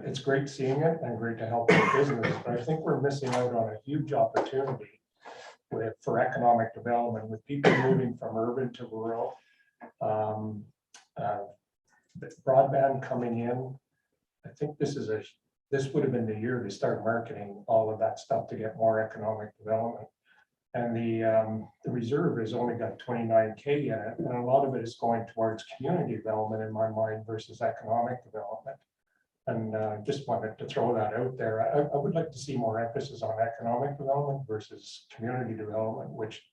It's great seeing it and great to help with business, but I think we're missing out on a huge opportunity for economic development, with people moving from urban to rural. Broadband coming in. I think this would have been the year to start marketing all of that stuff to get more economic development. And the reserve has only got 29K in it, and a lot of it is going towards community development in my mind versus economic development. And just wanted to throw that out there. I would like to see more emphasis on economic development versus community development, which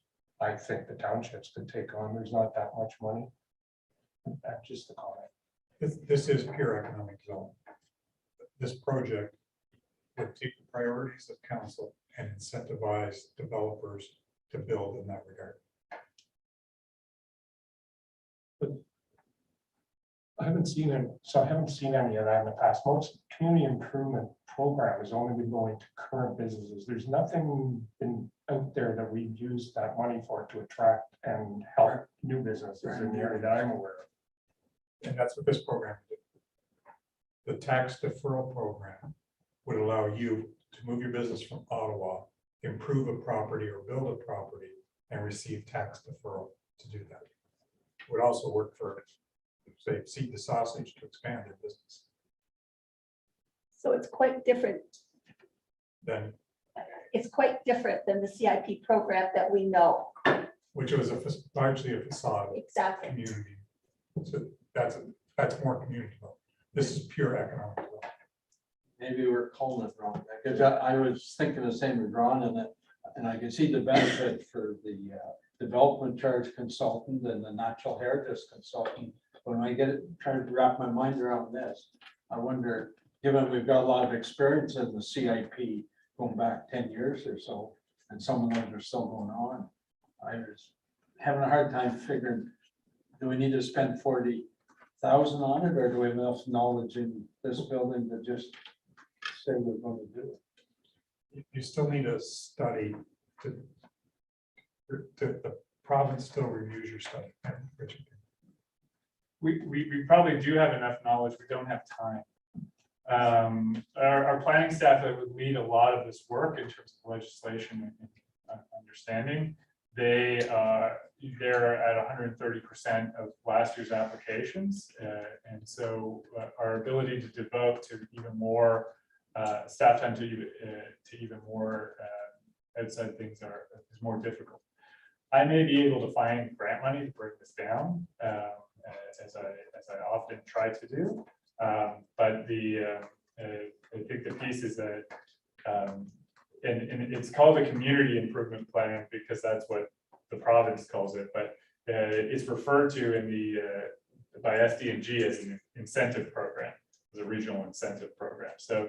I think the townships could take on. There's not that much money. That's just a comment. This is pure economic development. This project would take the priorities of council and incentivize developers to build in that regard. I haven't seen any of that in the past. Most community improvement program has only been going to current businesses. There's nothing out there that we've used that money for to attract and help new businesses in the area that I'm aware of. And that's what this program did. The tax deferral program would allow you to move your business from Ottawa, improve a property or build a property, and receive tax deferral to do that. It would also work for, say, Seed the Sausage to expand their business. So it's quite different. Then, It's quite different than the CIP program that we know. which was largely a facade Exactly. community. So that's more community development. This is pure economic development. Maybe we're calling it wrong, because I was thinking the same as Ron, and I can see the benefit for the development charge consultant and the natural heritage consultant. When I trying to wrap my mind around this, I wonder, given we've got a lot of experience in the CIP going back 10 years or so, and some of them are still going on, I was having a hard time figuring, do we need to spend 40,000 on it, or do we have enough knowledge in this building to just say we're going to do it? You still need a study the province still reviews your study. Richard. We probably do have enough knowledge. We don't have time. Our planning staff that would lead a lot of this work in terms of legislation and understanding, they're at 130% of last year's applications, and so our ability to devote to even more staff time to even more outside things is more difficult. I may be able to find grant money to bring this down, as I often try to do, but I think the piece is that, and it's called a community improvement plan because that's what the province calls it, but it's referred to by SDNG as an incentive program, as a regional incentive program. So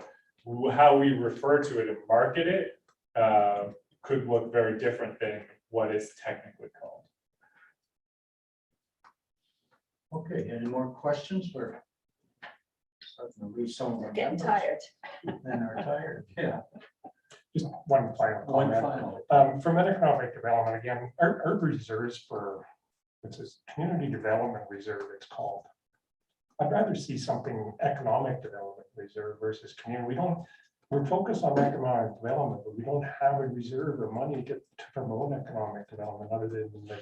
how we refer to it and market it could look very different than what it's technically called. Okay, any more questions or? Starting to lose some of our Getting members tired. and are tired, yeah. Just one final One comment. final. From economic development, again, our reserves for, it's this community development reserve, it's called. I'd rather see something economic development reserve versus community. We're focused on economic development, but we don't have a reserve of money to promote economic development other than the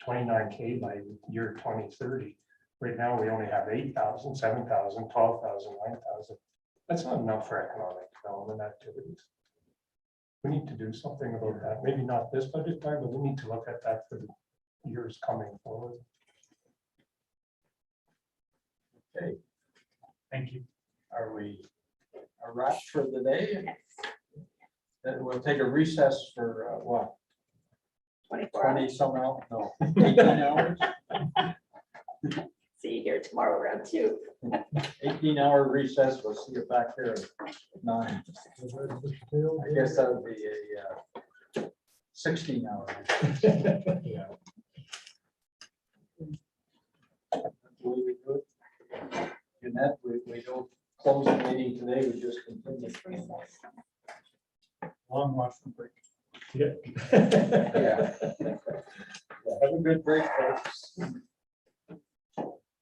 29K by year 2030. Right now, we only have 8,000, 7,000, 12,000, 9,000. That's not enough for economic development activities. We need to do something about that. Maybe not this budget time, but we need to look at that for the years coming forward. Okay, Thank you. are we a wrap for the day? Yes. Then we'll take a recess for what, 24 hours. 20 some hours? No, 18 hours? See you here tomorrow around 2. 18-hour recess. We'll see you back there at 9. I guess that would be a 16-hour. Yeah. Will we do it? Jeanette, we don't close the meeting today, we just continue. Long Washington break. Yeah. Yeah. Have a good break, folks.